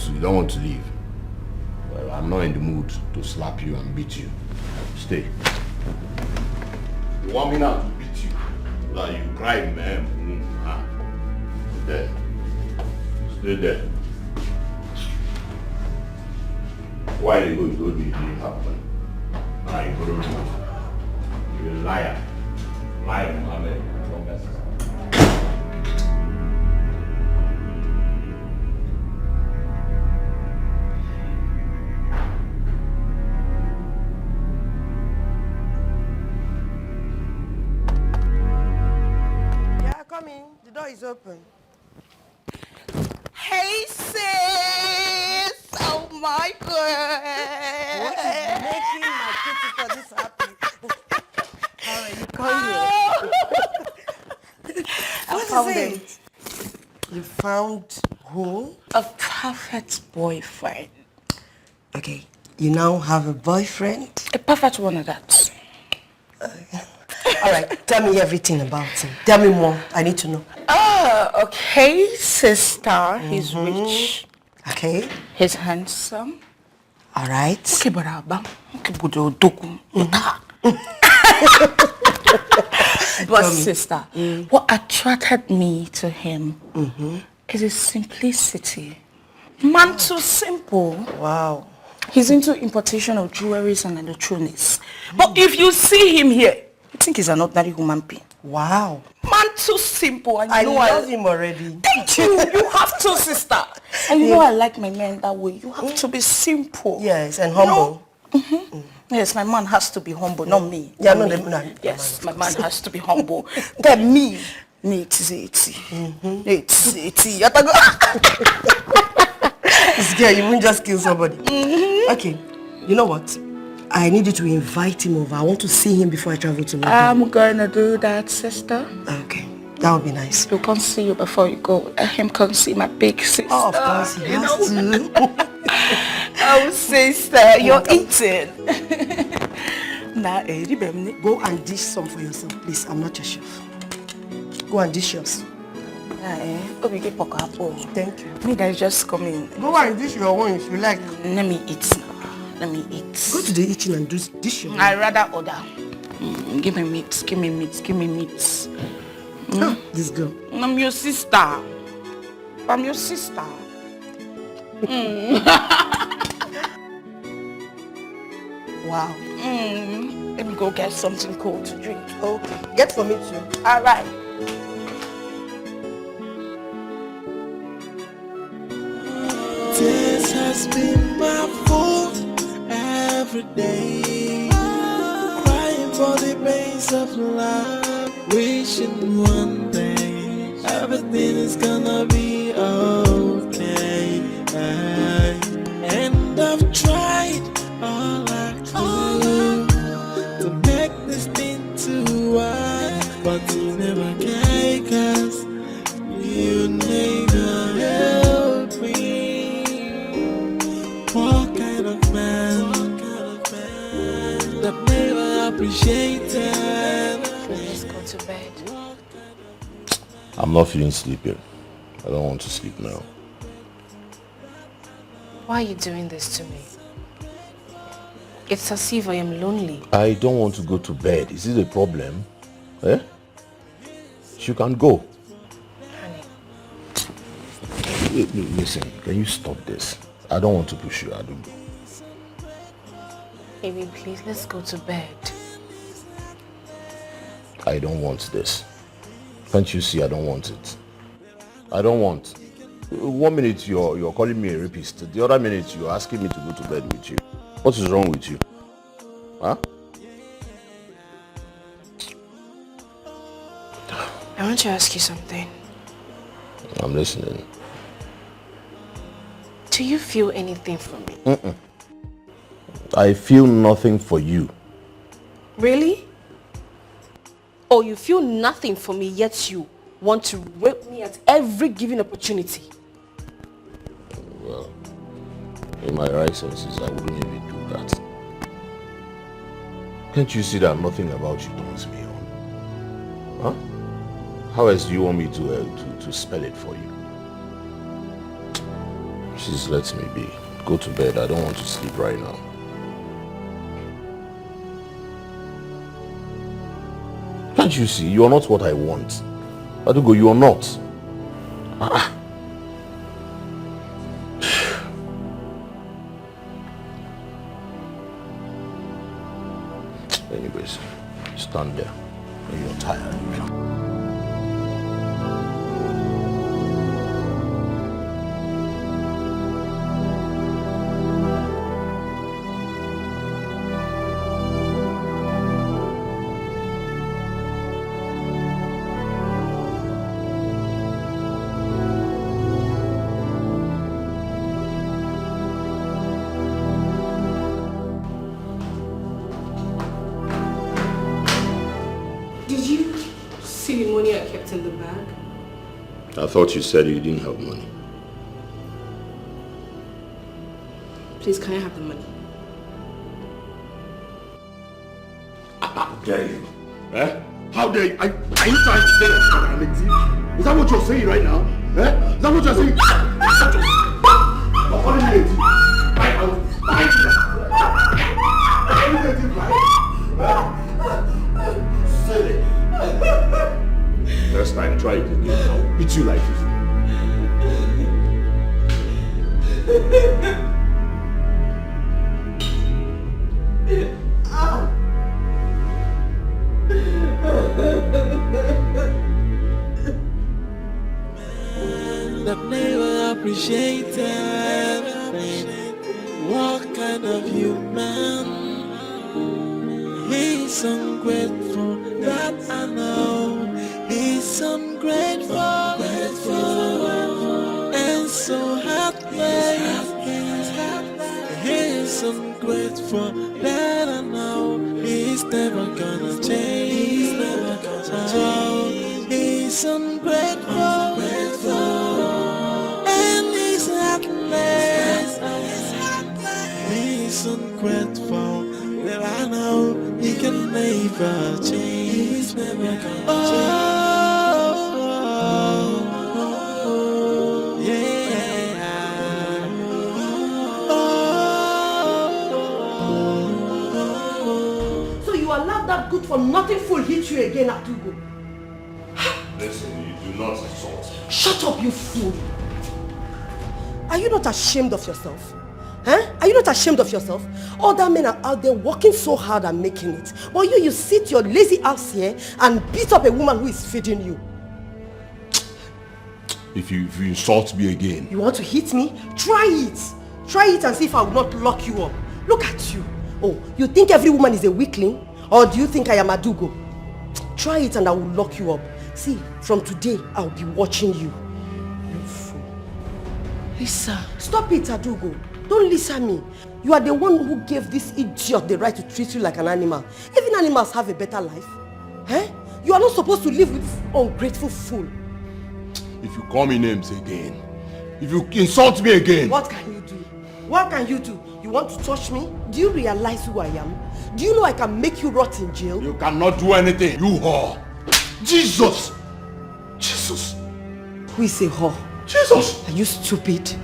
to leave. Well, I'm not in the mood to slap you and beat you. Stay. You want me now to beat you? Like you cry, man. There. Stay there. Why you go? You told me it didn't happen. Now you go to room. You're a liar. Liar, Mohammed. Don't mess. Come in. The door is open. Hey, sis! Oh my God! What is making my kitty for this happy? How are you coming? What is it? You found who? A perfect boyfriend. Okay, you now have a boyfriend? A perfect one of that. All right, tell me everything about him. Tell me more. I need to know. Okay, sister. He's rich. Okay. He's handsome. All right. Okay, but sister, what attracted me to him is his simplicity. Man, too simple. Wow. He's into importation of jewelries and electronics. But if you see him here, I think he's an ordinary human being. Wow. Man, too simple. And I love him already. Thank you. You have to, sister. And you know I like my men that way. You have to be simple. Yes, and humble. Yes, my man has to be humble, not me. Yeah, not no. Yes, my man has to be humble. Then me, This girl, you won't just kill somebody. Okay, you know what? I need you to invite him over. I want to see him before I travel to London. I'm gonna do that, sister. Okay, that would be nice. He'll come see you before you go. Let him come see my big sister. Oh, of course, he has to. Oh, sister, you're eating. Go and dish some for yourself, please. I'm not your chef. Go and dish yours. Thank you. Me, guys, just come in. Go and dish your own if you like. Let me eat now. Let me eat. Go to the kitchen and dish your own. I rather order. Give me meat. Give me meat. This girl. I'm your sister. I'm your sister. Wow. Let me go get something cold to drink. Okay. Get for me too. All right. This has been my fault every day. Crying for the pains of life. Wishing one day everything is gonna be okay. never care, 'cause you never help me. What kind of man that never appreciated? Let's go to bed. I'm not feeling sleepy. I don't want to sleep now. Why are you doing this to me? It's as if I am lonely. I don't want to go to bed. Is this a problem? Eh? You can go. Honey. Listen, can you stop this? I don't want to push you. I don't go. Baby, please, let's go to bed. I don't want this. Can't you see I don't want it? I don't want. 1 minute you're calling me a rapist. The other minute you're asking me to go to bed with you. What is wrong with you? Huh? I want to ask you something. I'm listening. Do you feel anything for me? I feel nothing for you. Really? Oh, you feel nothing for me, yet you want to rape me at every given opportunity. Well, in my right senses, I wouldn't even do that. Can't you see that nothing about you turns me on? Huh? How else do you want me to spell it for you? Please let me be. Go to bed. I don't want to sleep right now. Can't you see? You are not what I want. Adugo, you are not. Anyways, stand there when you're tired. In the bag? I thought you said you didn't have money. Please, can I have the money? How dare you? Eh? How dare you? Are you trying to say that I'm a thief? Is that what you're saying right now? Eh? Is that what you're saying? You're calling me a thief. I will fight you. You're calling me a thief, right? Silly. Next time, try it again. I'll beat you like this. That never appreciated. What kind of human? He's ungrateful, that I know. He's ungrateful, and so heartless. He's ungrateful, that I know. He's never gonna change. He's ungrateful, and he's heartless. He's ungrateful, that I know. He can never change. He's never gonna change. That good for nothing fool hit you again, Atugo. Listen, you do not insult. Shut up, you fool. Are you not ashamed of yourself? Huh? Are you not ashamed of yourself? Other men are out there working so hard and making it. But you sit your lazy ass here and beat up a woman who is feeding you. If you insult me again. You want to hit me? Try it. Try it and see if I will not lock you up. Look at you. Oh, you think every woman is a weakling? Or do you think I am Adugo? Try it and I will lock you up. See, from today, I'll be watching you. You fool. Lisa. Stop it, Adugo. Don't listen to me. You are the one who gave this idiot the right to treat you like an animal. Even animals have a better life. Eh? You are not supposed to live with this ungrateful fool. If you call me names again, if you insult me again... What can you do? What can you do? You want to touch me? Do you realize who I am? Do you know I can make you rot in jail? You cannot do anything, you whore. Jesus! Jesus! Who is a whore? Jesus! Are you stupid?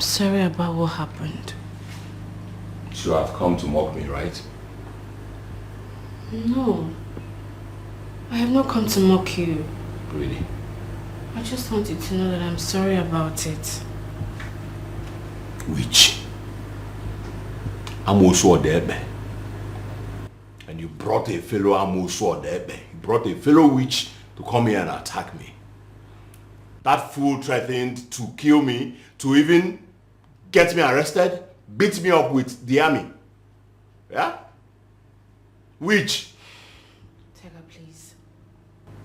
Sorry about what happened. You have come to mock me, right? No. I have not come to mock you. Really? I just want you to know that I'm sorry about it. Witch. I'm also Odebe. And you brought a fellow Amuso Odebe. You brought a fellow witch to come here and attack me. That fool threatened to kill me, to even get me arrested, beat me up with the army. Yeah? Witch. Tega, please.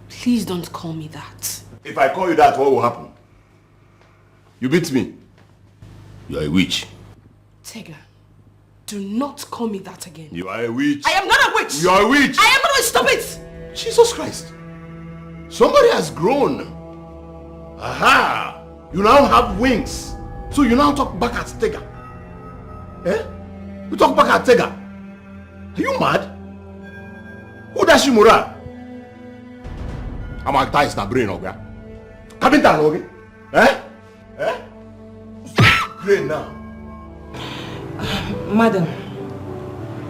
Please don't call me that. If I call you that, what will happen? You beat me. You are a witch. Tega, do not call me that again. You are a witch. I am not a witch. You are a witch. I am not a witch. Stop it. Jesus Christ. Somebody has grown. Aha! You now have wings. So you now talk back at Tega. Eh? You talk back at Tega. Are you mad? Who does you mura? I'm a guy na brain, okay? Kapita, okay? Eh? Eh? Brain now. Madam,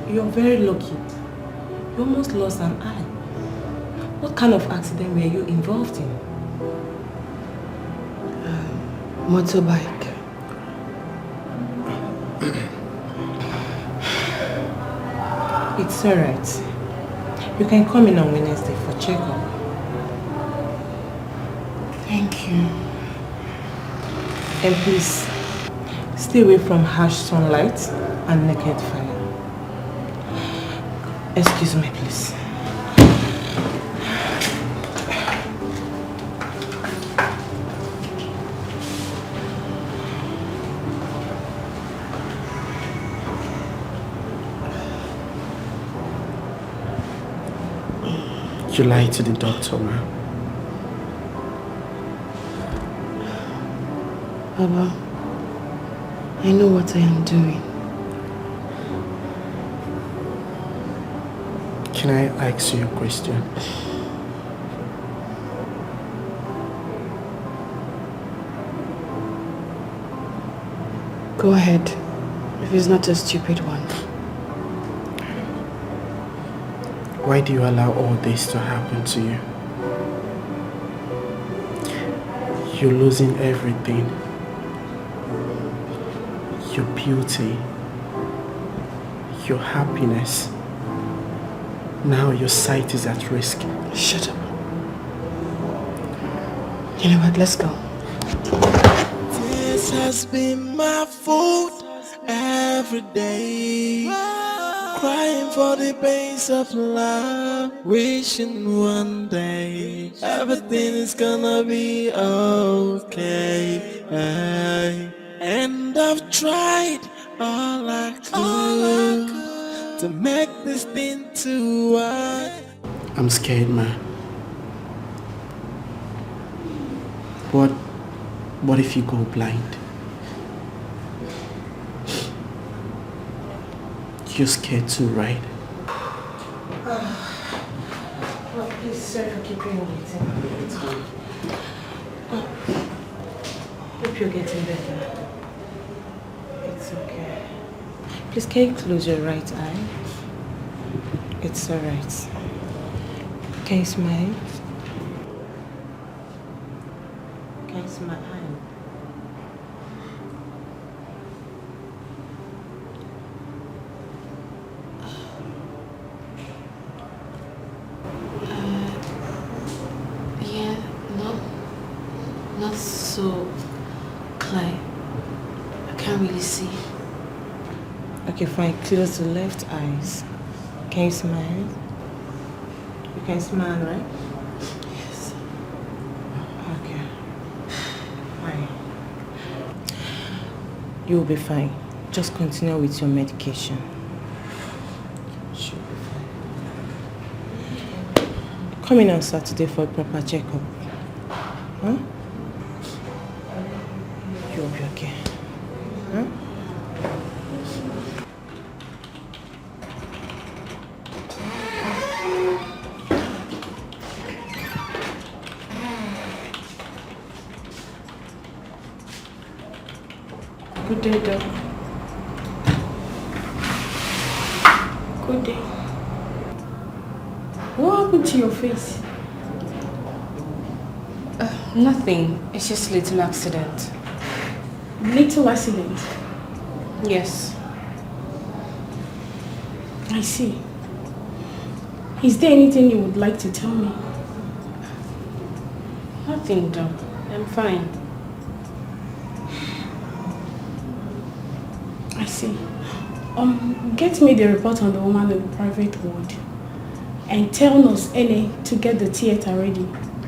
you're very lucky. You almost lost an eye. What kind of accident were you involved in? Motorbike. It's alright. You can come in on Wednesday for checkup. Thank you. And please, stay away from harsh sunlight and naked fire. Excuse me, please. You lied to the doctor, man. Baba, I know what I am doing. Can I ask you a question? Go ahead, if it's not a stupid one. Why do you allow all this to happen to you? You're losing everything. Your beauty, your happiness. Now your sight is at risk. Shut up. You know what, let's go. This has been my fault every day. Crying for the pains of love, wishing one day everything is gonna be okay. And I've tried all I could to make this thing to work. I'm scared, man. What if you go blind? You're scared too, right? Oh, please, sorry for keeping you waiting. It's fine. Hope you're getting better. It's okay. Please, can you close your right eye? It's alright. Can you smile? Can you smile? so clear. I can't really see. Okay, fine. Close the left eyes. Can you smile? You can smile, right? Yes. Okay. Fine. You'll be fine. Just continue with your medication. She'll be fine. Come in on Saturday for a proper checkup. Huh? You'll be okay. Huh? Good day, Doc. Good day. What happened to your face? Nothing. It's just a little accident. Little accident? Yes. I see. Is there anything you would like to tell me? Nothing, Doc. I'm fine. I see. Get me the report on the woman in the private ward and tell Nurse Ene to get the theater ready.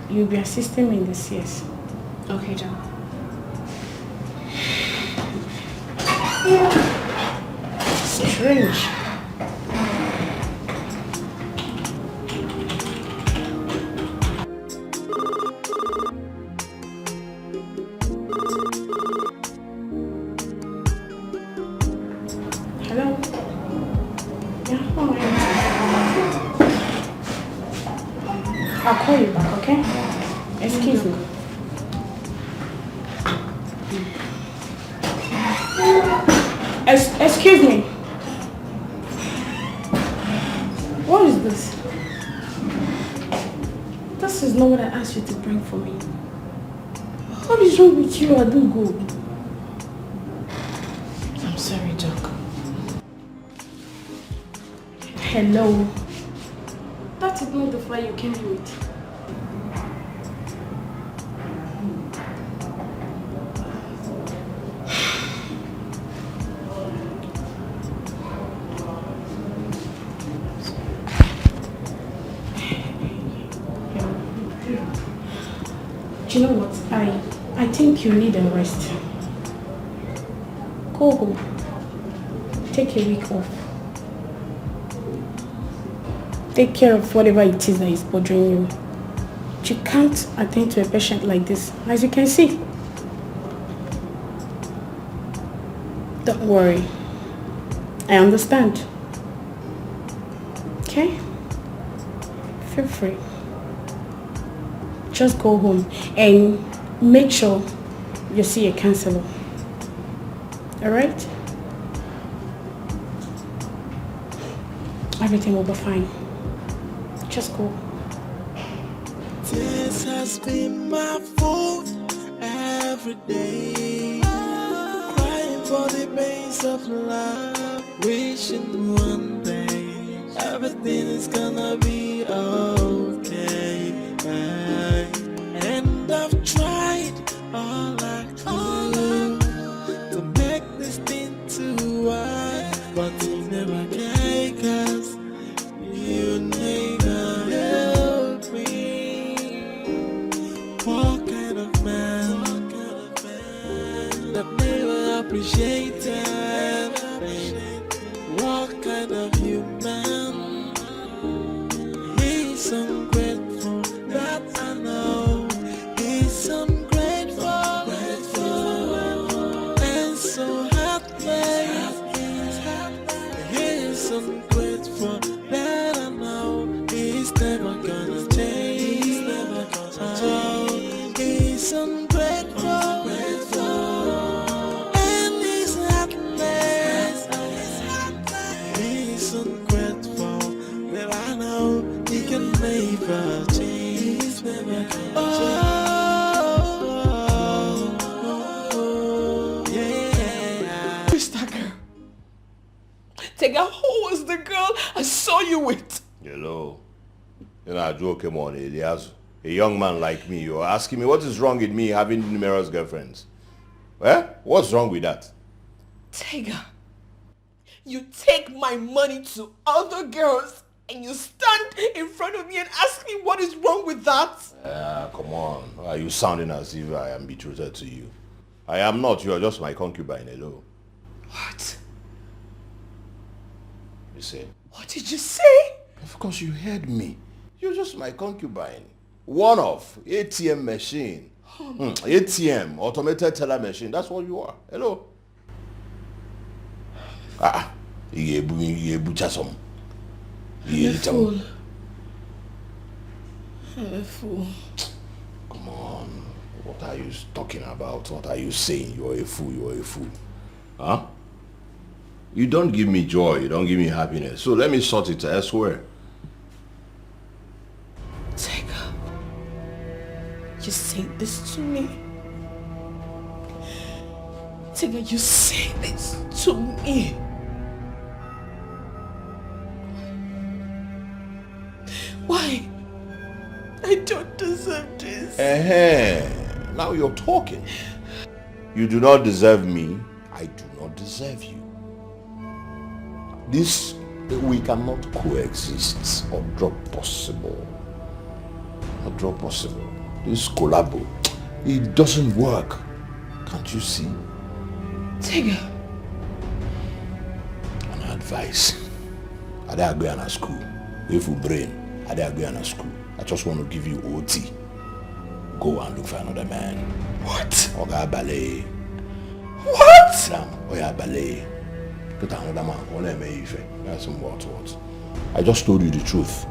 You'll be assisting me in the CS. Okay, John. Strange. Hello? Yeah, oh, I'll call you back, okay? Excuse me. Excuse me. What is this? This is not what I asked you to bring for me. What is wrong with you, Adugo? I'm sorry, Doc. Hello. That is not the fire you came with. Do you know what? I think you need a rest. Go home. Take a week off. Take care of whatever it is that is bothering you. You can't attend to a patient like this, as you can see. Don't worry. I understand. Okay? Feel free. Just go home and make sure you see a counselor. Alright? Everything will be fine. Just go. This has been my fault every day. Crying for the pains of love. Wishing one day everything is gonna be okay. And I've tried all I could to make this thing to work, but it never can, 'cause you never help me. What kind of man that never appreciated? What kind of human? He's ungrateful, that I know. He's ungrateful, and so heartless. He's ungrateful, that I know. He's never gonna change. He's ungrateful, and he's heartless. He's ungrateful, that I know. He can never change. Yeah. Who's that girl? Tega, who was the girl I saw you with? Hello. You're not joking on Elias. A young man like me, you're asking me what is wrong with me having numerous girlfriends? Eh? What's wrong with that? Tega, you take my money to other girls and you stand in front of me and ask me what is wrong with that? Come on. Why are you sounding as if I am betrothed to you? I am not. You are just my concubine, hello. What? You say? What did you say? Of course you heard me. You're just my concubine. One of ATM machine. ATM, automated teller machine. That's what you are. Hello. You fool. I'm a fool. Come on. What are you talking about? What are you saying? You're a fool. You're a fool. Huh? You don't give me joy. You don't give me happiness. So let me sort it elsewhere. Tega, you say this to me? Tega, you say this to me? Why? I don't deserve this. Now you're talking. You do not deserve me. I do not deserve you. This, we cannot coexist or drop possible. Or drop possible. This collabo, it doesn't work. Can't you see? Tega. An advice. I didn't go to school. If you brain, I didn't go to school. I just want to give you OT. Go and look for another man. What? Oga ballet. What? Oya ballet. Put another man. Only me if that's some what. I just told you the truth.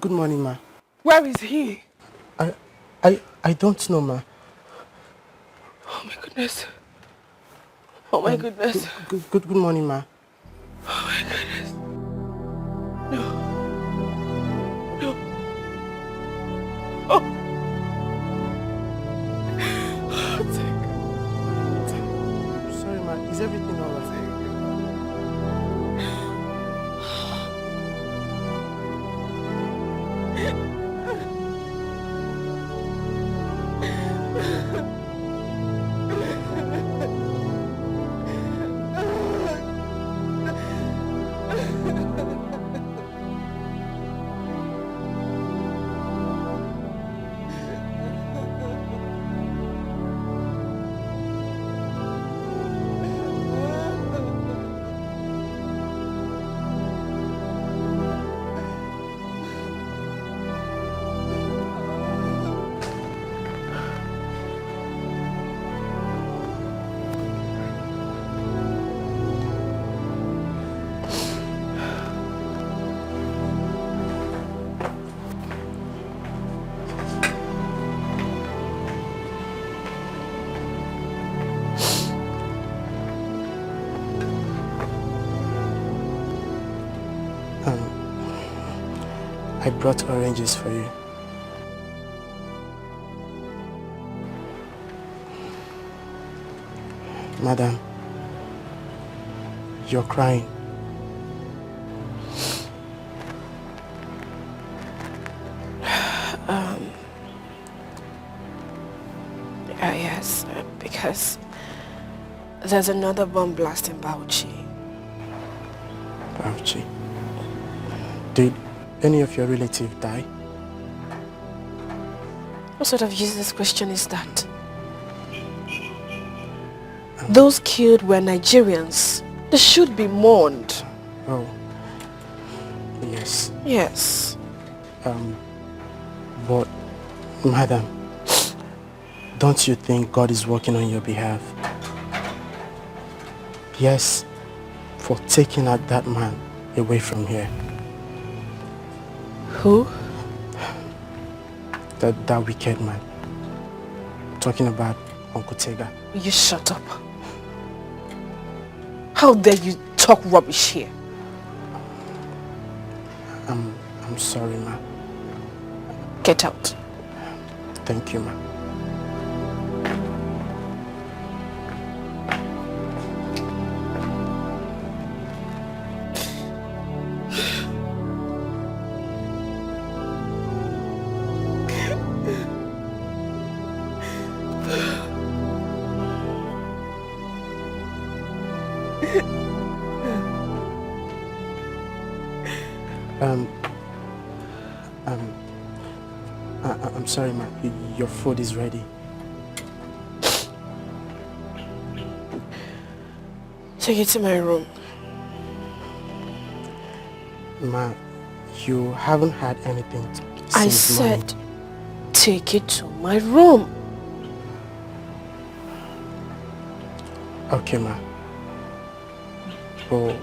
Good morning, ma. Where is he? I don't know, ma. Oh my goodness. Oh my goodness. Good morning, ma. Oh my goodness. No. Oh. Sorry, ma. Is everything all right? I brought oranges for you. Madam, you're crying. because there's another bomb blast in Bauchi. Bauchi? Did any of your relatives die? What sort of useless question is that? Those killed were Nigerians. They should be mourned. Oh, yes. Yes. But, madam, don't you think God is working on your behalf? Yes, for taking out that man away from here. Who? That wicked man. Talking about Uncle Tega. Will you shut up? How dare you talk rubbish here? I'm sorry, ma. Get out. Thank you, ma. I'm sorry, ma. Your food is ready. Take it to my room. Ma, you haven't had anything I since said, morning. take it to my room. Okay, ma. But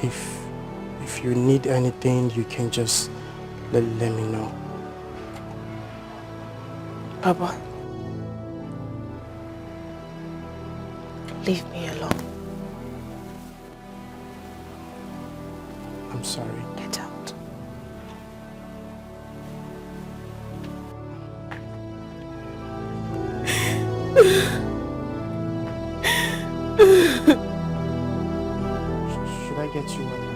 if you need anything, you can just let me know. Papa, leave me alone. I'm sorry. Get out. Should I get you one?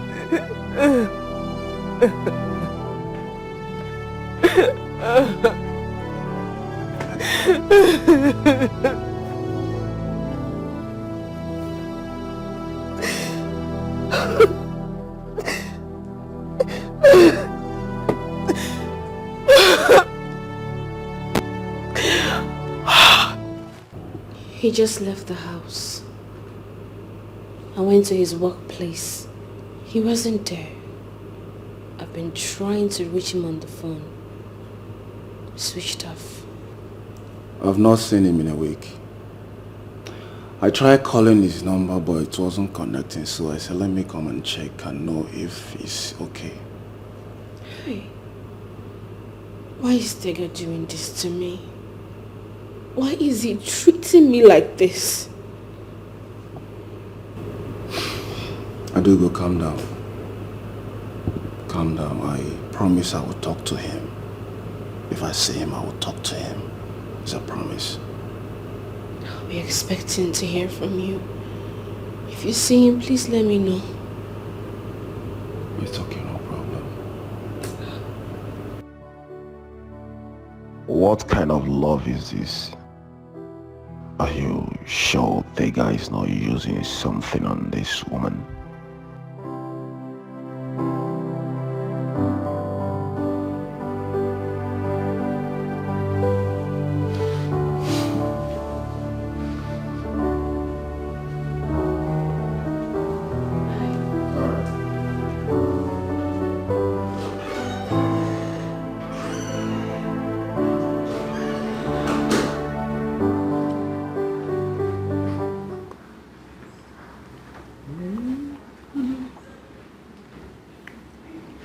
He just left the house. I went to his workplace. He wasn't there. I've been trying to reach him on the phone. Switched off. I've not seen him in a week. I tried calling his number, but it wasn't connecting, so I said, let me come and check and know if he's okay. Hey, why is Tega doing this to me? Why is he treating me like this? Adugo, calm down. Calm down. I promise I will talk to him. If I see him, I will talk to him. It's a promise. I'll be expecting to hear from you. If you see him, please let me know. It's okay, no problem. What kind of love is this? Are you sure the guy is not using something on this woman?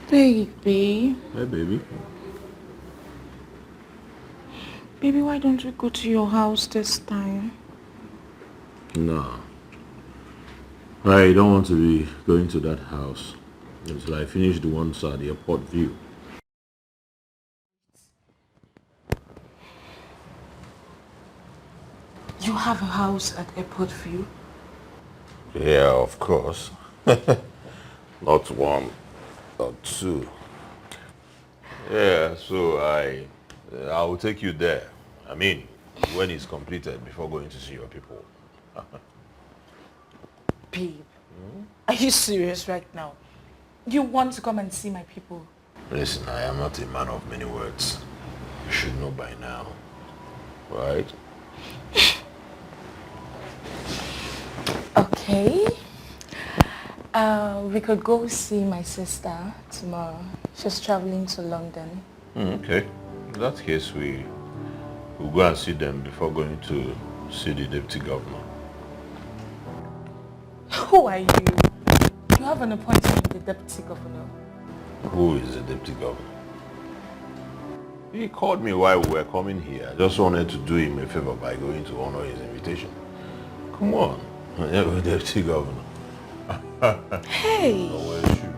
Baby. Hey, baby. Baby, why don't we go to your house this time? No. I don't want to be going to that house until I finish the ones at the airport view. You have a house at Airport View? Yeah, of course. Not one or two. Yeah, so I will take you there. I mean, when it's completed before going to see your people. Babe, are you serious right now? You want to come and see my people? Listen, I am not a man of many words. You should know by now. Right? Okay. We could go see my sister tomorrow. She's traveling to London. Okay. In that case, we'll go and see them before going to see the deputy governor. Who are you? You have an appointment with the deputy governor. Who is the deputy governor? He called me while we were coming here. I just wanted to do him a favor by going to honor his invitation. Come on. The deputy governor. Hey! Oh, where's you?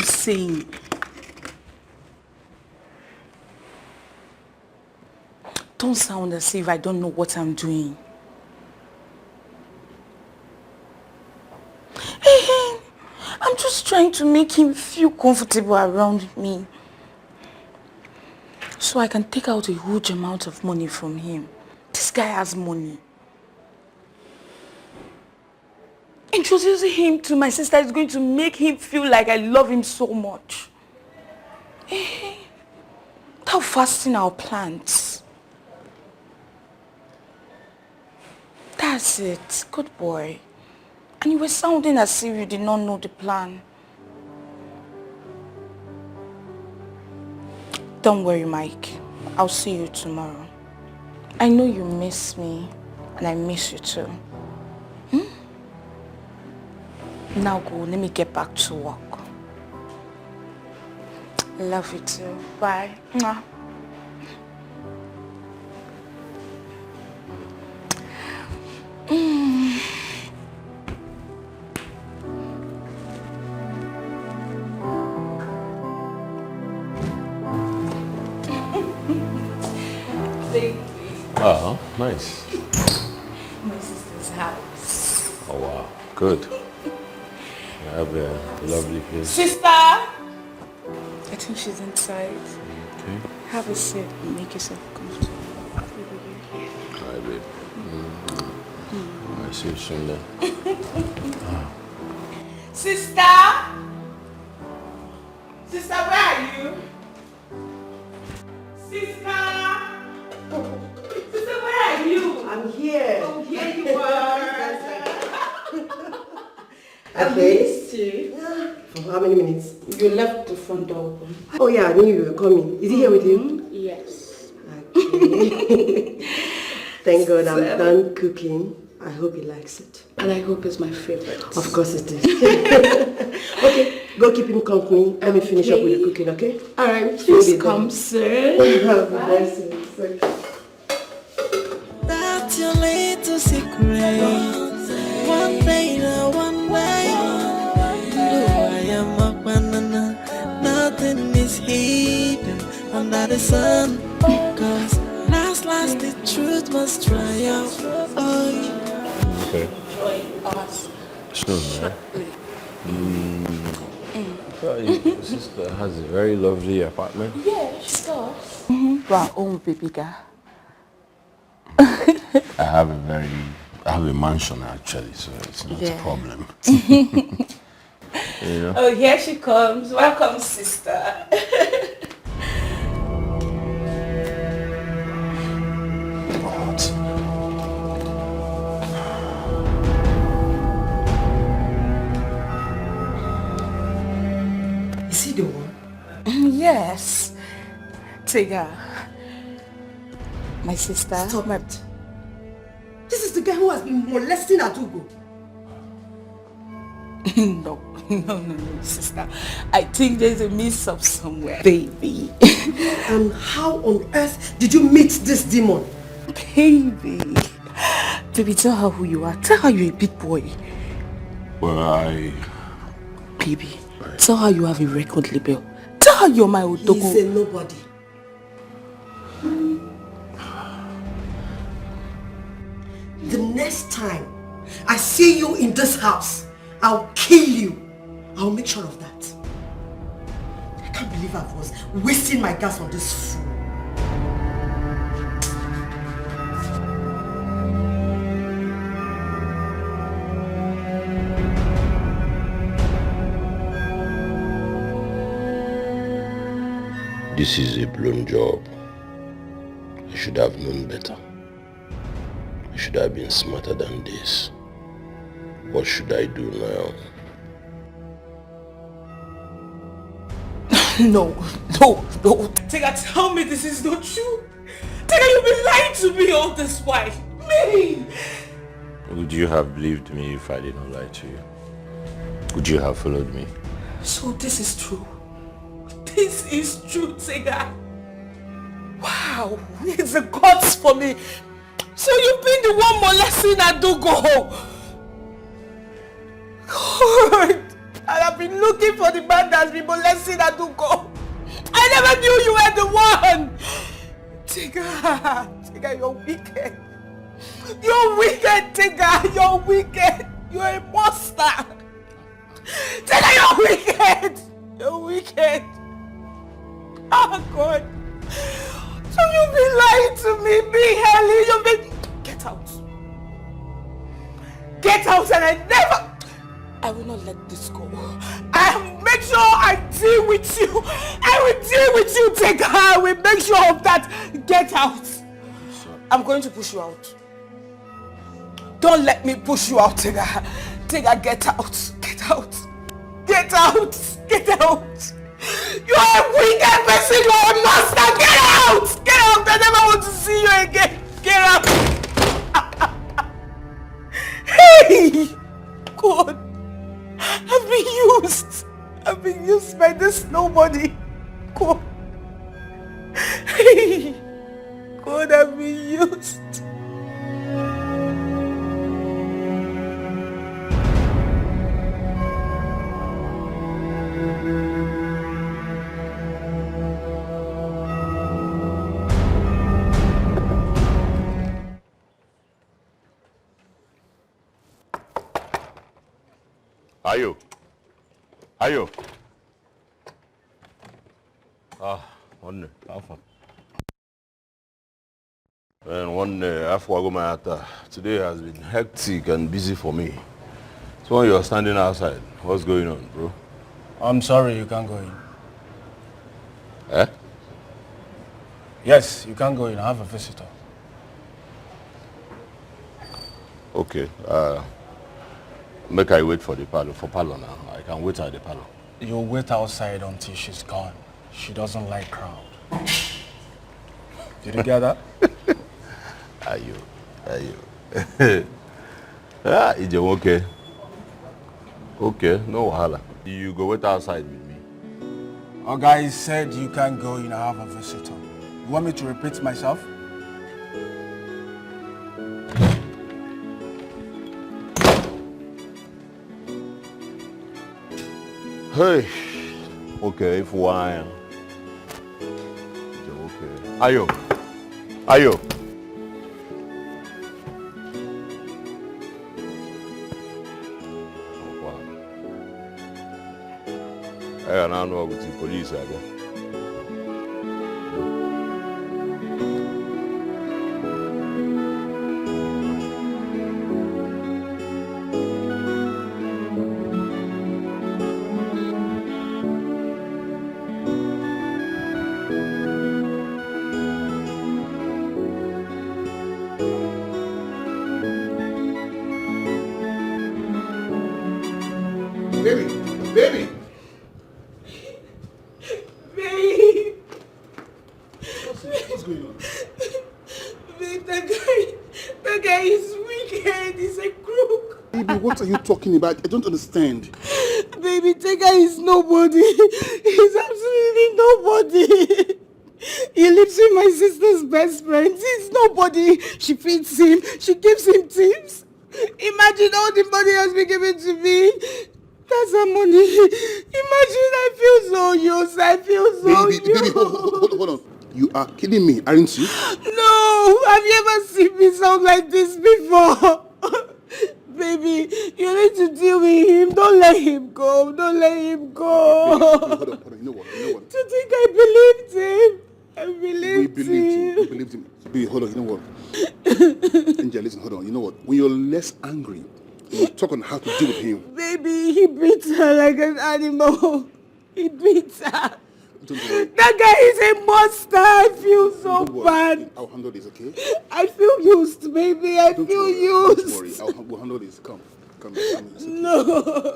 Saying. Don't sound as if I don't know what I'm doing. I'm just trying to make him feel comfortable around me, so I can take out a huge amount of money from him. This guy has money. Introducing him to my sister is going to make him feel like I love him so much. Without fasting our plans. That's it. Good boy. And you were sounding as if you did not know the plan. Don't worry, Mike. I'll see you tomorrow. I know you miss me, and I miss you too. Now go, let me get back to work. Love you too. Bye. Mwah. Oh, nice. My sister's house. Oh, wow. Good. I have a lovely place. Sister! I think she's inside. Okay. Have a seat and make yourself comfortable. Alright, babe. I'll see you soon then. Sister! Sister, where are you? Sister! Sister, where are you? I'm here. Oh, here you are. I Okay. missed you. For how many minutes? You left the front door open. Oh yeah, I knew you were coming. Is he here with you? Yes. Okay. Thank God I'm done cooking. I hope he likes it. And I hope it's my favorite. Of course it is. Okay, go keep him company. Let me finish up with the cooking, okay? Alright, please come, sir. Have a nice day. That's your little secret. One day, one way. Though I am a banana, nothing is hidden under the sun. Cause last the truth must triumph. Oh, Okay. Soon, right? So your sister has a very lovely apartment. Yeah, she does. Our own baby girl. I have a mansion actually, so it's not a problem. You know? Oh, here she comes. Welcome, sister. Is he the one? Yes. Tiga. My sister. Stop it. This is the guy who has been molesting Adugo. No, sister. I think there's a mix-up somewhere. Baby. And how on earth did you meet this demon? Baby. Baby, tell her who you are. Tell her you're a big boy. Well, Baby, tell her you have a record label. Tell her you're my Odogo. He's a nobody. The next time I see you in this house, I'll kill you. I'll make sure of that. I can't believe I was wasting my gas on this fool. this is a blown job. I should have known better. I should have been smarter than this. What should I do now? No. Tega, tell me this is not true. Tega, you've been lying to me all this while. Me! Would you have believed me if I did not lie to you? Would you have followed me? So this is true. This is true, Tega. Wow, it's the gods for me. So you've been the one molesting Adugo. God, and I've been looking for the man that's been molesting Adugo. I never knew you were the one. Tega, you're wicked. You're wicked, Tega. You're wicked. You're a monster. Tega, you're wicked. You're wicked. Oh, God. So you've been lying to me, Big Helly. You've been... Get out. Get out, and I will not let this go. I'll make sure I deal with you. I will deal with you, Tega. I will make sure of that. Get out. I'm going to push you out. Don't let me push you out, Tega. Tega, get out. Get out. Get out. Get out. You're a wicked person. You're a monster. Get out. Get out. I never want to see you again. Get out. Hey. God. I've been used by this nobody. God. Hey. God, I've been used. Ayo. One alpha. And one after I go my after. Today has been hectic and busy for me. So when you're standing outside, what's going on, bro? I'm sorry, you can't go in. Eh? Yes, you can't go in. I have a visitor. Okay. Make I wait for parlor now. I can wait at the parlor. You'll wait outside until she's gone. She doesn't like crowd. Did you get that? Are you? It's okay. Okay, no wahala. You go wait outside with me. Our guy said you can't go in. I have a visitor. You want me to repeat myself? Hey, okay, if why? Okay. Ayo. I don't know with the police, I go. Baby! What's going on? Babe, that guy is wicked. He's a crook. Baby, what are you talking about? I don't understand. Baby, Tega is nobody. He's absolutely nobody. He lives in my sister's best friend. He's nobody. She feeds him. She gives him tips. Imagine all the money has been given to me. That's her money. Imagine, I feel so used. I feel so used. Baby, hold on. You are kidding me, aren't you? No, have you ever seen me sound like this before? Baby, you need to deal with him. Don't let him go. Don't let him go. Hold on. You know what? To think I believed him. I believed him. We believed him. Baby, hold on. You know what? Angel, listen, hold on. You know what? When you're less angry, you talk on how to deal with him. Baby, he beats her like an animal. He beats her. That guy is a monster. I feel so bad. I'll handle this, okay? I feel used, baby. I feel used. Don't worry. We'll handle this. Come. No.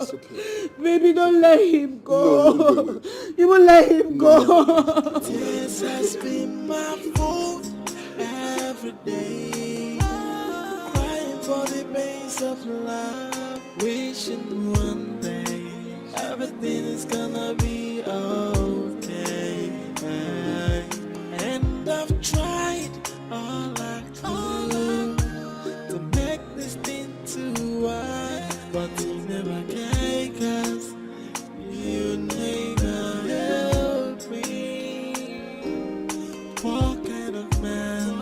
It's okay. Baby, don't let him go. No. You won't let him go. Tears has been my fault every day. Crying for the pains of love. Wishing one day everything is gonna be okay. And I've tried all I could to make this thing to work, but you never can, 'cause you never help me. What kind of man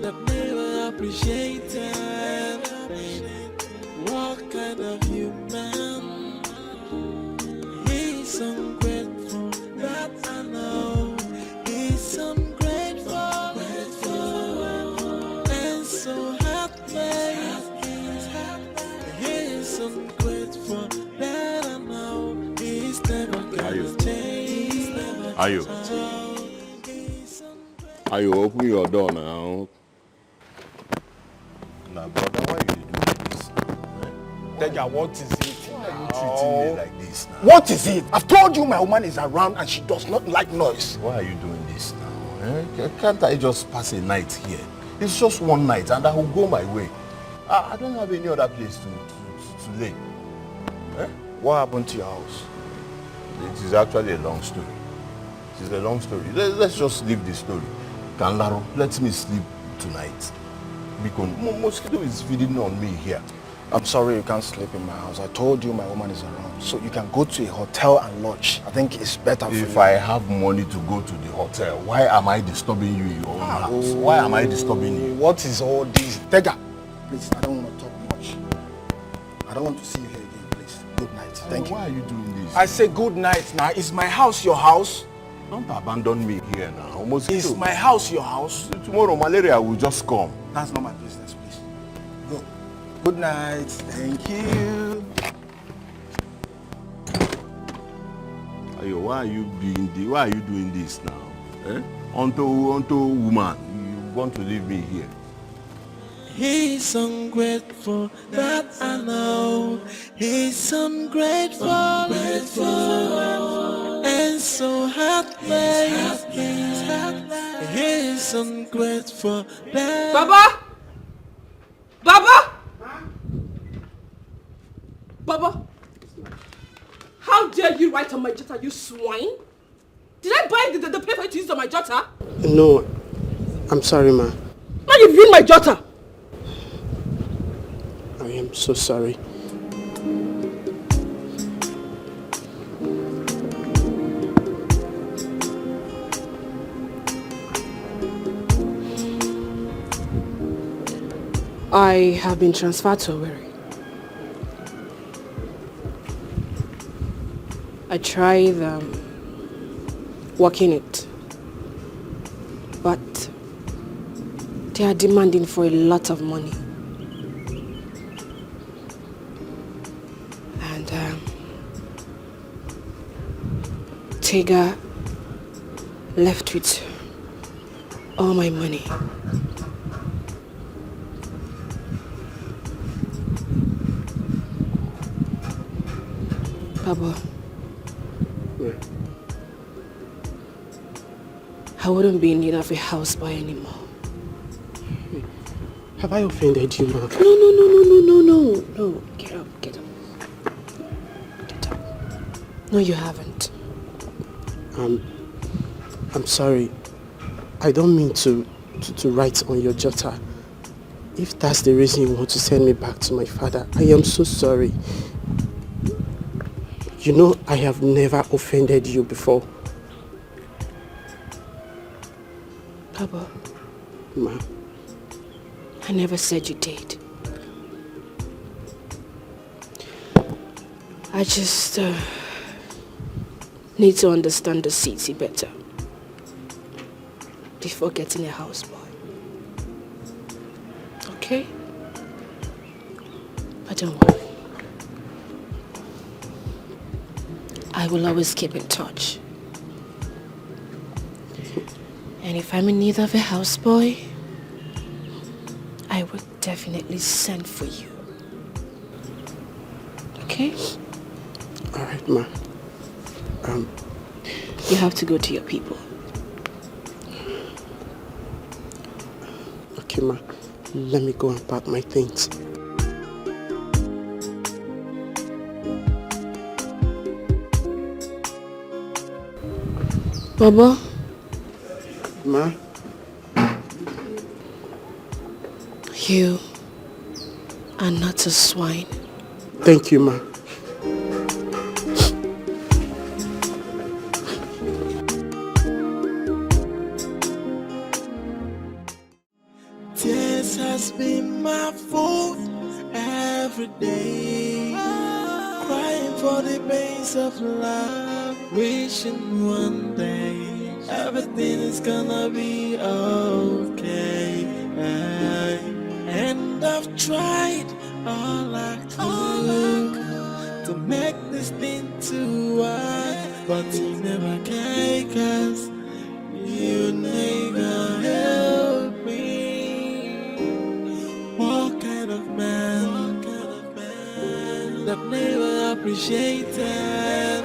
that never appreciated? What kind of human? He's ungrateful, that I know. He's ungrateful, and so heartless. He's ungrateful, that I know. He's never gonna change. Are you open your door now? Now, brother, why you doing this? Deja, what is it? Why are you treating me like this now? What is it? I've told you my woman is around and she does not like noise. Why are you doing this now? Can't I just pass a night here? It's just one night and I will go my way. I don't have any other place to lay. What happened to your house? It is actually a long story. It is a long story. Let's just leave the story. Kanlaro, let me sleep tonight. Because mosquito is feeding on me here. I'm sorry you can't sleep in my house. I told you my woman is around. So you can go to a hotel and lodge. I think it's better for you. If I have money to go to the hotel, why am I disturbing you in your own house? Why am I disturbing you? What is all this? Tega, please, I don't want to talk much. I don't want to see you here again, please. Good night. Thank you. Why are you doing this? I say good night now. Is my house your house? Don't abandon me here now. Mosquito. Is my house your house? Tomorrow malaria will just come. That's not my business, please. Go. Good night. Thank you. Ayo, why are you doing this now? Onto woman, you want to leave me here? He's ungrateful, that I know. He's ungrateful, and so heartless. He's ungrateful. Baba! Baba! How dare you write on my jotter, you swine? Did I buy the paper to use on my jotter? No, I'm sorry, ma. Now you've ruined my jotter. I am so sorry. I have been transferred to Owerri. I tried working it, but they are demanding for a lot of money. And Tega left with all my money. Baba, I wouldn't be in need of a house boy anymore. Have I offended you, ma? No. Get up. No, you haven't. I'm sorry. I don't mean to write on your jotter. If that's the reason you want to send me back to my father, I am so sorry. You know I have never offended you before. Papa. Ma. I never said you did. I just need to understand the city better before getting a houseboy. Okay? But don't worry. I will always keep in touch. And if I'm in need of a houseboy, I will definitely send for you. Okay? Alright, ma. You have to go to your people. Okay, ma. Let me go and pack my things. Baba? Ma? You are not a swine. Thank you, ma. Tears has been my fault every day. Crying for the pains of love, wishing one day everything is gonna be okay. And I've tried all I could to make this thing to work, but you never can, 'cause you never help me. What kind of man that never appreciated?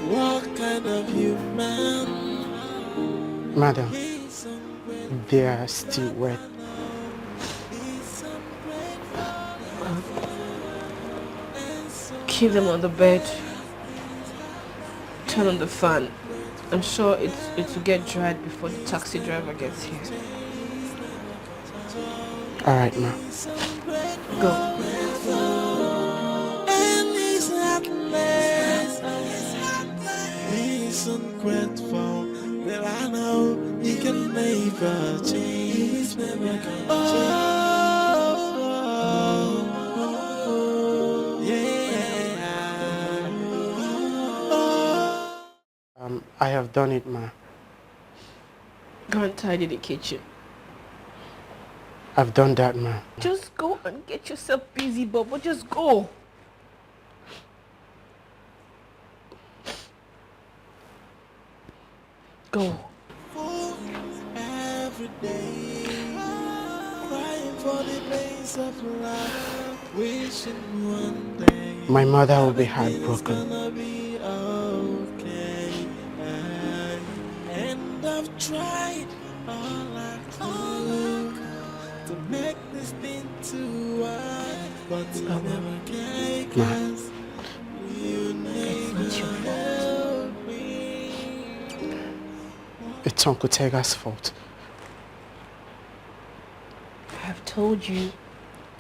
What kind of human? Madam, they are still wet. Keep them on the bed. Turn on the fan. I'm sure it will get dried before the taxi driver gets here. Alright, ma. Go. He's ungrateful, but I know he can never change. I have done it, ma. Go and tidy the kitchen. I've done that, ma. Just go and get yourself busy, Bobo. Just go. Go. Every day, crying for the pains of love, wishing one day My mother will be heartbroken. gonna be okay. And I've tried all I could to make this thing to work, but you never can, 'cause you never help me. It's Uncle Tega's fault. I have told you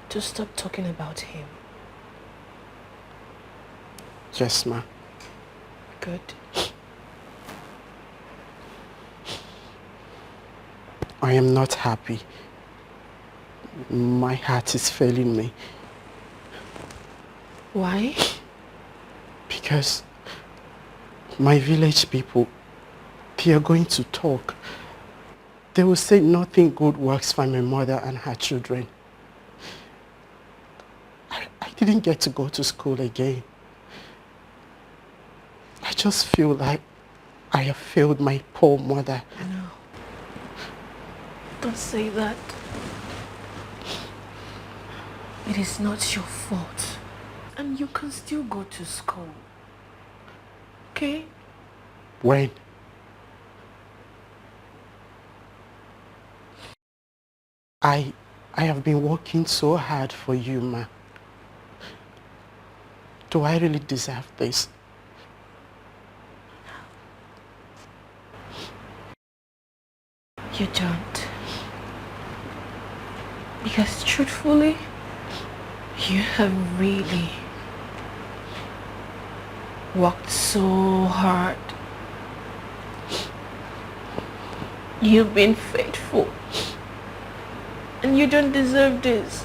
to stop talking about him. Yes, ma. Good. I am not happy. My heart is failing me. Why? Because my village people, they are going to talk. They will say nothing good works for my mother and her children. I didn't get to go to school again. I just feel like I have failed my poor mother. No. Don't say that. It is not your fault. And you can still go to school. Okay? When? I have been working so hard for you, ma. Do I really deserve this? you don't. Because truthfully, you have really worked so hard. You've been faithful. And you don't deserve this.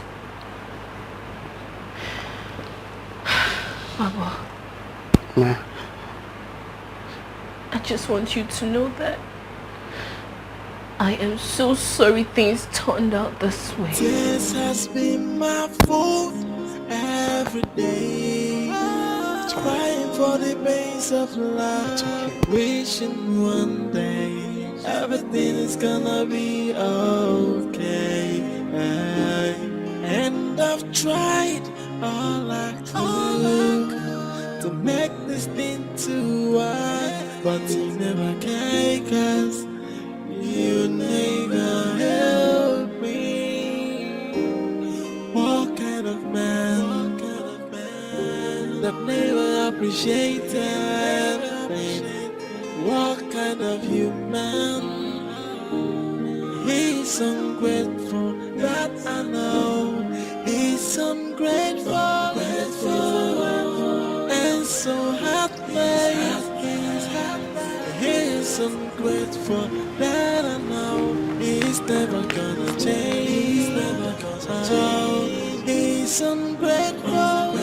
Baba. Ma. I just want you to know that I am so sorry things turned out this way. This has been my fault every day. Crying for the pains of life. Wishing one day everything is gonna be okay. And I've tried all I could to make this thing to work, but you never can, 'cause you never help me. What kind of man that never appreciated? What kind of human? He's ungrateful, that I know. He's ungrateful, and so heartless. He's ungrateful, that I know. He's never gonna change. He's never gonna change. He's ungrateful,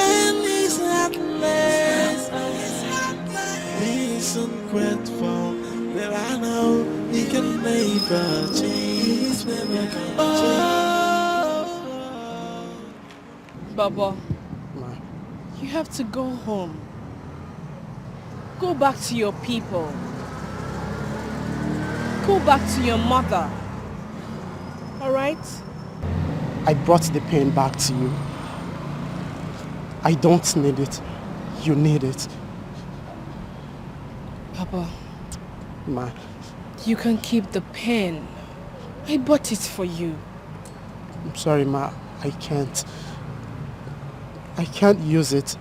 and he's heartless. He's ungrateful, that I know. He can never change. He's never gonna change. Baba, Ma. you have to go home. Go back to your people. Go back to your mother. Alright? I brought the pain back to you. I don't need it. You need it. Papa, Ma. you can keep the pen. I bought it for you. I'm sorry, Ma. I can't. I can't use it.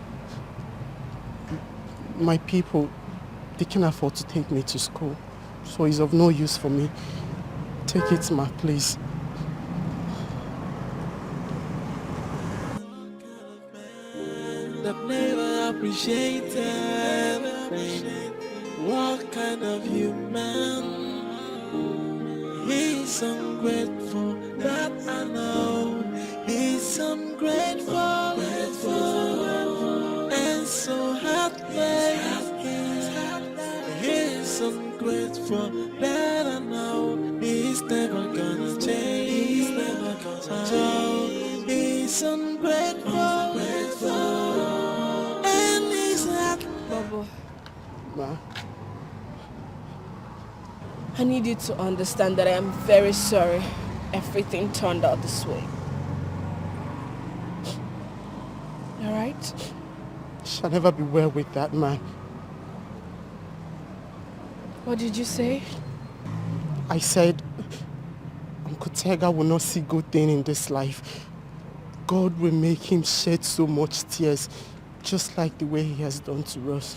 My people, they can afford to take me to school. So it's of no use for me. Take it, Ma, please. That never appreciated. What kind of human? He's ungrateful, that I know. He's ungrateful, and so heartless. He's ungrateful, that I know. He's never gonna change. He's never gonna change. He's ungrateful, and he's heartless. Ma. I need you to understand that I am very sorry everything turned out this way. Alright? Shall never be well with that man. What did you say? I said Uncle Tega will not see good thing in this life. God will make him shed so much tears, just like the way he has done to us.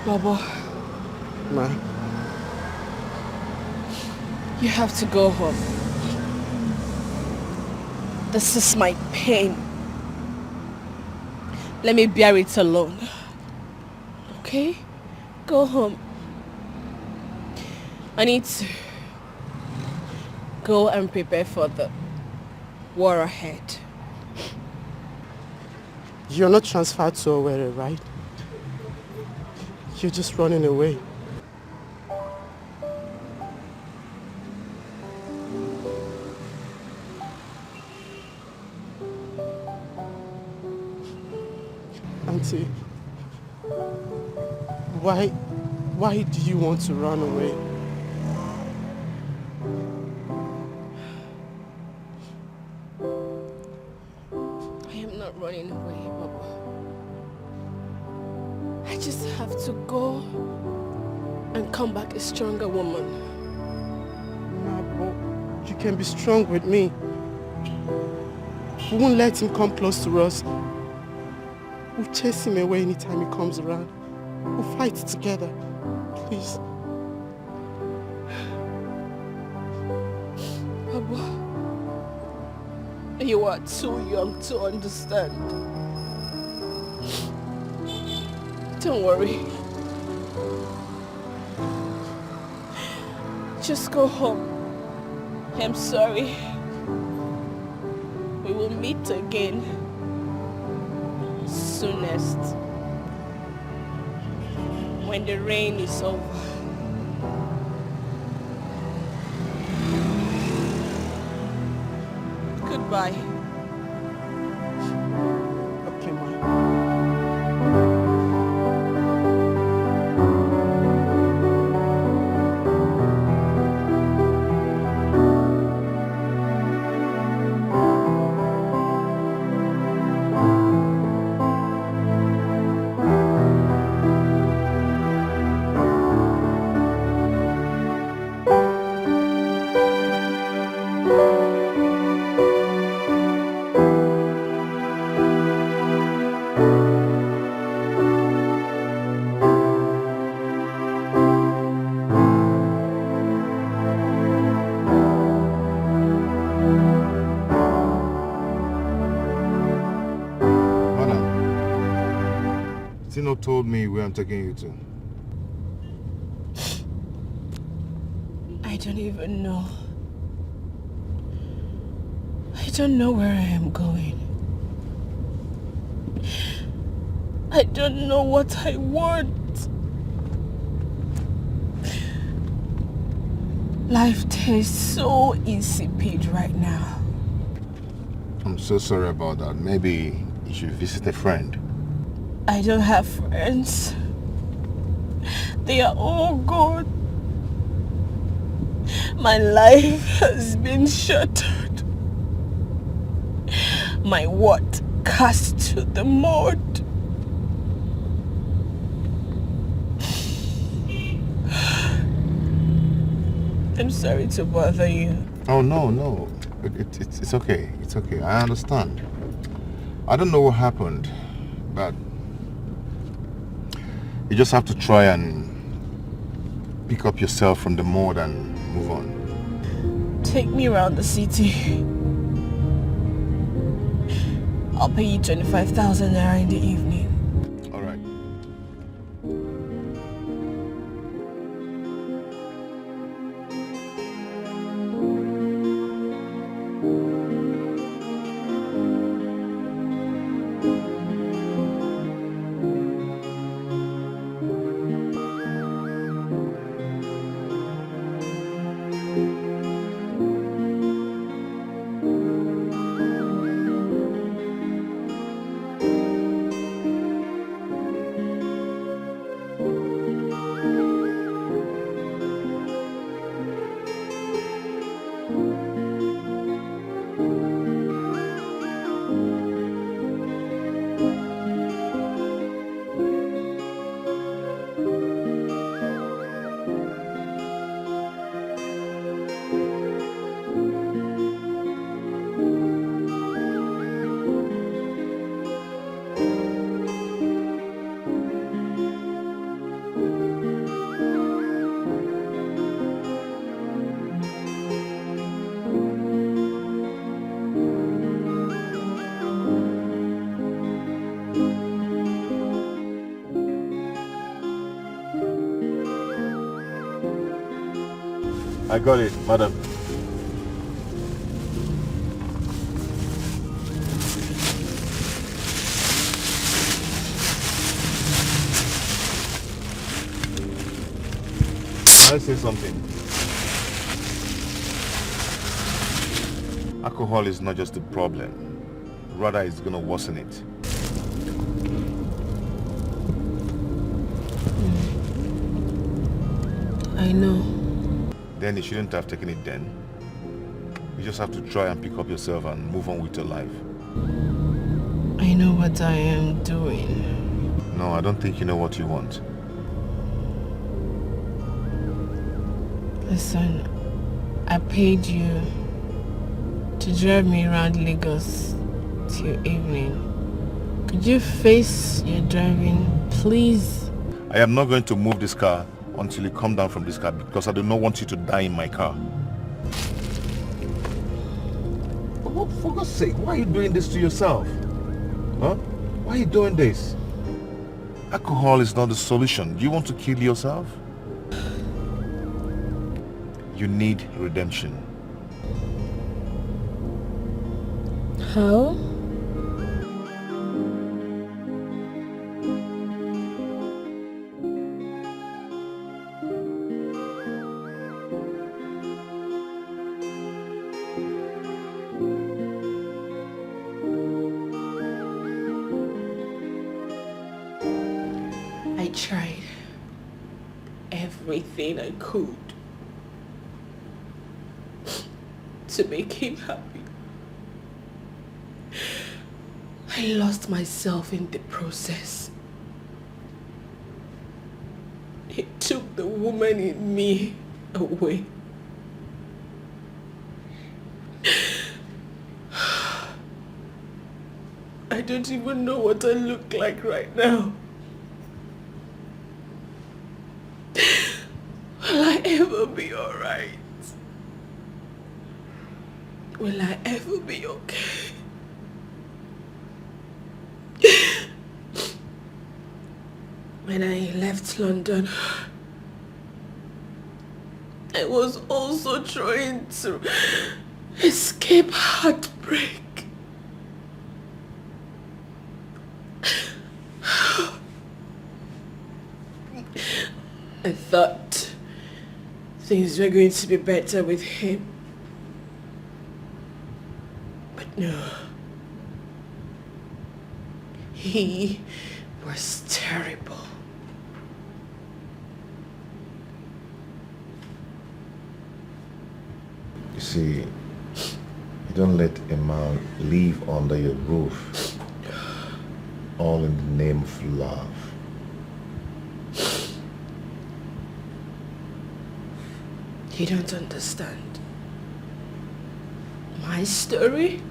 Baba. Ma. You have to go home. This is my pain. Let me bear it alone. Okay? Go home. I need to go and prepare for the war ahead. You're not transferred to Owerri, right? You're just running away. Auntie, why do you want to run away? I am not running away, Baba. I just have to go and come back a stronger woman. Nah, but you can be strong with me. We won't let him come close to us. We'll chase him away anytime he comes around. We'll fight together. Please. Papa, you are too young to understand. Don't worry. Just go home. I'm sorry. We will meet again soonest when the rain is over. Goodbye. Okay, Ma. Tino told me where I'm taking you to. I don't even know. I don't know where I am going. I don't know what I want. Life tastes so insipid right now. I'm so sorry about that. Maybe you should visit a friend. I don't have friends. They are all gone. My life has been shattered. My worth cast to the mud. I'm sorry to bother you. Oh, no. It's okay. It's okay. I understand. I don't know what happened, but you just have to try and pick up yourself from the mud and move on. Take me around the city. I'll pay you 25,000 naira in the evening. All right. I got it, madam. Can I say something? Alcohol is not just a problem. Rather, it's going to worsen it. I know. Then you shouldn't have taken it then. You just have to try and pick up yourself and move on with your life. I know what I am doing. No, I don't think you know what you want. Listen, I paid you to drive me around Lagos till evening. Could you face your driving, please? I am not going to move this car until you come down from this car because I do not want you to die in my car. Oh, for God's sake, why are you doing this to yourself? Huh? Why are you doing this? Alcohol is not the solution. Do you want to kill yourself? You need redemption. How? I tried everything I could to make him happy. I lost myself in the process. He took the woman in me away. I don't even know what I look like right now. Will I ever be alright? Will I ever be okay? When I left London, I was also trying to escape heartbreak. I thought things were going to be better with him. But no. He was terrible. You see, you don't let a man live under your roof, all in the name of love. You don't understand. My story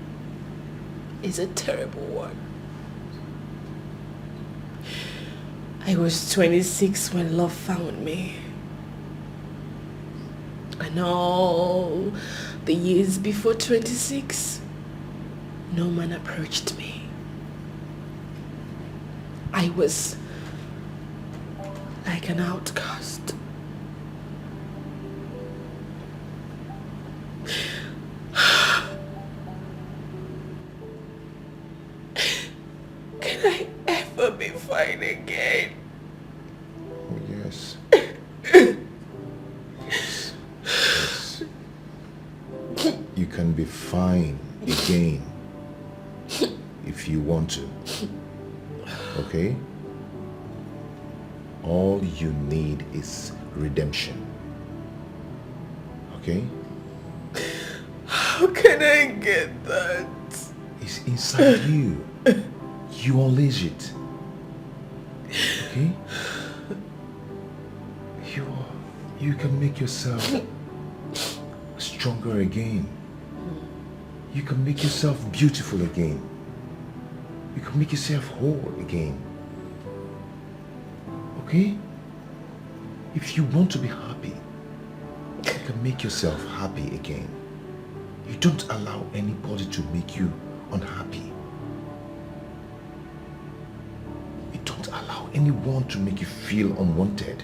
is a terrible one. I was 26 when love found me. And all the years before 26, no man approached me. I was like an outcast. Can I ever be fine again? Oh, yes. Yes. You can be fine again if you want to. Okay? All you need is redemption. Okay? How can I get that? It's inside you. You unleash it. Okay? You can make yourself stronger again. You can make yourself beautiful again. You can make yourself whole again. Okay? If you want to be happy, you can make yourself happy again. You don't allow anybody to make you unhappy. You don't allow anyone to make you feel unwanted.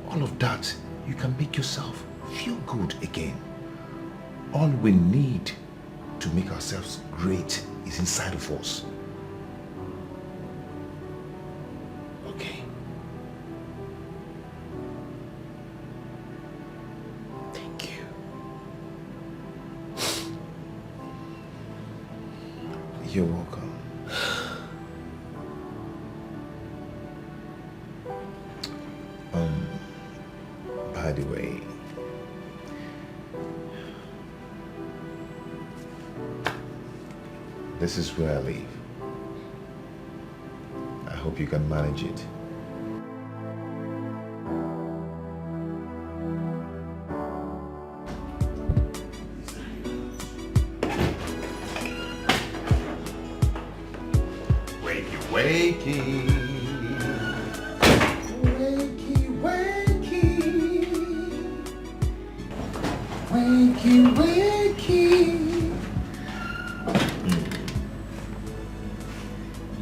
All of that, you can make yourself feel good again. All we need to make ourselves great is inside of us. Okay? Thank you. You're welcome. By the way, this is where I live. I hope you can manage it. Wakey. Wakey, wakey.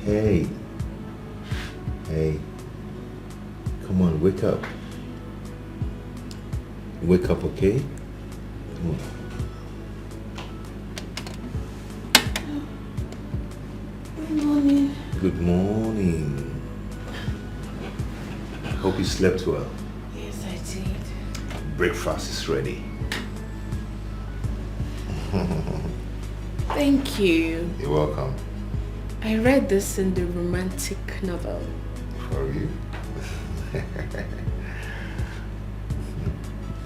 Hey. Hey. Come on, wake up. Wake up, okay? Come on. Good morning. Good morning. Hope you slept well. Yes, I did. Breakfast is ready. Thank you. You're welcome. I read this in the romantic novel. For you?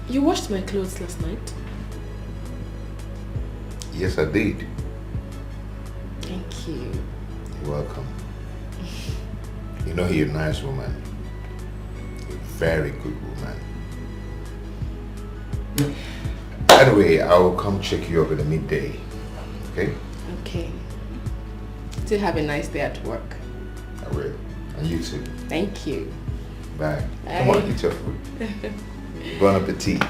You washed my clothes last night? Yes, I did. Thank you. You're welcome. You know you're a nice woman. You're a very good woman. Anyway, I'll come check you up in the midday. Okay? Okay. Still have a nice day at work. I will. And you too. Thank you. Bye. Bye. Come on, eat your food. Bon appetit.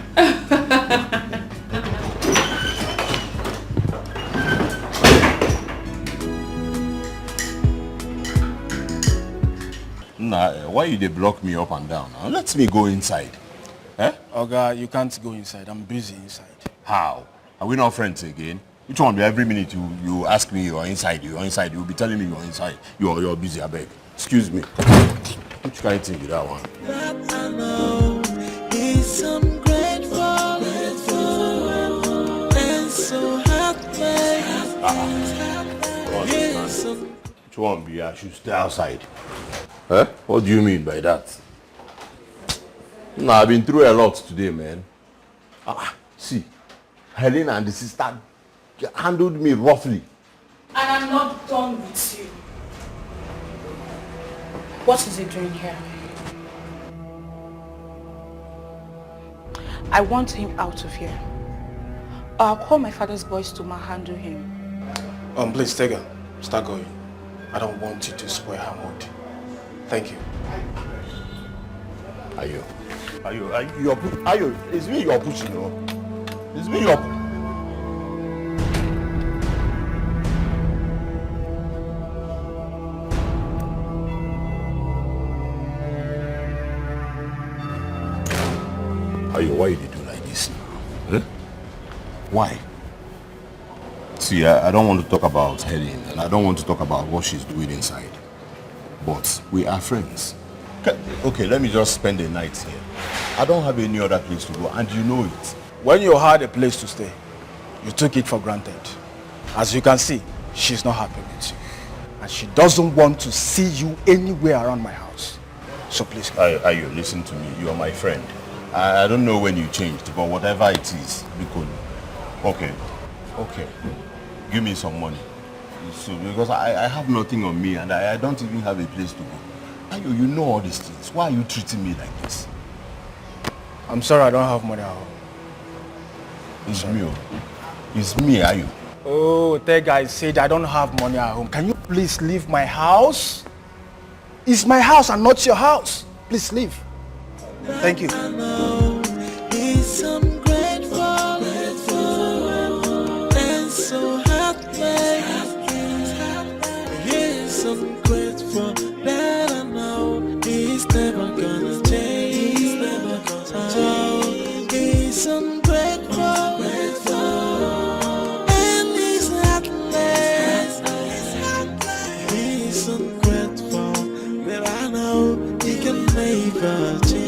Nah, why you they block me up and down? Now, let me go inside. Eh? Oga, you can't go inside. I'm busy inside. How? Are we not friends again? Which one? Every minute you ask me you're inside, you'll be telling me you're inside. You're busy, I beg. Excuse me. Which kind of thing is that one? That I know is ungrateful and so heartbreaking. Which one be I should stay outside? Huh? What do you mean by that? Nah, I've been through a lot today, man. See, Helen and the sister handled me roughly. And I'm not done with you. What is he doing here? I want him out of here. I'll call my father's boys to manhandle him. Please, take her. Start going. I don't want you to spoil her mood. Thank you. Ayo, it's me you're pushing, you know. It's me you're pushing. Ayo, why you do like this now? Eh? Why? See, I don't want to talk about Helen, and I don't want to talk about what she's doing inside. But we are friends. Okay, let me just spend the night here. I don't have any other place to go, and you know it. When you had a place to stay, you took it for granted. As you can see, she's not happy with you. And she doesn't want to see you anywhere around my house. So please come. Ayo, listen to me. You are my friend. I don't know when you changed, but whatever it is, be cool. Okay. Give me some money. So, because I have nothing on me and I don't even have a place to go. Ayo, you know all these things. Why are you treating me like this? I'm sorry I don't have money at home. It's me. It's me, Ayo. Oh, that guy said I don't have money at home. Can you please leave my house? It's my house and not your house. Please leave. Thank you. He's ungrateful and so heartbreaking. He's ungrateful that I know he's never gonna change. He's ungrateful and he's heartless. He's ungrateful that I know he can never change.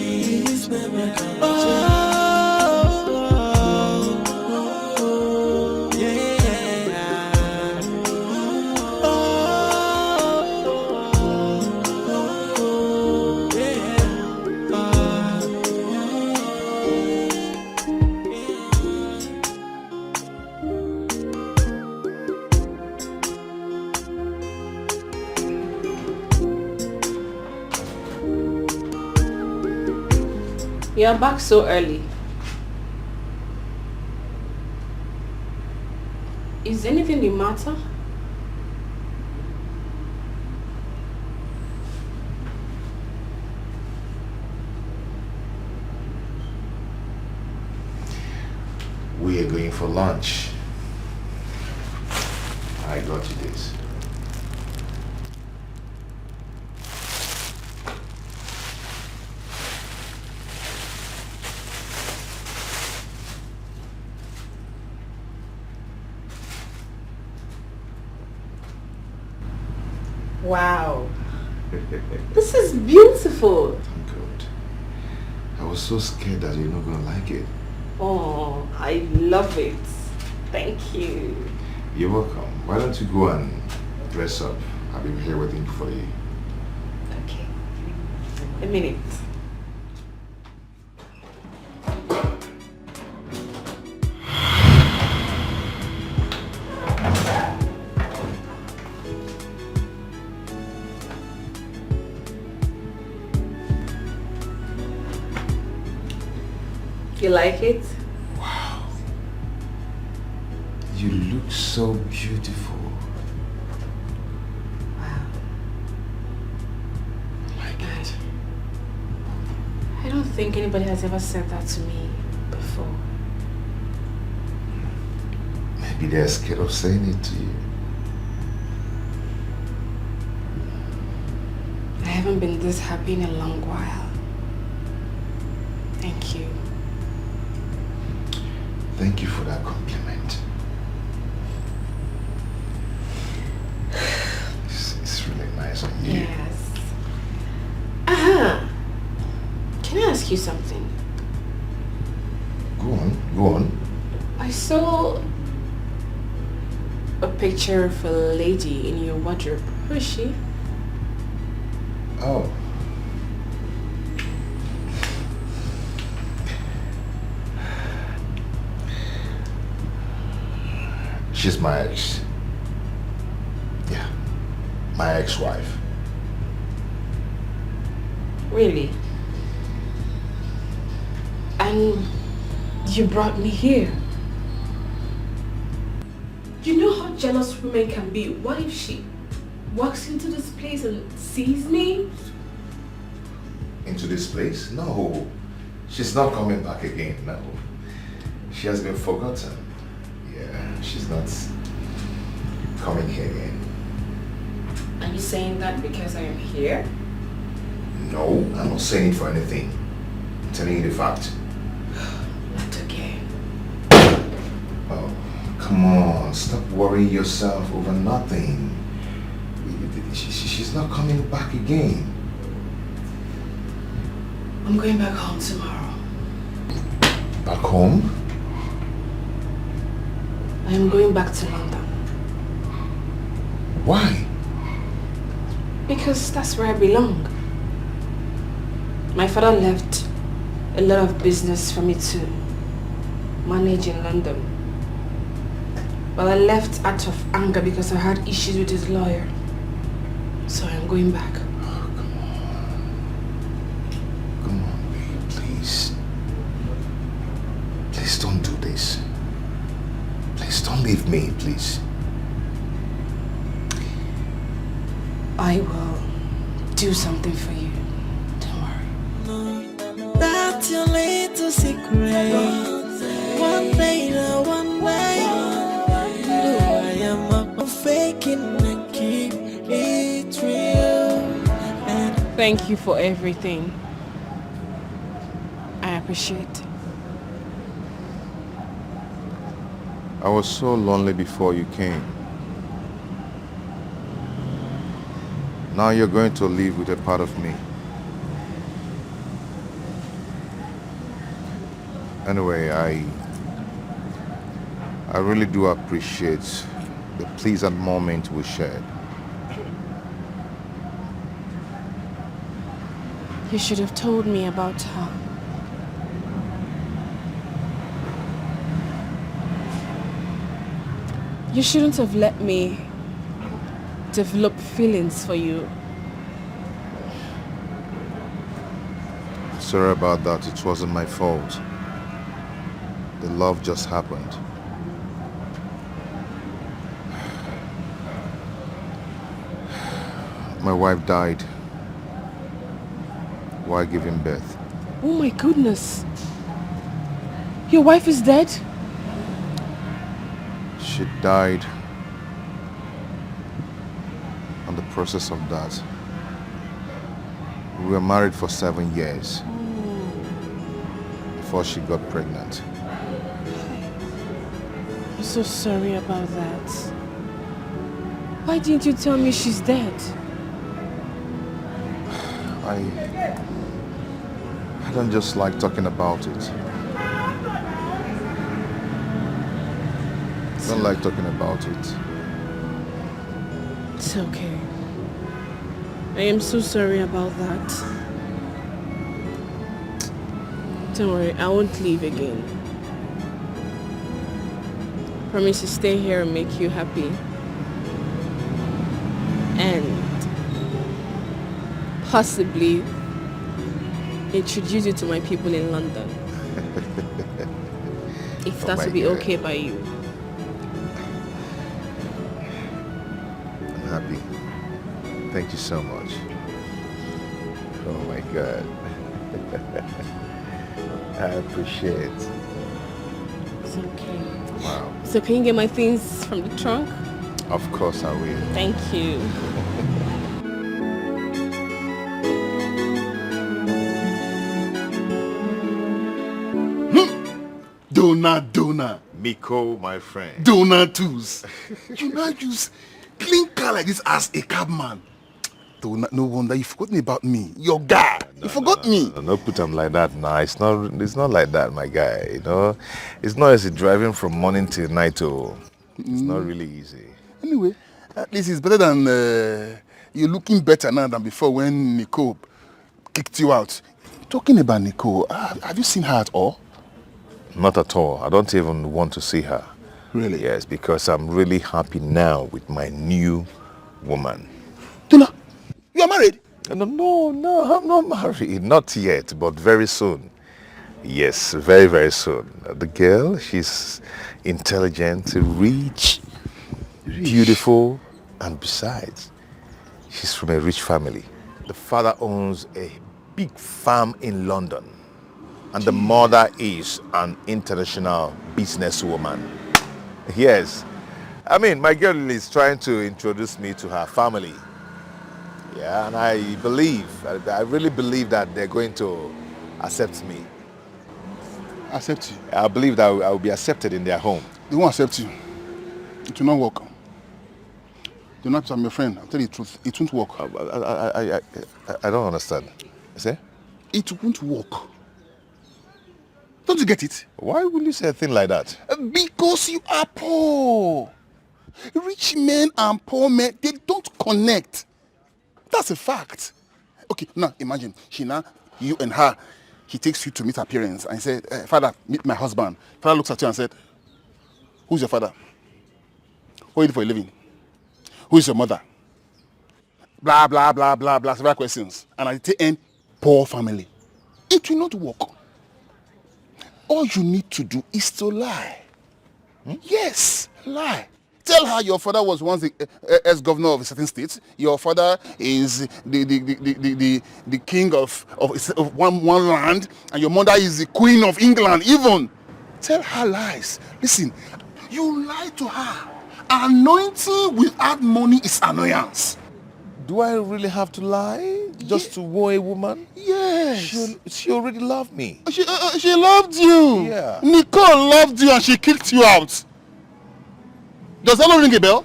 You're back so early. Is anything the matter? for lunch. I got you this. Wow. This is beautiful. Good. I was so scared that you're not gonna like it. Oh, I love it. Thank you. You're welcome. Why don't you go and dress up? I'll be here waiting for you. Okay. A minute. You like it? Wow. You look so beautiful. Wow. I like it. I don't think anybody has ever said that to me before. Maybe they're scared of saying it to you. I haven't been this happy in a long while. Thank you. Thank you for that compliment. It's really nice of you. Yes. Uh-huh. Can I ask you something? Go on, go on. I saw a picture of a lady in your wardrobe. Who is she? Oh. She's my ex. Yeah, my ex-wife. Really? And you brought me here? You know how jealous women can be. What if she walks into this place and sees me? Into this place? No. She's not coming back again, no. She has been forgotten. Yeah, she's not coming here again. Are you saying that because I am here? No, I'm not saying it for anything. I'm telling you the fact. Not again. Oh, come on. Stop worrying yourself over nothing. She's not coming back again. I'm going back home tomorrow. Back home? I am going back to London. Why? Because that's where I belong. My father left a lot of business for me to manage in London. But I left out of anger because I had issues with his lawyer. So I'm going back. Oh, come on. Come on, babe, please. Please don't do this. Please don't leave me, please. I will do something for you. Don't worry. That's your little secret. One day to one way. Do I am a faking and keep it real. And Thank you for everything. I appreciate it. I was so lonely before you came. Now you're going to live with a part of me. Anyway, I really do appreciate the pleasant moment we shared. You should have told me about her. You shouldn't have let me develop feelings for you. Sorry about that. It wasn't my fault. The love just happened. My wife died while giving birth. Oh my goodness. Your wife is dead? she died. And the process of that. We were married for 7 years before she got pregnant. I'm so sorry about that. Why didn't you tell me she's dead? I don't just like talking about it. I don't like talking about it. It's okay. I am so sorry about that. Don't worry, I won't leave again. Promise to stay here and make you happy. And possibly introduce you to my people in London. If that would be God. okay by you. I'm happy. Thank you so much. Oh my God. I appreciate it. It's okay. Wow. So can you get my things from the trunk? Of course I will. Thank you. Donut. Miko, my friend. Donatus. You now use clean car like this as a cabman. Donut, no wonder you forgot me about me. Your guy. You forgot me. No, put him like that now. It's not like that, my guy. You know, it's not easy driving from morning till night. Oh, it's not really easy. Anyway, at least it's better than you're looking better now than before when Nicole kicked you out. Talking about Nicole, have you seen her at all? Not at all. I don't even want to see her. Really? Yes, because I'm really happy now with my new woman. Tuna, you are married? No, I'm not married. Not yet, but very soon. Yes, very, very soon. The girl, she's intelligent, rich, beautiful, and besides, she's from a rich family. The father owns a big farm in London, and the mother is an international businesswoman. Yes. I mean, my girl is trying to introduce me to her family. Yeah, and I really believe that they're going to accept me. Accept you? I believe that I will be accepted in their home. They won't accept you. It will not work. Do not, I'm your friend. I'll tell you the truth. It won't work. I don't understand. Say? It won't work. Don't you get it? Why will you say a thing like that? Because you are poor. Rich men and poor men, they don't connect. That's a fact. Okay, now imagine, you and her, he takes you to meet her parents and he said, Father, meet my husband. Father looks at you and said, who's your father? What do you do for a living? Who is your mother? Blah, blah, blah, blah, blah, several questions. And at the end, poor family. It will not work. All you need to do is to lie. Yes, lie. Tell her your father was once the ex-governor of a certain state. Your father is the king of one land, and your mother is the queen of England even. Tell her lies. Listen, you lie to her. Anointing without money is annoyance. Do I really have to lie just to woo a woman? Yes. She already loved me. She loved you. Yeah. Nicole loved you and she kicked you out. Does that not ring a bell?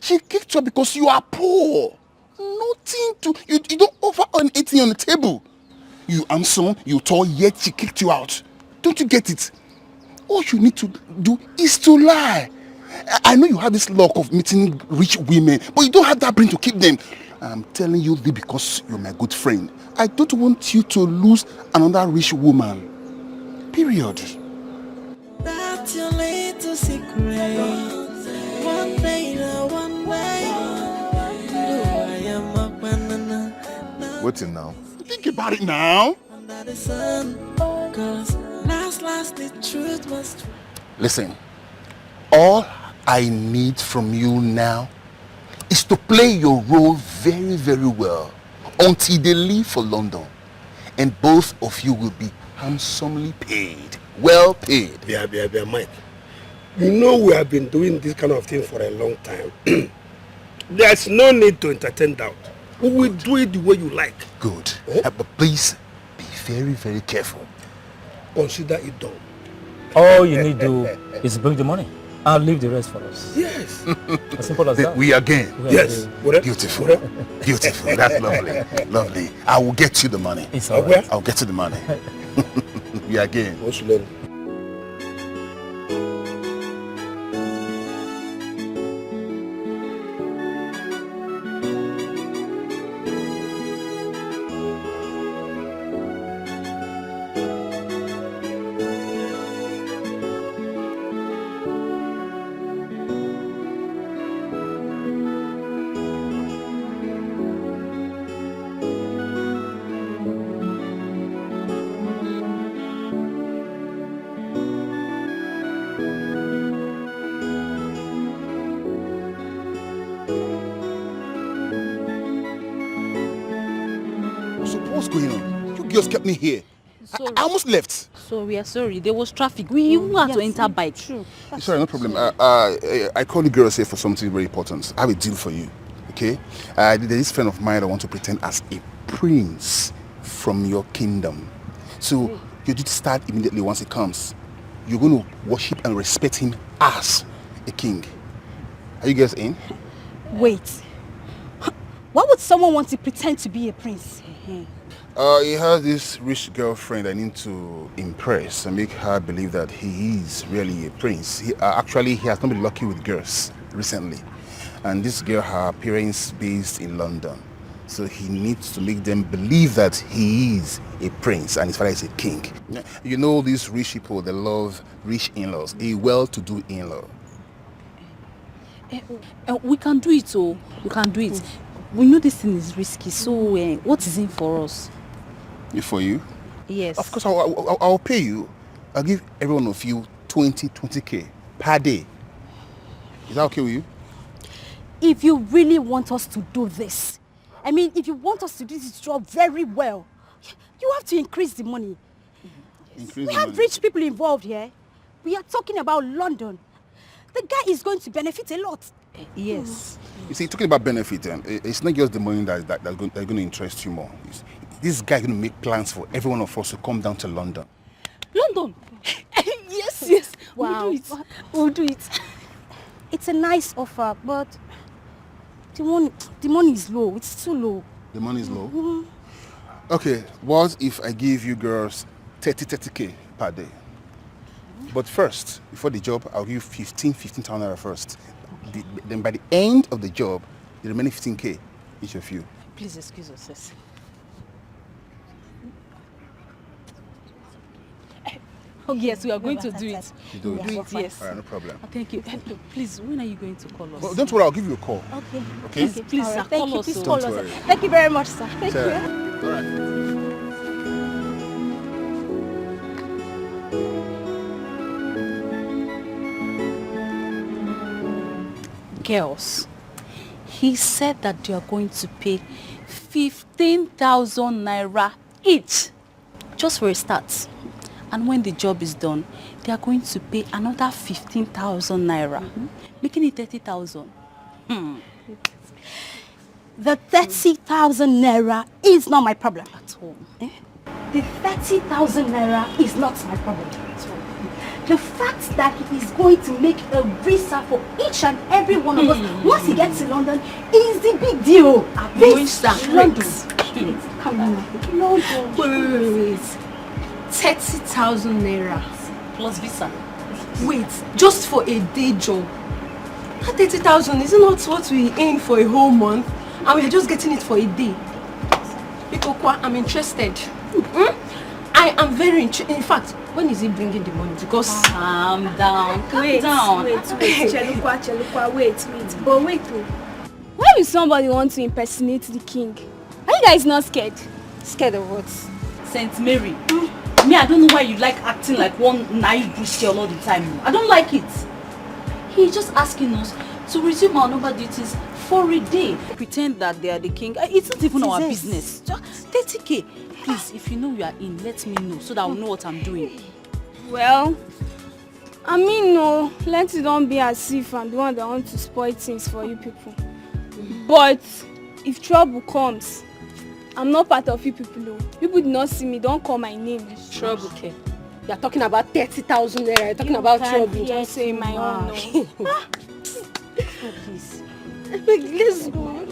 She kicked you out because you are poor. Nothing to... You don't offer anything on the table. You handsome, you tall, yet she kicked you out. Don't you get it? All you need to do is to lie. I know you have this luck of meeting rich women, but you don't have that brain to keep them. I'm telling you this because you're my good friend. I don't want you to lose another rich woman. Period. That's your little secret. One day, one way. I am a banana. Waiting now. Think about it now. Under the sun. Cause last, the truth was true. Listen, all I need from you now is to play your role very, very well until they leave for London. And both of you will be handsomely paid. Well paid. Mike. You know we have been doing this kind of thing for a long time. There's no need to entertain doubt. We will do it the way you like. Good. But please be very, very careful. Consider it done. All you need to do is bring the money. I'll leave the rest for us. Yes. As simple as that. We again. Yes. Beautiful. Beautiful. That's lovely. Lovely. I will get you the money. It's all right. I'll get you the money. We again. What's your name? What's going on? You girls kept me here. I almost left. So we are sorry. There was traffic. We even had to enter by. True. Sorry, no problem. I called you girls here for something very important. I have a deal for you. Okay? There's this friend of mine that wants to pretend as a prince from your kingdom. So you need to start immediately once he comes. You're going to worship and respect him as a king. Are you guys in? Wait. Why would someone want to pretend to be a prince? He has this rich girlfriend I need to impress and make her believe that he is really a prince. Actually, he has not been lucky with girls recently. And this girl, her parents based in London. So he needs to make them believe that he is a prince and his father is a king. You know these rich people, they love rich in-laws, a well-to-do in-law. We can do it, oh. We can do it. We know this thing is risky, so what is in for us? For you? Yes. Of course, I'll pay you. I'll give every one of you 20K per day. Is that okay with you? If you really want us to do this, I mean, if you want us to do this job very well, you have to increase the money. We have rich people involved here. We are talking about London. The guy is going to benefit a lot. Yes. You see, talking about benefit, it's not just the money that's going to interest you more. This guy is going to make plans for every one of us to come down to London. London? Yes. Wow. We'll do it. We'll do it. It's a nice offer, but the money is low. It's too low. The money is low? Okay, what if I give you girls 30K per day? But first, before the job, I'll give you 15,000 naira first. Then by the end of the job, the remaining 15K, each of you. Please excuse us, sis. Oh yes, we are going to do it. You do it? Do it, yes. All right, no problem. Thank you. Please, when are you going to call us? Well, don't worry, I'll give you a call. Okay. Okay? Please, sir, call us. Please so. call Don't us. worry. Thank you very much, sir. Thank Sir. you. All right. Girls, he said that they are going to pay 15,000 naira each, just for a start. And when the job is done, they are going to pay another 15,000 naira, making it 30,000. The 30,000 naira is not my problem. At all. The 30,000 naira is not my problem. The fact that he is going to make a visa for each and every one of us once he gets to London is the big deal. This London. Come on. London. Wait. 30,000 naira. Plus visa. Wait, just for a day job. That 30,000 is not what we aim for a whole month, and we're just getting it for a day. Ikokwa, I'm interested. I am very interested. In fact, when is he bringing the money? Because calm down. Wait. Chelukwa, wait. But wait, why would somebody want to impersonate the king? Are you guys not scared? Scared of what? Saint Mary. Me, I don't know why you like acting like one naive Christian all the time. I don't like it. He's just asking us to resume our normal duties for a day. Pretend that they are the king. It's not even our business. Just 30K. Please, if you know you are in, let me know so that I'll know what I'm doing. Well, I mean, no, let it don't be as if I'm the one that wants to spoil things for you people. But if trouble comes, I'm not part of you people. No. People do not see me, don't call my name. Trouble, okay. You're talking about 30,000 naira. You're talking about trouble. Just say my own. No. Please. Let's go.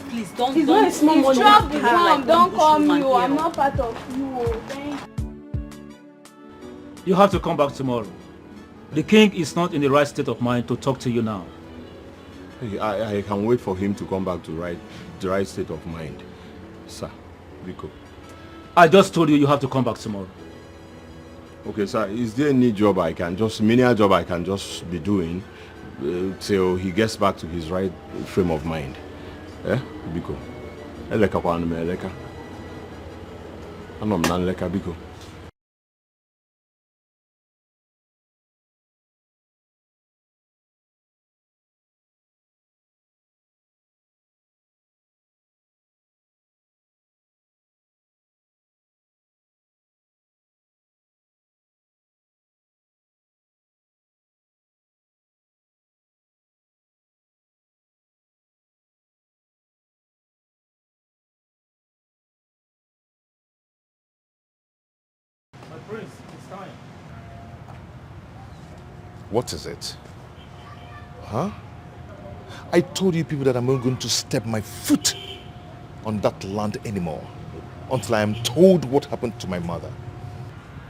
Please don't. It's not a small money. Trouble come, don't call me. I'm not part of you. Thank you. You have to come back tomorrow. The king is not in the right state of mind to talk to you now. I can wait for him to come back to the right state of mind. Sir, Biko. I just told you have to come back tomorrow. Okay, sir, is there any job menial job I can just be doing till he gets back to his right frame of mind? Eh, Biko? Eleka kwa anume eleka. Anom nan leka Biko. Prince, it's time. What is it? Huh? I told you people that I'm not going to step my foot on that land anymore until I am told what happened to my mother.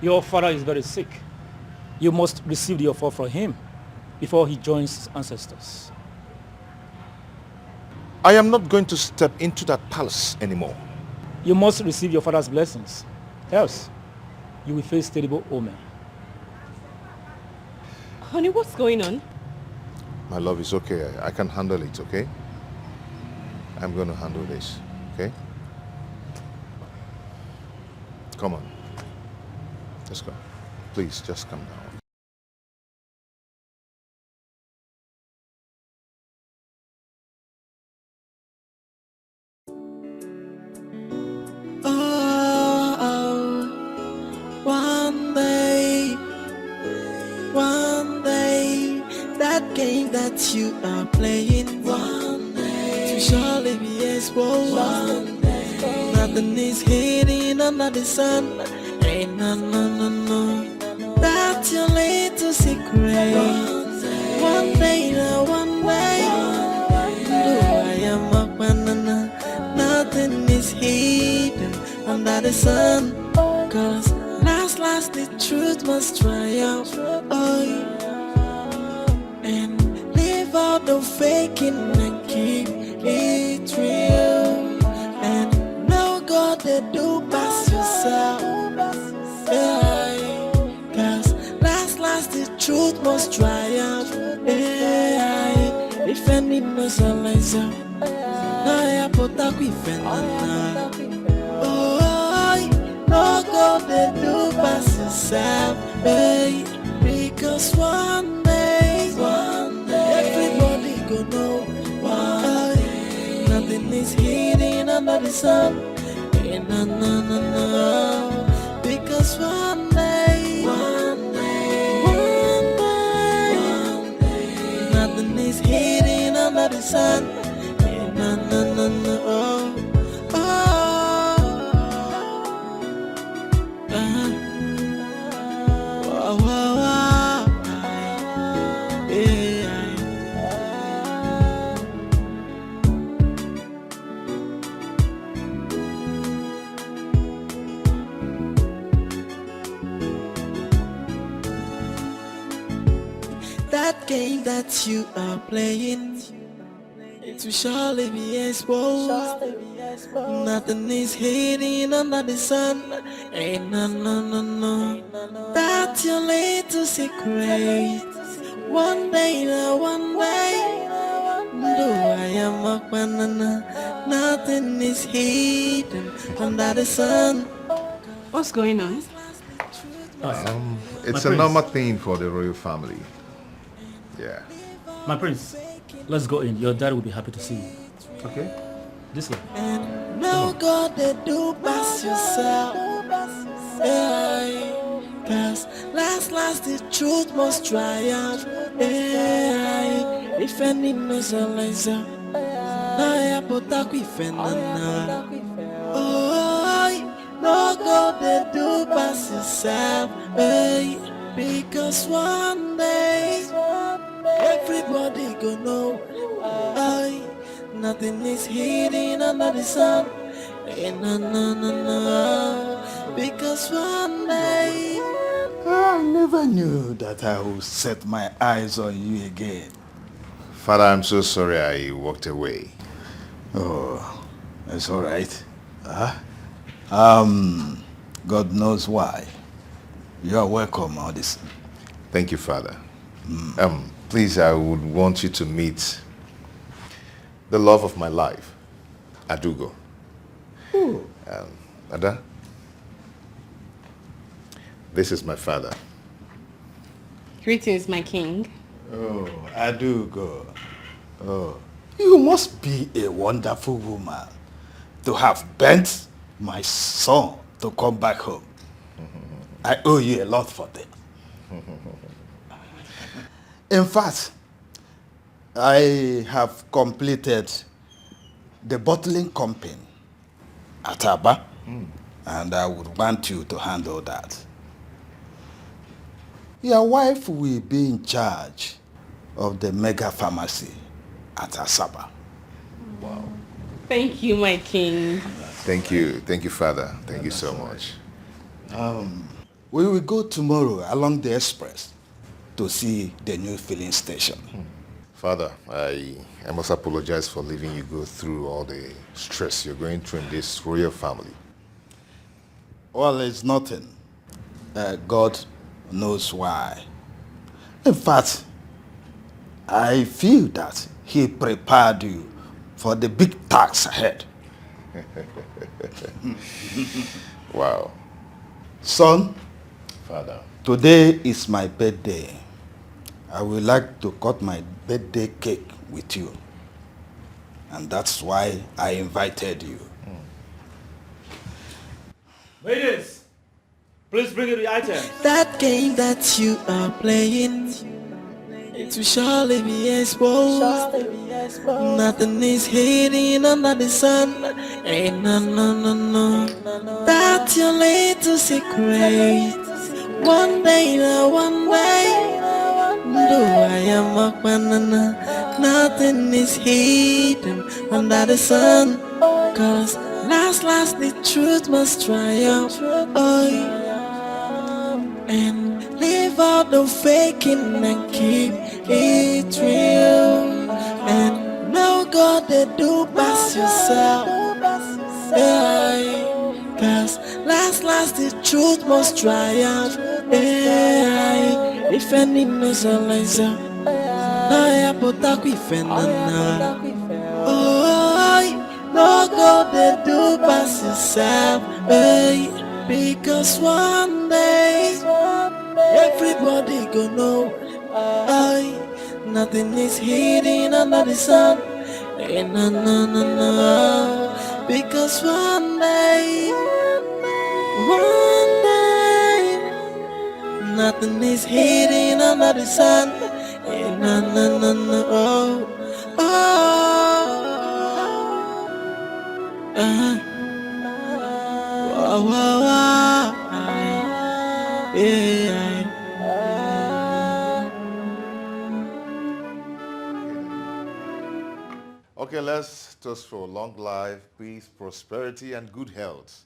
Your father is very sick. You must receive the offer from him before he joins his ancestors. I am not going to step into that palace anymore. You must receive your father's blessings. Else, you will face terrible omen. Honey, what's going on? My love, is okay. I can handle it, okay? I'm going to handle this, okay? Come on. Let's go. Please, just come down. One day, that game that you are playing, one day, to surely be exposed. One day, nothing is hidden under the sun. Ain't no, that's your little secret. One day, I am a banana. Nothing is hidden under the sun. Cause last the truth must triumph. Oh, and leave out the faking and keep it real. And know God they do pass yourself. Yeah. Cause last the truth must triumph. Yeah. Defending no solace. Now I put up with no God they do pass yourself, babe. Because one day, everybody go know. One day, nothing is hidden under the sun. No. Because one day, nothing is hidden under the sun. No. That game that you are playing, it will surely be exposed. Nothing is hidden under the sun. Ain't no. That's your little secret. One day, though I am a banana. Nothing is hidden under the sun. What's going on? It's a normal thing for the royal family. Yeah. My prince, let's go in. Your dad will be happy to see you. Okay. This way. And now God they do pass yourself. Yeah. Cause last the truth must triumph. Yeah, if any knows a laser, I put up with another. Oh, no go they do pass yourself. Hey, because one day everybody go know. Hey, nothing is hidden under the sun. Hey, no. Because one day I never knew that I would set my eyes on you again. Father, I'm so sorry I walked away. Oh, that's all right. God knows why. You are welcome, Odyssey. Thank you, Father. Please, I would want you to meet the love of my life, Adugo. Ada, this is my father. Greetings, my king. Oh, Adugo. Oh, you must be a wonderful woman to have bent my son to come back home. I owe you a lot for that. In fact, I have completed the bottling company at Aba, and I would want you to handle that. Your wife will be in charge of the mega pharmacy at Asaba. Wow. Thank you, my king. Thank you, Father. Thank you so much. We will go tomorrow along the express to see the new filling station. Father, I must apologize for leaving you go through all the stress you're going through in this royal family. Well, it's nothing. God knows why. In fact, I feel that he prepared you for the big task ahead. Wow. Son, Father, today is my birthday. I would like to cut my birthday cake with you. And that's why I invited you. Ladies, please bring in the items. that game that you are playing, it will surely be exposed. Nothing is hidden under the sun. Ain't no. That's your little secret. One day, though I am a banana, nothing is hidden under the sun. Cause last the truth must triumph. Oh, and leave out the faking and keep it real. And no God they do pass yourself. Yeah. Cause last the truth must triumph. Yeah. If any knows a laser, I put up with another. Oh, no God they do pass yourself. Hey, because one day everybody go know. Hey, nothing is hidden under the sun. Hey, no. Because one day, nothing is hidden under the sun. Hey, no. Wow. Yeah. Okay, let's toast for long life, peace, prosperity, and good health.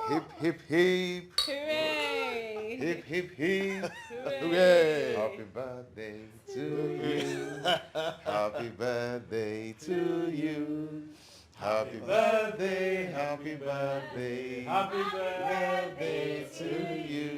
Hip, hip, hip. Hooray! Hip, hip, hip. Hooray! Happy birthday to you. Happy birthday to you. Happy birthday, happy birthday, happy birthday to you.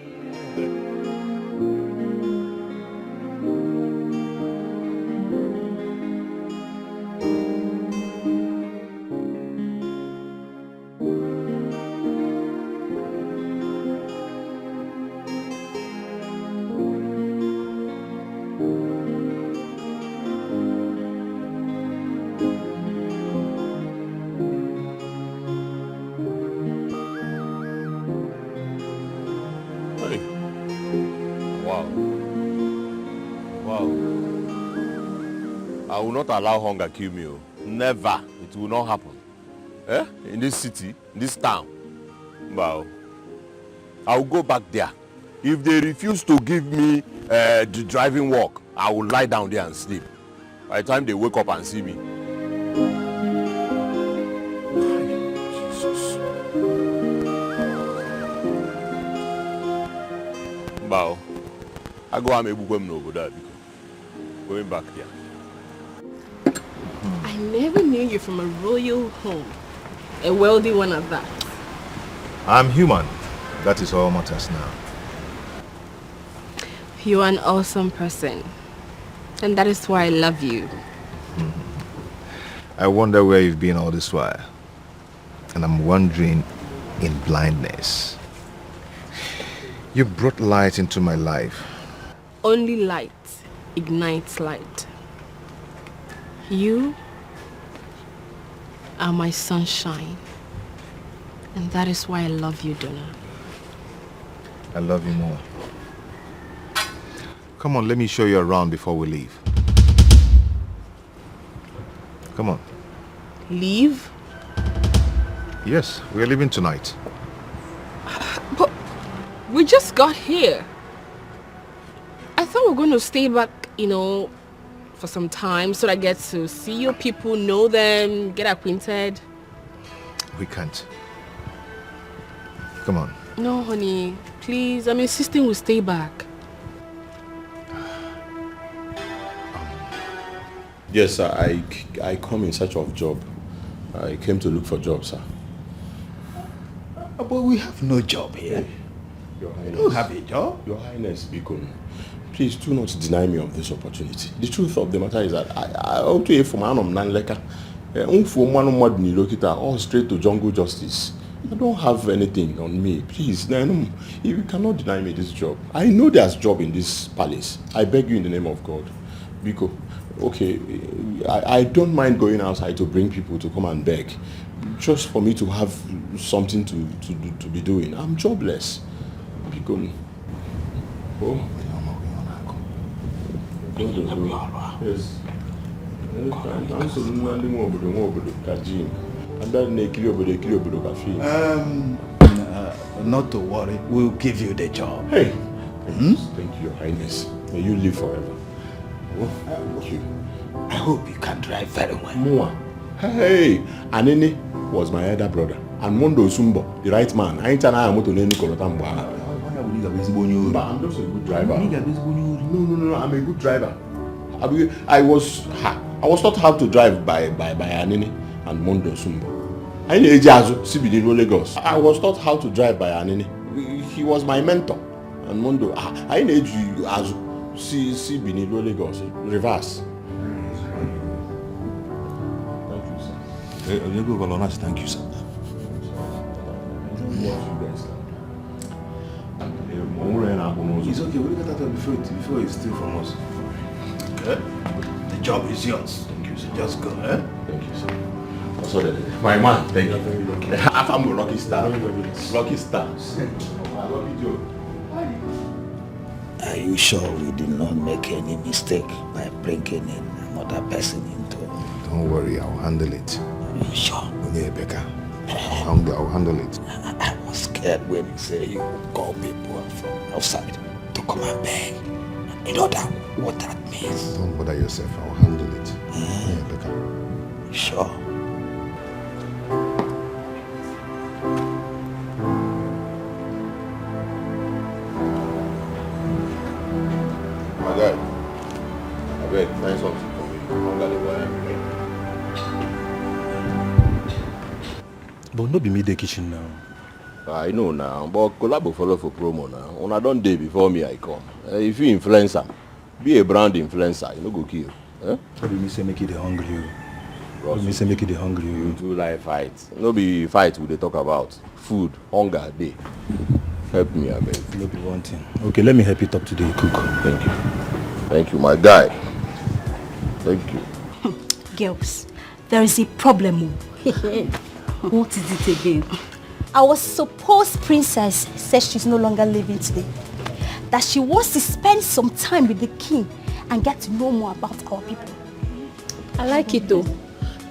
will not allow hunger kill me. Never. It will not happen. In this city, in this town. Wow. I will go back there. If they refuse to give me the driving work, I will lie down there and sleep. By the time they wake up and see me. Jesus. Wow. I go and make over there. Going back there. I never knew you from a royal home. A wealthy one at that. I'm human. That is all matters now. You're an awesome person. And that is why I love you. I wonder where you've been all this while. And I'm wandering in blindness. You brought light into my life. Only light ignites light. You are my sunshine. And that is why I love you, Donna. I love you more. Come on, let me show you around before we leave. Come on. Leave? Yes, we're leaving tonight. But we just got here. I thought we were going to stay back, for some time so that I get to see your people, know them, get acquainted. We can't. Come on. No, honey. Please, I'm insisting we stay back. Yes, sir. I come in search of job. I came to look for job, sir. But we have no job here. Your Highness. We don't have a job. Your Highness, Bikon, please do not deny me of this opportunity. The truth of the matter is that I ought to hear from Anom Nanleka. All straight to jungle justice. I don't have anything on me. Please, you cannot deny me this job. I know there's job in this palace. I beg you in the name of God. Biko, okay, I don't mind going outside to bring people to come and beg. Just for me to have something to be doing. I'm jobless. Biko. Oh. Yes. Not to worry, we'll give you the job. Hey, thank you, Your Highness. May you live forever. Thank you. I hope you can drive very well. Mua. Hey, Anene was my elder brother. And Mondo Sumbo, the right man. I ain't an eye to Neni Kolotamba. I'm just a good driver. No, I'm a good driver. I was taught how to drive by Anene and Mondo Sumbo. I was taught how to drive by Anene. He was my mentor. And Mondo, I need you as see Binilo Lagos. Reverse. Thank you, sir. It's okay, we'll get that before you steal from us. Okay? The job is yours. Thank you, sir. Just go, eh? Thank you, sir. My man, thank you. I'm a lucky star. Lucky star. I love you, Joe. Are you sure we did not make any mistake by bringing in another person into? Don't worry, I'll handle it. Are you sure? Yeah, Becca. I'll handle it. I was scared when you say you call people from outside to come and beg. You know what that means? Don't bother yourself, I'll handle it. Yeah, Becca. Sure. My guy, I beg, find something for me. But no be me the kitchen now. I know now, but collab follow for promo now. On a done day before me, I come. If you influencer, be a brand influencer, you no go kill. What do you say make it hungry you? What do you say make it hungry you? You do like fight. No be fight we dey talk about. Food, hunger, day. Help me, I beg. No be one thing. Okay, let me help you talk to the cook. Thank you. Thank you, my guy. Thank you. Girls, there is a problem. What is it again? Our supposed princess says she's no longer living today. That she wants to spend some time with the king and get to know more about our people. I like it though,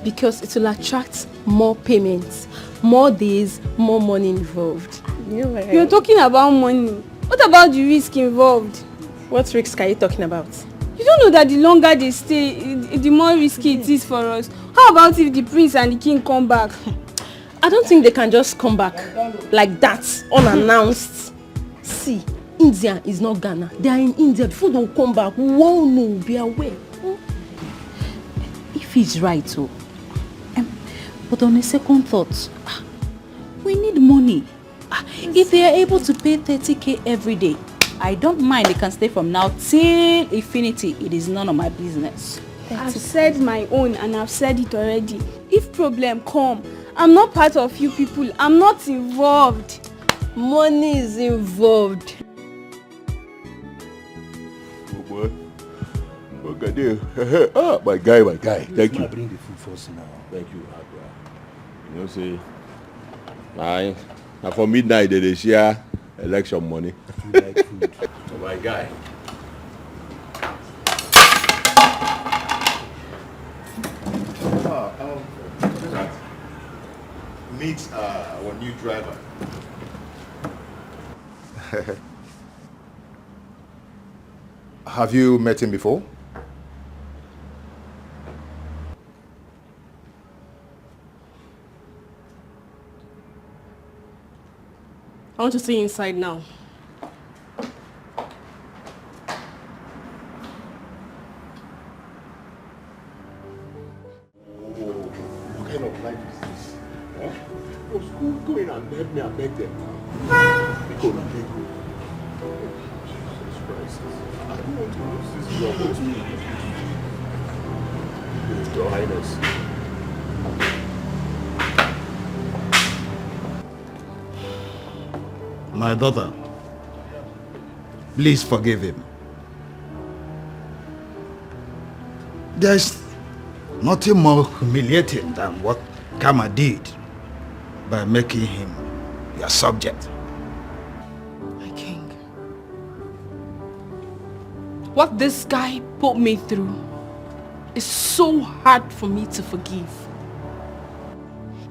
because it will attract more payments, more days, more money involved. You're talking about money. What about the risk involved? What risk are you talking about? You don't know that the longer they stay, the more risky it is for us. How about if the prince and the king come back? I don't think they can just come back like that, unannounced. See, India is not Ghana. They are in India. Before they come back, we won't know, be aware. If he's right, so. But on a second thought, we need money. If they are able to pay 30k every day, I don't mind. They can stay from now till infinity. It is none of my business. I've said my own and I've said it already. If problem come, I'm not part of you people. I'm not involved. Money is involved. Oh boy. Okay, ah, my guy. Thank you. Bring the food first now. Thank you. You know, say, now for midnight they share election money. Like food. Oh, my guy. Meet our new driver. Have you met him before? I want to see inside now. What kind of life is this? Huh? Go in and help me and beg them now. Because I beg you. Jesus Christ. I don't want to lose this job. Your Highness. My daughter, please forgive him. There's nothing more humiliating than what Kama did by making him your subject. My king. What this guy put me through is so hard for me to forgive.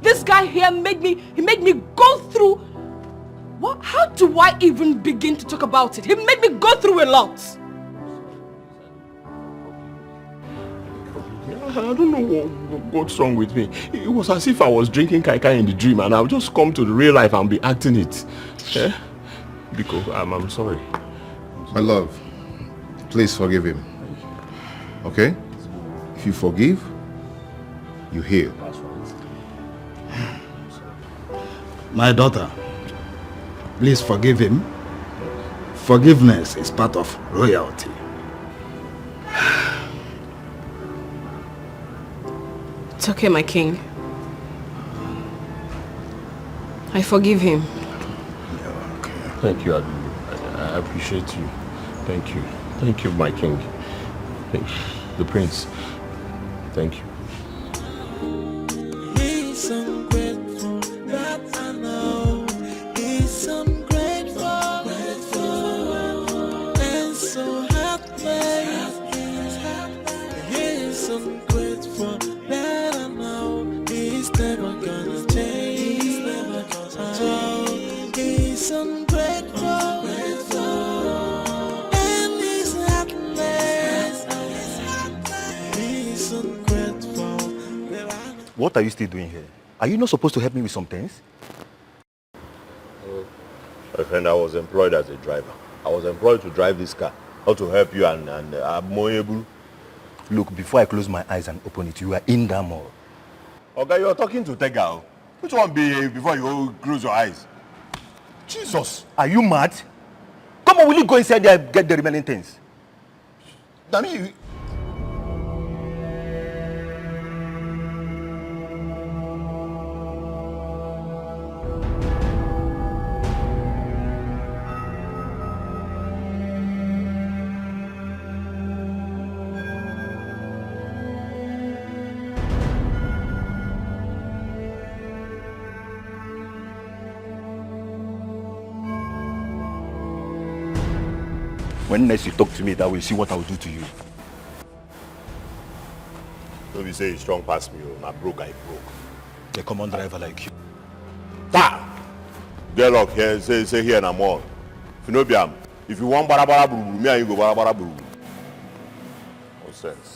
This guy here made me go through. What? How do I even begin to talk about it? He made me go through a lot. I don't know what's wrong with me. It was as if I was drinking kaikai in the dream and I'll just come to the real life and be acting it. Yeah? Because I'm sorry. My love, please forgive him. Okay? If you forgive, you heal. My daughter, please forgive him. Forgiveness is part of royalty. It's okay, my king. I forgive him. Thank you, Adu. I appreciate you. Thank you. Thank you, my king. Thank you. The prince. Thank you. He's ungrateful, that I know. He's ungrateful, and so heartless. He's ungrateful, that I know. He's never gonna change. He's ungrateful, and he's heartless. He's ungrateful. What are you still doing here? Are you not supposed to help me with some things? My friend, I was employed as a driver. I was employed to drive this car. How to help you and I'm more able. Look, before I close my eyes and open it, you are in that mall. Okay, you're talking to Tega. Which one be before you close your eyes? Jesus! Are you mad? Come on, will you go inside there and get the remaining things? I mean, when next you talk to me that way, see what I will do to you. Don't be say you strong past me, oh. Now broke, I broke. A common driver like you. Get luck here, say here na more. If you know Biam, if you want barabara buru, me and you go barabara buru. No sense.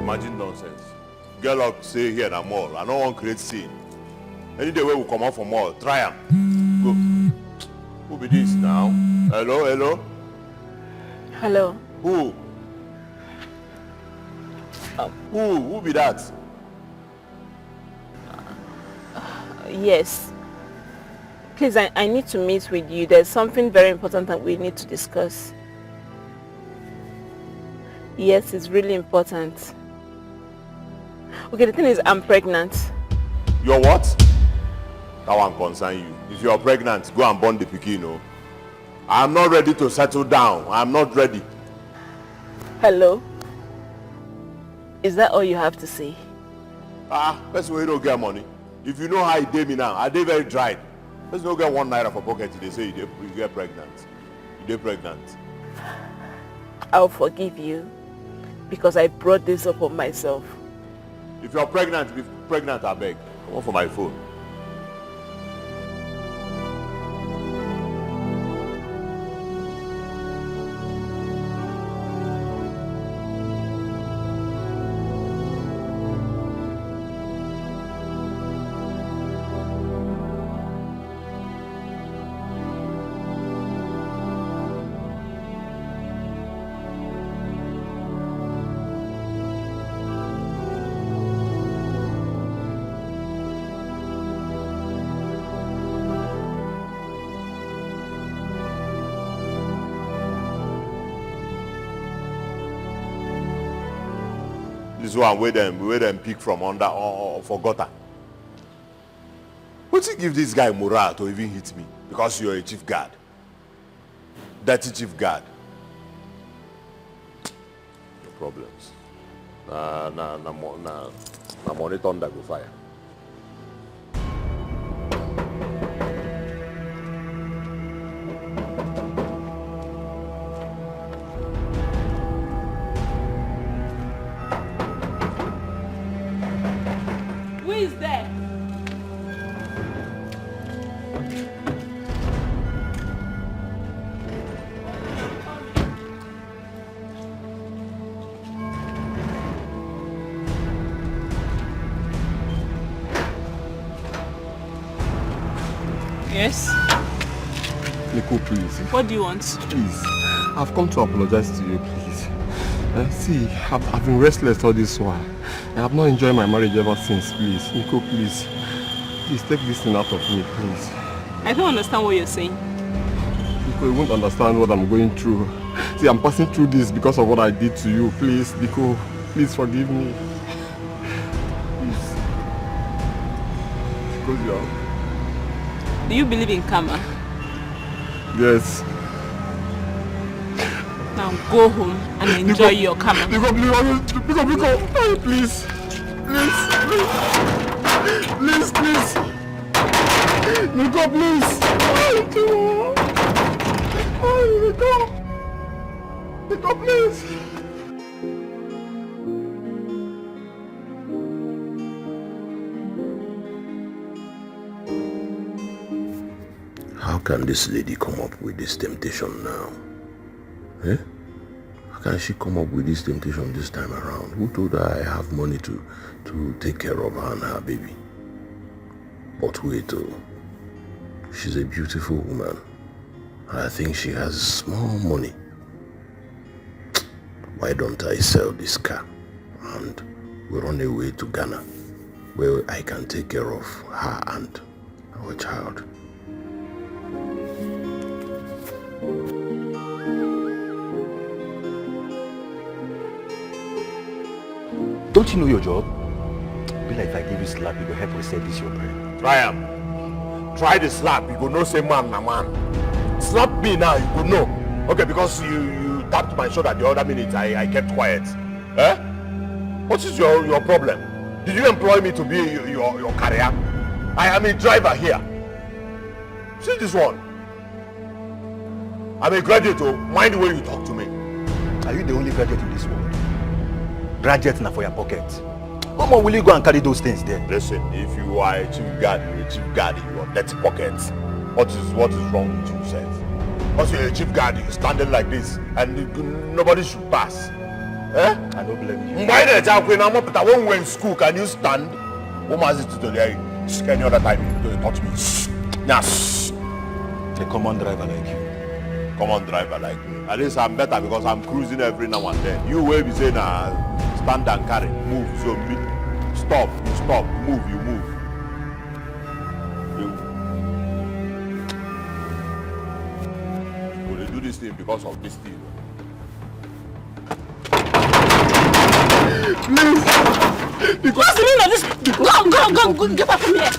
Imagine nonsense. Get luck say here na more. I don't want to create scene. Any day we will come out for more, try am. Go. Who be this now? Hello? Hello. Who? Who be that? Yes. Please, I need to meet with you. There's something very important that we need to discuss. Yes, it's really important. Okay, the thing is, I'm pregnant. You're what? That one concern you. If you're pregnant, go and born the pikin, no? I'm not ready to settle down. I'm not ready. Hello? Is that all you have to say? Person wey don't get money. If you know how it did me now, I did very dry. Person don't get 1 naira for pocket. They say you get pregnant. You get pregnant. I'll forgive you because I brought this up on myself. If you're pregnant, be pregnant, I beg. Come on for my phone. This one where them pick from under or for gutter. What you give this guy morale to even hit me? Because you're a chief guard. Dirty chief guard. No problems. Na money thunder go fire. Who is there? Yes? Nico, please. What do you want? Please. I've come to apologize to you, please. See, I've been restless all this while. I have not enjoyed my marriage ever since, please. Nico, please. Please take this thing out of me, please. I don't understand what you're saying. Nico, you won't understand what I'm going through. See, I'm passing through this because of what I did to you. Please, Nico, please forgive me. Please. Close your eyes. Do you believe in karma? Yes. Now go home and enjoy your karma. Nico, please. Please. Nico, please. Nico, please. How can this lady come up with this temptation now? Eh? How can she come up with this temptation this time around? Who told her I have money to take care of her and her baby? But wait, she's a beautiful woman. I think she has small money. Why don't I sell this car and we run away to Ghana where I can take care of her and our child? Don't you know your job? Be like if I give you slap, you will help reset this your brain. Try him. Try the slap. You go know say man na man. Slap me now, you go know. Okay, because you tapped my shoulder the other minute, I kept quiet. Eh? What is your problem? Did you employ me to be your carrier? I am a driver here. See this one. I'm a graduate, oh. Mind the way you talk to me. Are you the only graduate in this world? Graduate now for your pocket. How much will you go and carry those things there? Listen, if you are a chief guard, you're a chief guard in your dirty pockets. What is wrong with you, sir? Once you're a chief guard, you're standing like this, and nobody should pass. Eh? I don't blame you. Why the child when I'm in school, can you stand? What was it today? Any other time you touch me? Yes. A common driver like you. Common driver like me. At least I'm better because I'm cruising every now and then. You will be saying, stand and carry, move, so stop, you stop, move, you move. Will they do this thing because of this thing? Please! What's the meaning of this? Go, get out from here!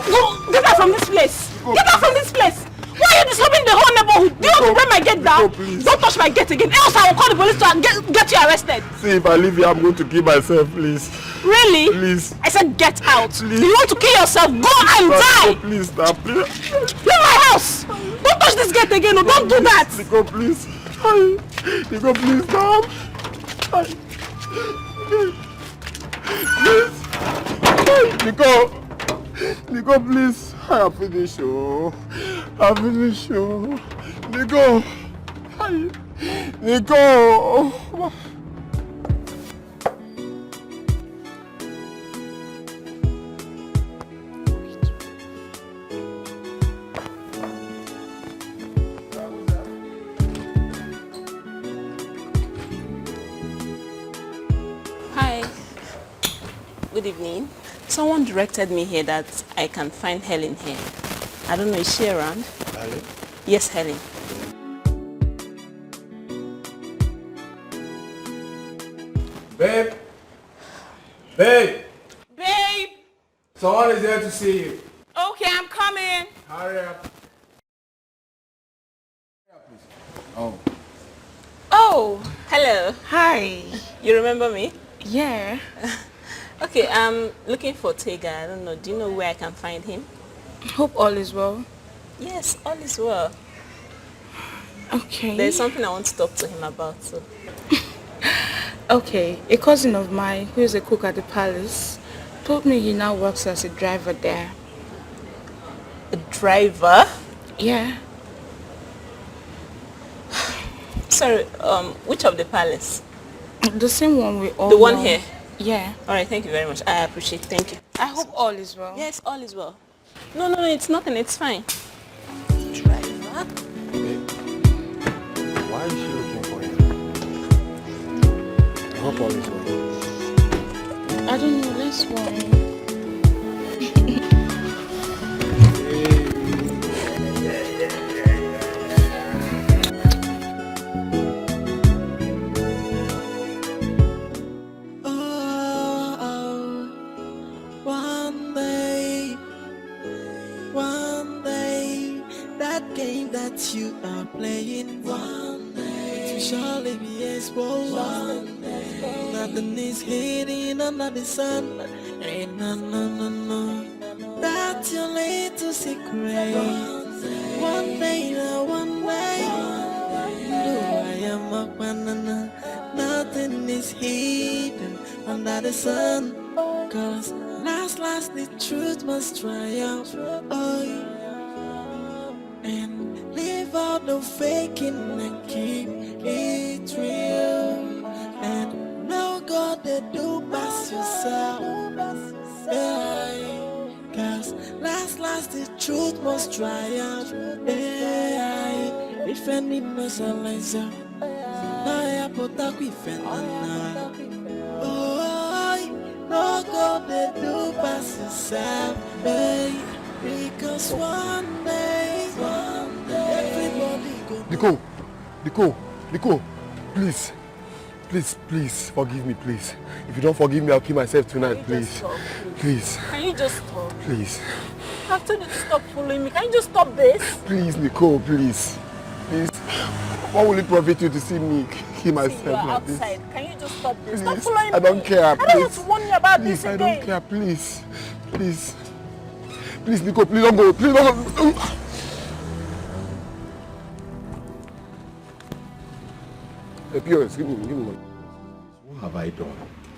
Go, get out from this place! Get out from this place! Why are you disturbing the whole neighborhood? Do you want to break my gate down? Don't touch my gate again, else I will call the police to get you arrested. See, if I leave here, I'm going to kill myself, please. Really? Please. I said get out. Please. You want to kill yourself? Go and die! Nico, please, stop, please. Leave my house! Don't touch this gate again, no, don't do that! Nico, please. Nico, please, stop. Please. Nico, please. I have finished, oh. I'm finished, oh. Nico. Nico. Hi. Good evening. Someone directed me here that I can find Helen here. I don't know, is she around? Helen? Yes, Helen. Babe! Babe! Babe! Someone is there to see you. Okay, I'm coming. Hurry up. Oh, hello. Hi. You remember me? Yeah. Okay, I'm looking for Tega. I don't know. Do you know where I can find him? Hope all is well. Yes, all is well. Okay. There's something I want to talk to him about. So. Okay, a cousin of mine who is a cook at the palace told me he now works as a driver there. A driver? Yeah. Sorry, which of the palace? The same one we all The one know. here? Yeah. All right, thank you very much. I appreciate it. Thank you. I hope all is well. Yes, all is well. No, it's nothing. It's fine. Driver? Why is she looking for him? I hope all is well. I don't know, let's worry. You are playing one day, it surely be exposed. One day, nothing is hidden under the sun. Ain't no. That's your little secret. One day, one way. Though I am a banana, nothing is hidden under the sun. Cause last the truth must triumph. Oh, and leave out the faking and keep it real. And no God they do pass yourself. Yeah. Cause last the truth must triumph. Yeah. If any merciless, I put up with oh, no God they do pass yourself. Yeah. Because one day everybody go. Nico, please, forgive me, please. If you don't forgive me, I'll kill myself tonight, please. Please. Can you just stop? Please. I've told you to stop following me. Can you just stop this? Please, Nico, please. What will it profit you to see me kill myself you are like this? outside. Can you just stop this? Please, Stop following me. I don't care. I don't want to warn you about Please, this I again. don't care. Please. Please. Please, Nico, please don't go. Please don't go. Hey, POS, give me money. What have I done?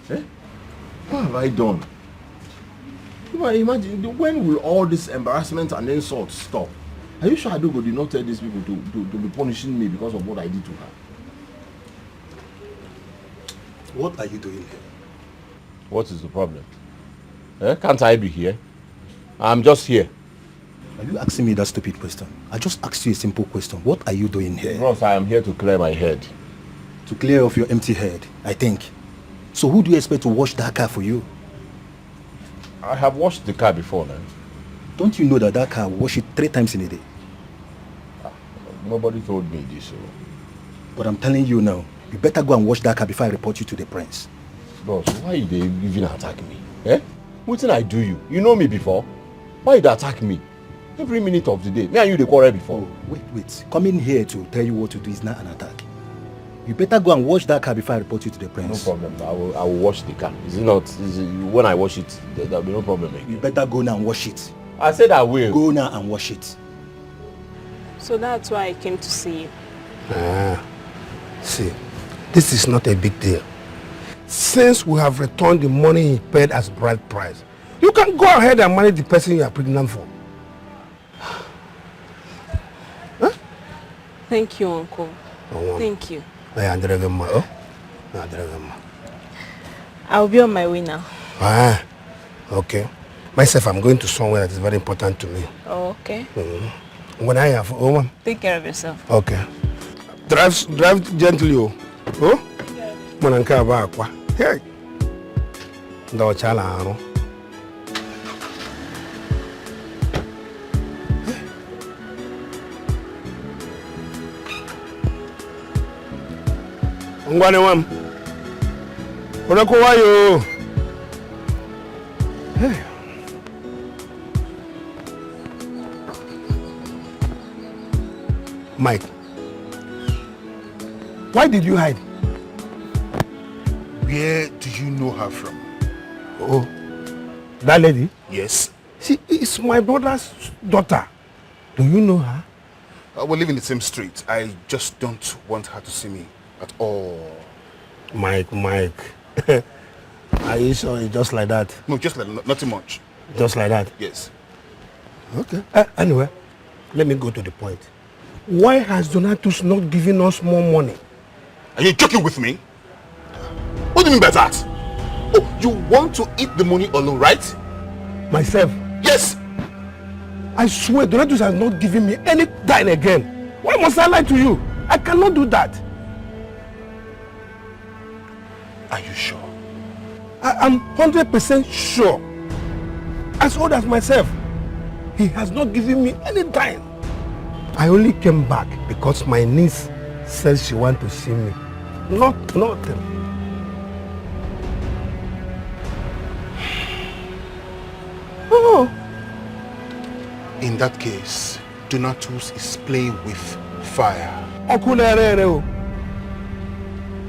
Eh? What have I done? Imagine, when will all this embarrassment and insults stop? Are you sure Adogo did not tell these people to be punishing me because of what I did to her? What are you doing here? What is the problem? Eh? Can't I be here? I'm just here. Are you asking me that stupid question? I just asked you a simple question. What are you doing here? Bros, I am here to clear my head. To clear off your empty head, I think. So who do you expect to wash that car for you? I have washed the car before now. Don't you know that that car wash it 3 times in a day? Nobody told me this. So. But I'm telling you now, you better go and wash that car before I report you to the prince. Bros, why they even attack me? Eh? What did I do you? You know me before. Why you attack me? Every minute of the day. Me and you they quarrel before. Oh, wait. Coming here to tell you what to do is not an attack. You better go and wash that car before I report you to the prince. No problem. I will wash the car. Is it not? When I wash it, there'll be no problem again. You better go now and wash it. I said I will. Go now and wash it. So that's why I came to see you. See, this is not a big deal. Since we have returned the money he paid as bride price, you can go ahead and marry the person you are pregnant for. Huh? Thank you, Uncle. Oh, Thank you. I'll be on my way now. Okay. Myself, I'm going to somewhere that is very important to me. Oh, okay. When I have Take care of yourself. Okay. Drive gently, oh. Mananka ba akwa. Hey. Ndo chala aru. Ngwane wam. Onako wayo. Hey. Mike, why did you hide? Where do you know her from? Oh, that lady? Yes. She is my brother's daughter. Do you know her? We live in the same street. I just don't want her to see me at all. Mike. Are you sure it's just like that? No, just like nothing much. Just like that? Yes. Okay. Anyway, let me go to the point. Why has Donatus not given us more money? Are you joking with me? What do you mean by that? Oh, you want to eat the money alone, right? Myself? Yes. I swear Donatus has not given me any dime again. Why must I lie to you? I cannot do that. Are you sure? I am 100% sure. As old as myself. He has not given me any dime. I only came back because my niece says she wants to see me. Nothing. Oh. In that case, Donatus is playing with fire. I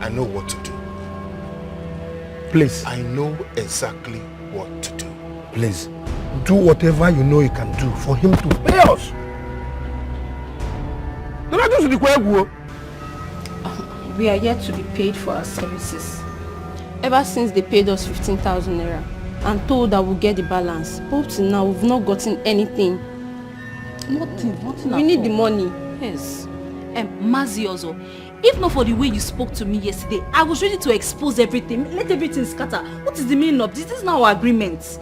know what to do. Please. I know exactly what to do. Please, do whatever you know you can do for him to pay us. We are yet to be paid for our services. Ever since they paid us 15,000 naira and told that we'll get the balance, but till now we've not gotten anything. Nothing. We need the money. Yes. Mazi also, if not for the way you spoke to me yesterday, I was ready to expose everything, let everything scatter. What is the meaning of this? This is not our agreement.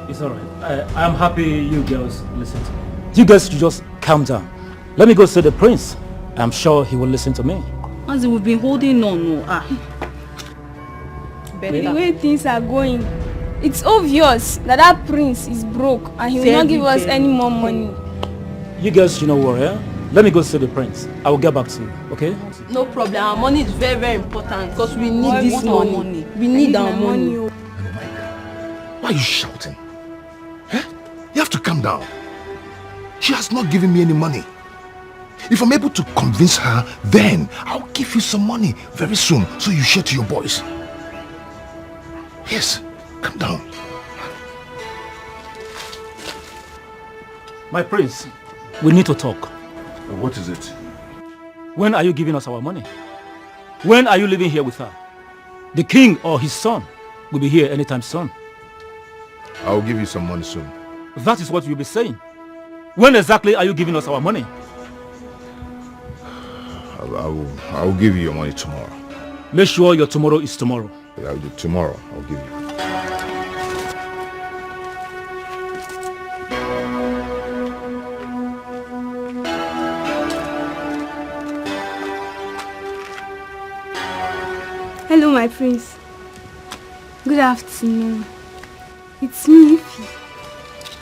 It's alright. I'm happy you girls listen to me. You guys should just calm down. Let me go see the prince. I'm sure he will listen to me. Mazi, we've been holding on. The way things are going, it's obvious that prince is broke and he will not give us any more money. You guys, you know what, yeah? Let me go see the prince. I will get back to you, okay? No problem. Our money is very, very important because we need this money. We need our money. Why are you shouting? Huh? You have to calm down. She has not given me any money. If I'm able to convince her, then I'll give you some money very soon so you share to your boys. Yes, calm down. My prince, we need to talk. What is it? When are you giving us our money? When are you living here with her? The king or his son will be here anytime soon. I'll give you some money soon. That is what you'll be saying. When exactly are you giving us our money? I will give you your money tomorrow. Make sure your tomorrow is tomorrow. I'll do tomorrow. I'll give you. Hello, my prince. Good afternoon. It's me, Ify.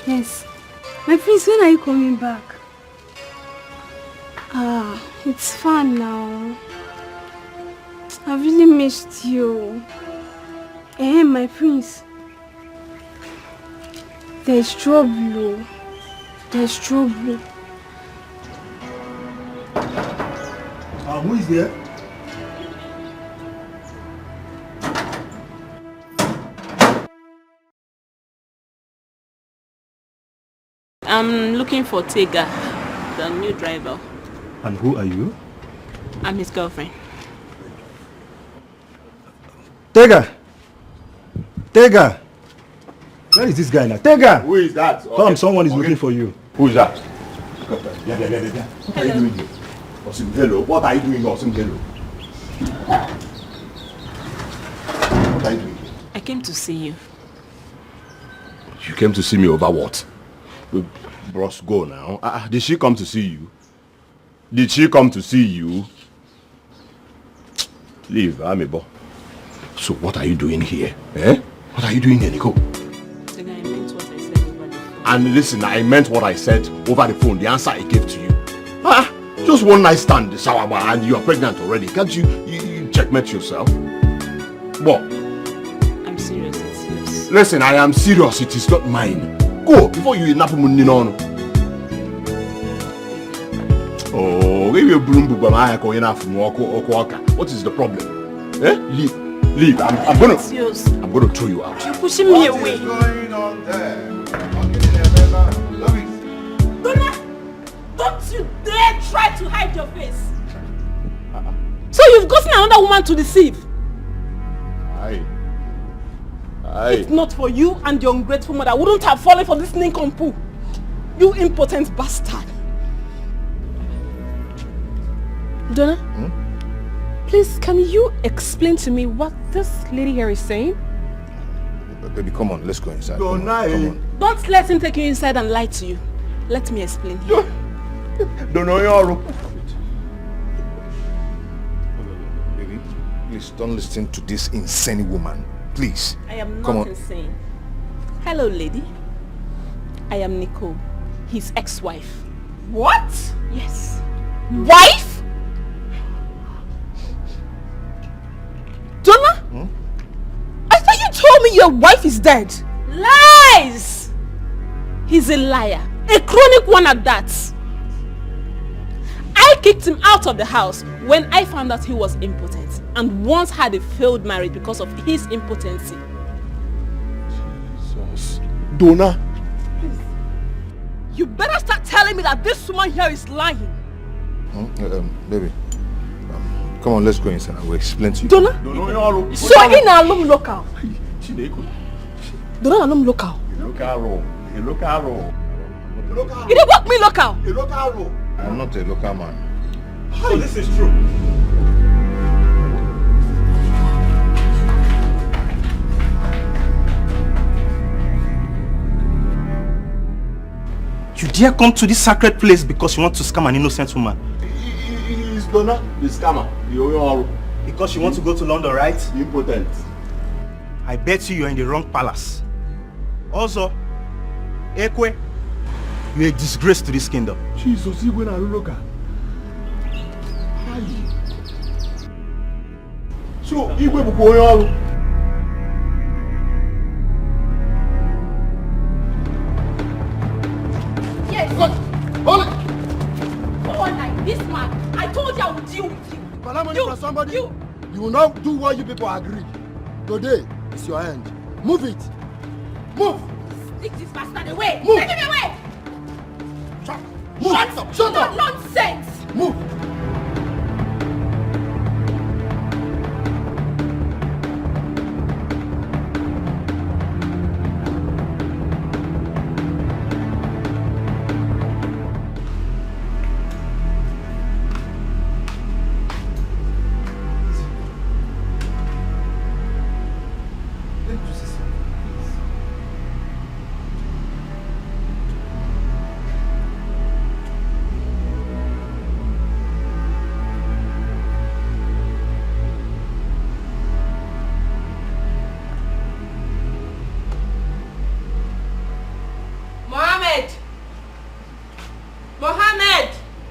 Yes. My prince, when are you coming back? It's fun now. I really missed you. My prince. There's trouble. There's trouble. Who is there? I'm looking for Tega, the new driver. And who are you? I'm his girlfriend. Tega! Tega! Where is this guy now? Tega! Who is that? Come, someone is looking for you. Who is that? Yeah. What are you doing here? Osim, hello. What are you doing here? Osim, hello. What are you doing here? I came to see you. You came to see me over what? Bros, go now. Did she come to see you? Did she come to see you? Leave, Amibo. So what are you doing here? Eh? What are you doing here, Nico? And listen, I meant what I said over the phone. The answer I gave to you. Just one night stand, Sawaba, and you are pregnant already. Can't you checkmate yourself? What? I'm serious, it's yours. Listen, I am serious. It is not mine. Go before you napu munino. Oh, give you broom book what is the problem? Eh? Leave. I'm gonna throw you out. You're pushing me away. What is going on there? Don't you dare try to hide your face. So you've gotten another woman to deceive. Aye. If not for you and your ungrateful mother, I wouldn't have fallen for this nincompoop. You impotent bastard. Donna, please, can you explain to me what this lady here is saying? Baby, come on, let's go inside. Come on. Don't let him take you inside and lie to you. Let me explain. Baby, please don't listen to this insane woman. Please. I am not insane. Hello, lady. I am Nicole, his ex-wife. What? Yes. Wife? Donna? I thought you told me your wife is dead. Lies! He's a liar. A chronic one at that. I kicked him out of the house when I found out he was impotent and once had a failed marriage because of his impotency. Jesus. Donna. You better start telling me that this woman here is lying. Baby. Come on, let's go inside. I will explain to you. Donna? So in alum local. Donna alum local. A local role. You didn't work me local. A local role. I'm not a local man. So this is true. You dare come to this sacred place because you want to scam an innocent woman? Is Donna the scammer? Because you want to go to London, right? Impotent. I bet you are in the wrong palace. Also, Ekwe, you're a disgrace to this kingdom. Jesus, you went and look at. So, you will go. Yes. Hold it. Go on like this. are somebody. You will not do what you people agreed. Today is your end. Move it. Move. Stick this bastard away. Move. Take him away. Shut up. Nonsense. Move.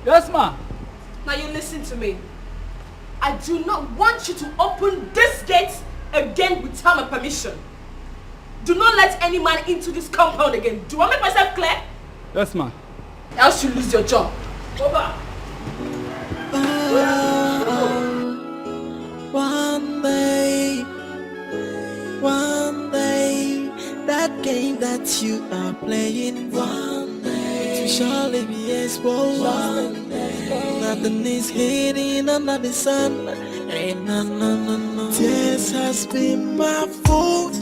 Yes, ma. Now you listen to me. I do not want you to open this gate again without my permission. Do not let any man into this compound again. Do I make myself clear? Yes, ma. Else you lose your job. Over. One day, that game that you are playing, one day, it will surely be exposed. One day, nothing is hidden under the sun. No. Tears has been my fault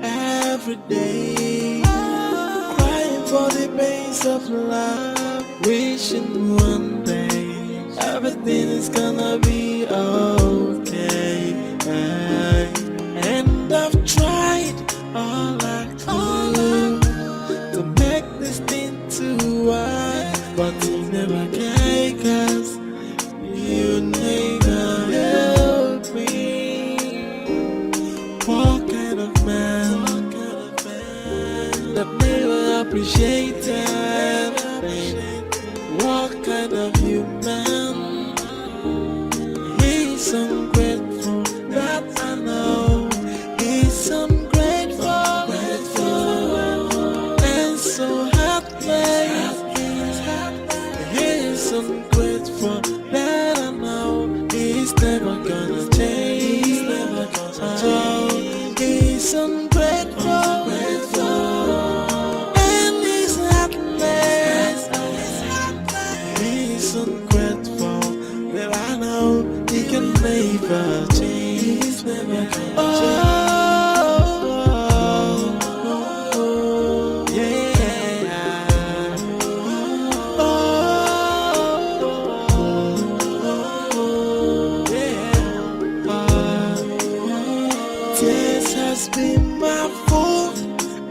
every day, crying for the pains of love, wishing one day everything is gonna be okay. And I've tried all I could to make this thing to work, but you never can, 'cause you never help me. What kind of man that never appreciated? What kind of human? He's ungrateful, that I know. He's ungrateful, and so heartless. He's ungrateful, that I know. He's never gonna change. He's ungrateful, and he's heartless. He's ungrateful, that I know he can never change. Tears has been my fault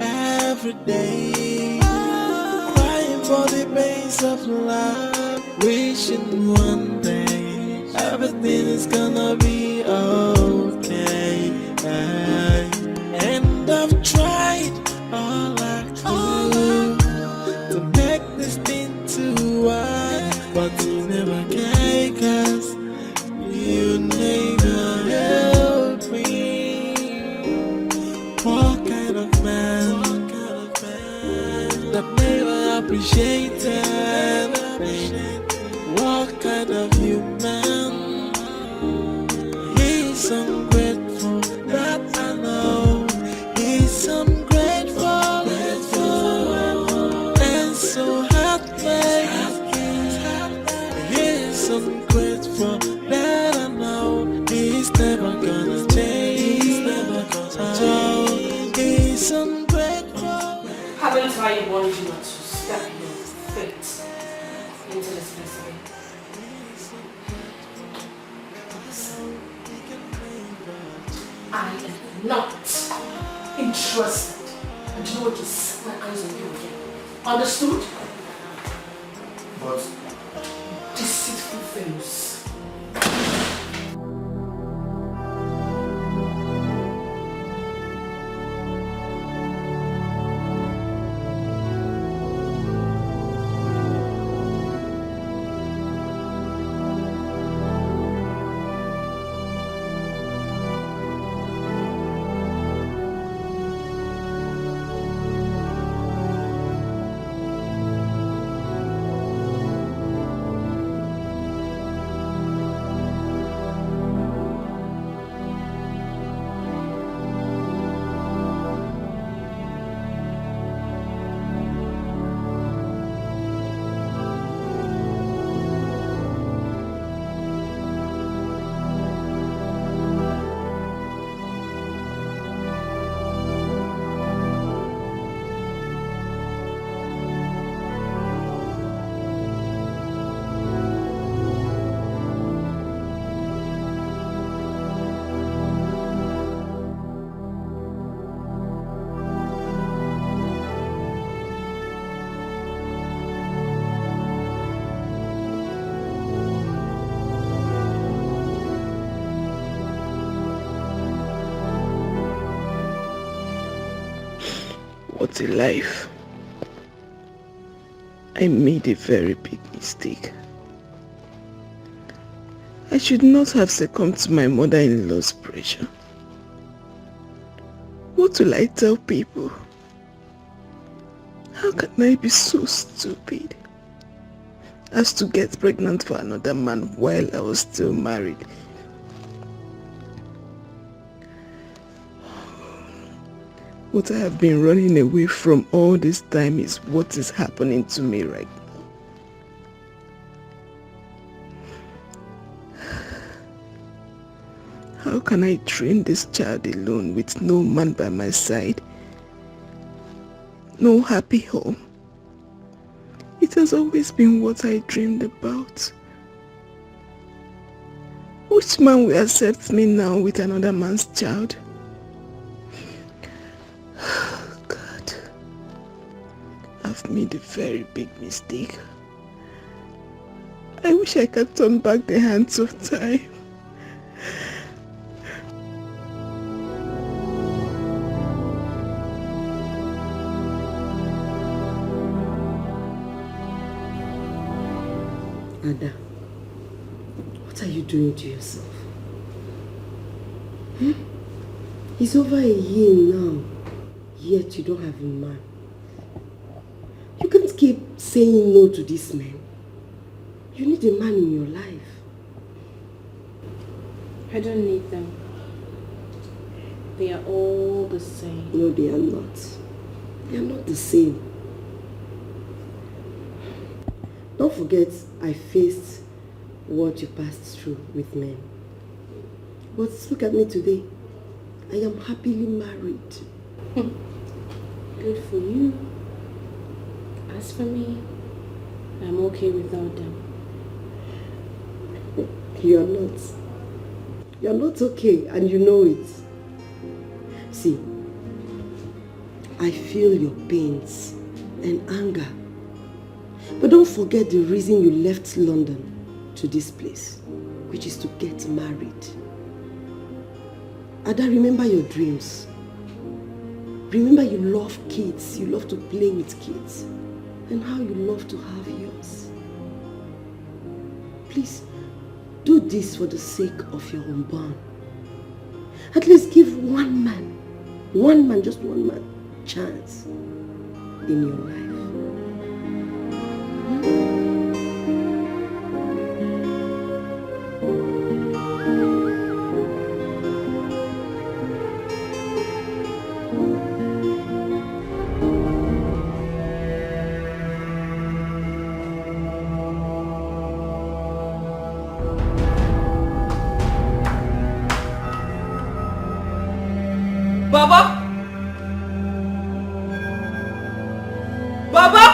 every day, crying for the pains of love, wishing one day everything is gonna be okay. And I've tried all I could to make this thing to work, but you never can, 'cause you never help me. What kind of man that never appreciated? What kind of human? He's ungrateful, that I know. He's ungrateful, and so heartless. He's ungrateful, that I know. He's never gonna change. He's ungrateful. Haven't I warned you not to step your foot into this place again? I am not interested. And you know what? Just set my eyes on you again. Understood? But Deceitful things. What a life. I made a very big mistake. I should not have succumbed to my mother-in-law's pressure. What will I tell people? How can I be so stupid as to get pregnant for another man while I was still married? What I have been running away from all this time is what is happening to me right now. How can I train this child alone with no man by my side? No happy home. It has always been what I dreamed about. Which man will accept me now with another man's child? God, I've made a very big mistake. I wish I could turn back the hands of time. Ada, what are you doing to yourself? It's over a year now, yet you don't have a man. You can't keep saying no to this man. You need a man in your life. I don't need them. They are all the same. No, they are not. They are not the same. Don't forget, I faced what you passed through with men. But look at me today. I am happily married. Good for you. As for me, I'm okay without them. You're not. You're not okay, and you know it. See, I feel your pains and anger. But don't forget the reason you left London to this place, which is to get married. Ada, remember your dreams. Remember you love kids, you love to play with kids, and how you love to have yours. Please, do this for the sake of your unborn. At least give one man, just one man, chance in your life. Baba! Baba!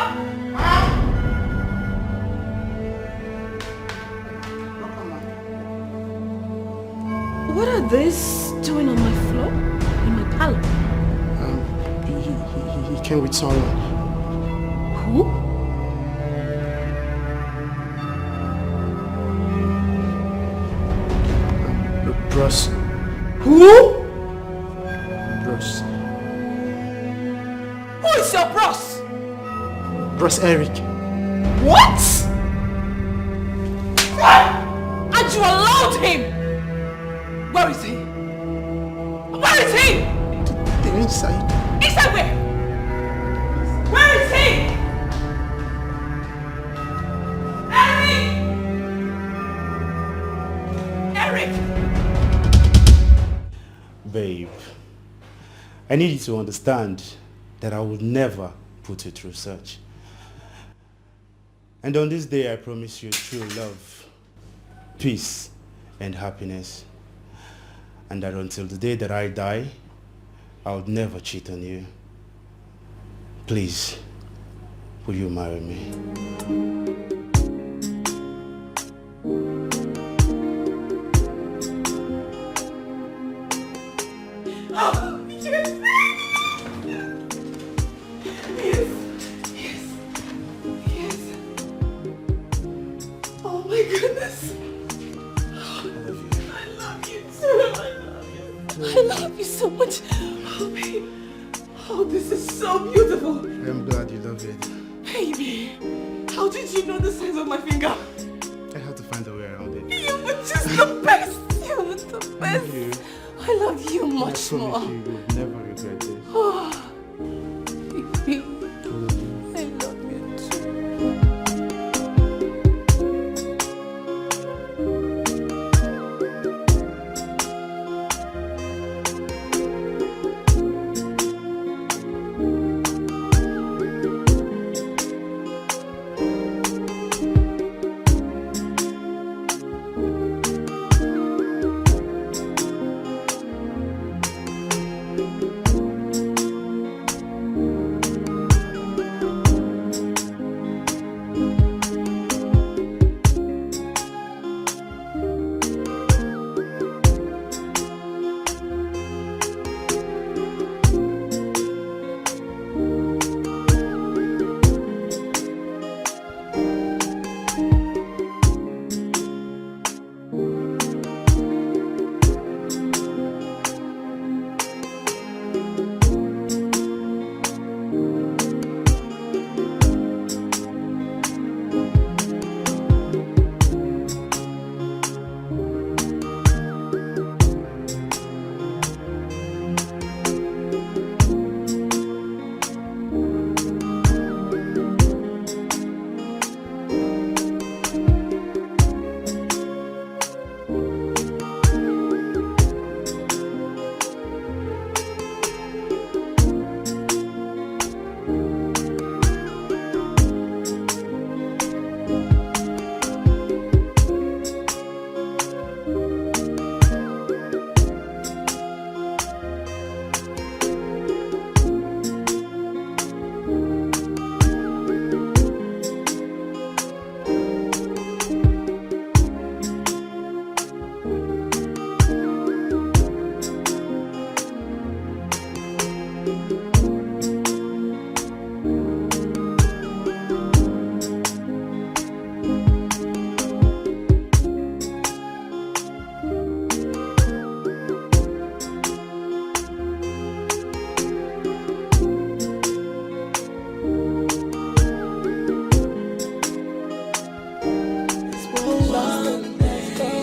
What are these doing on my floor? In my parlor? He came with someone. Who? Bruce. Who? Bruce. Who is your bros? Bruce Eric. What? And you allowed him? Where is he? Where is he? The inside. Inside where? Where is he? Eric! Eric! Babe, I need you to understand that I would never put you through such. And on this day I promise you true love, peace and happiness. And that until the day that I die, I would never cheat on you. Please, will you marry me? Oh, yes! Yes! Yes! Yes! Oh my goodness! I love you too! I love you! I love you so much! Oh babe! Oh Oh, this is so beautiful. I'm glad you love it. Baby, how did you know the size of my finger? I have to find a way around it. You were just the best. You were the best. You. I love you much I more. promise you will never regret this. Oh, baby, I love you too.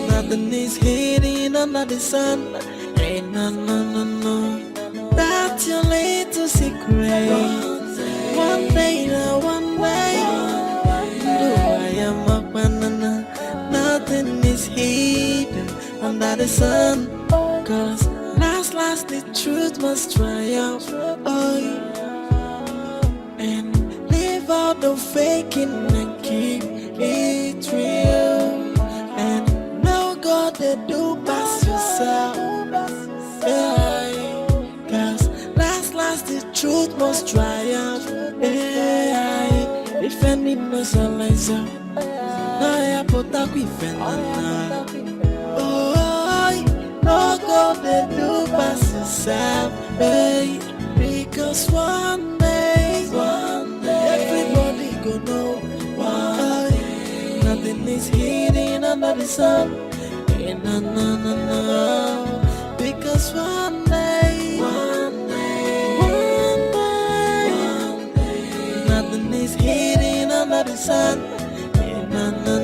Nothing is hidden under the sun. Ain't no. That's your little secret. One day, do I am a banana. Nothing is hidden under the sun. Cause last the truth must triumph. Oh, and leave out the faking and keep it real. And no God they do pass yourself. Yeah. Cause last the truth must triumph. Yeah. Defending myself. I put up with oh, no God they do pass yourself. Hey. Because one day everybody go know why. Nothing is hidden under the sun. No. Because one day, nothing is hidden under the sun. No.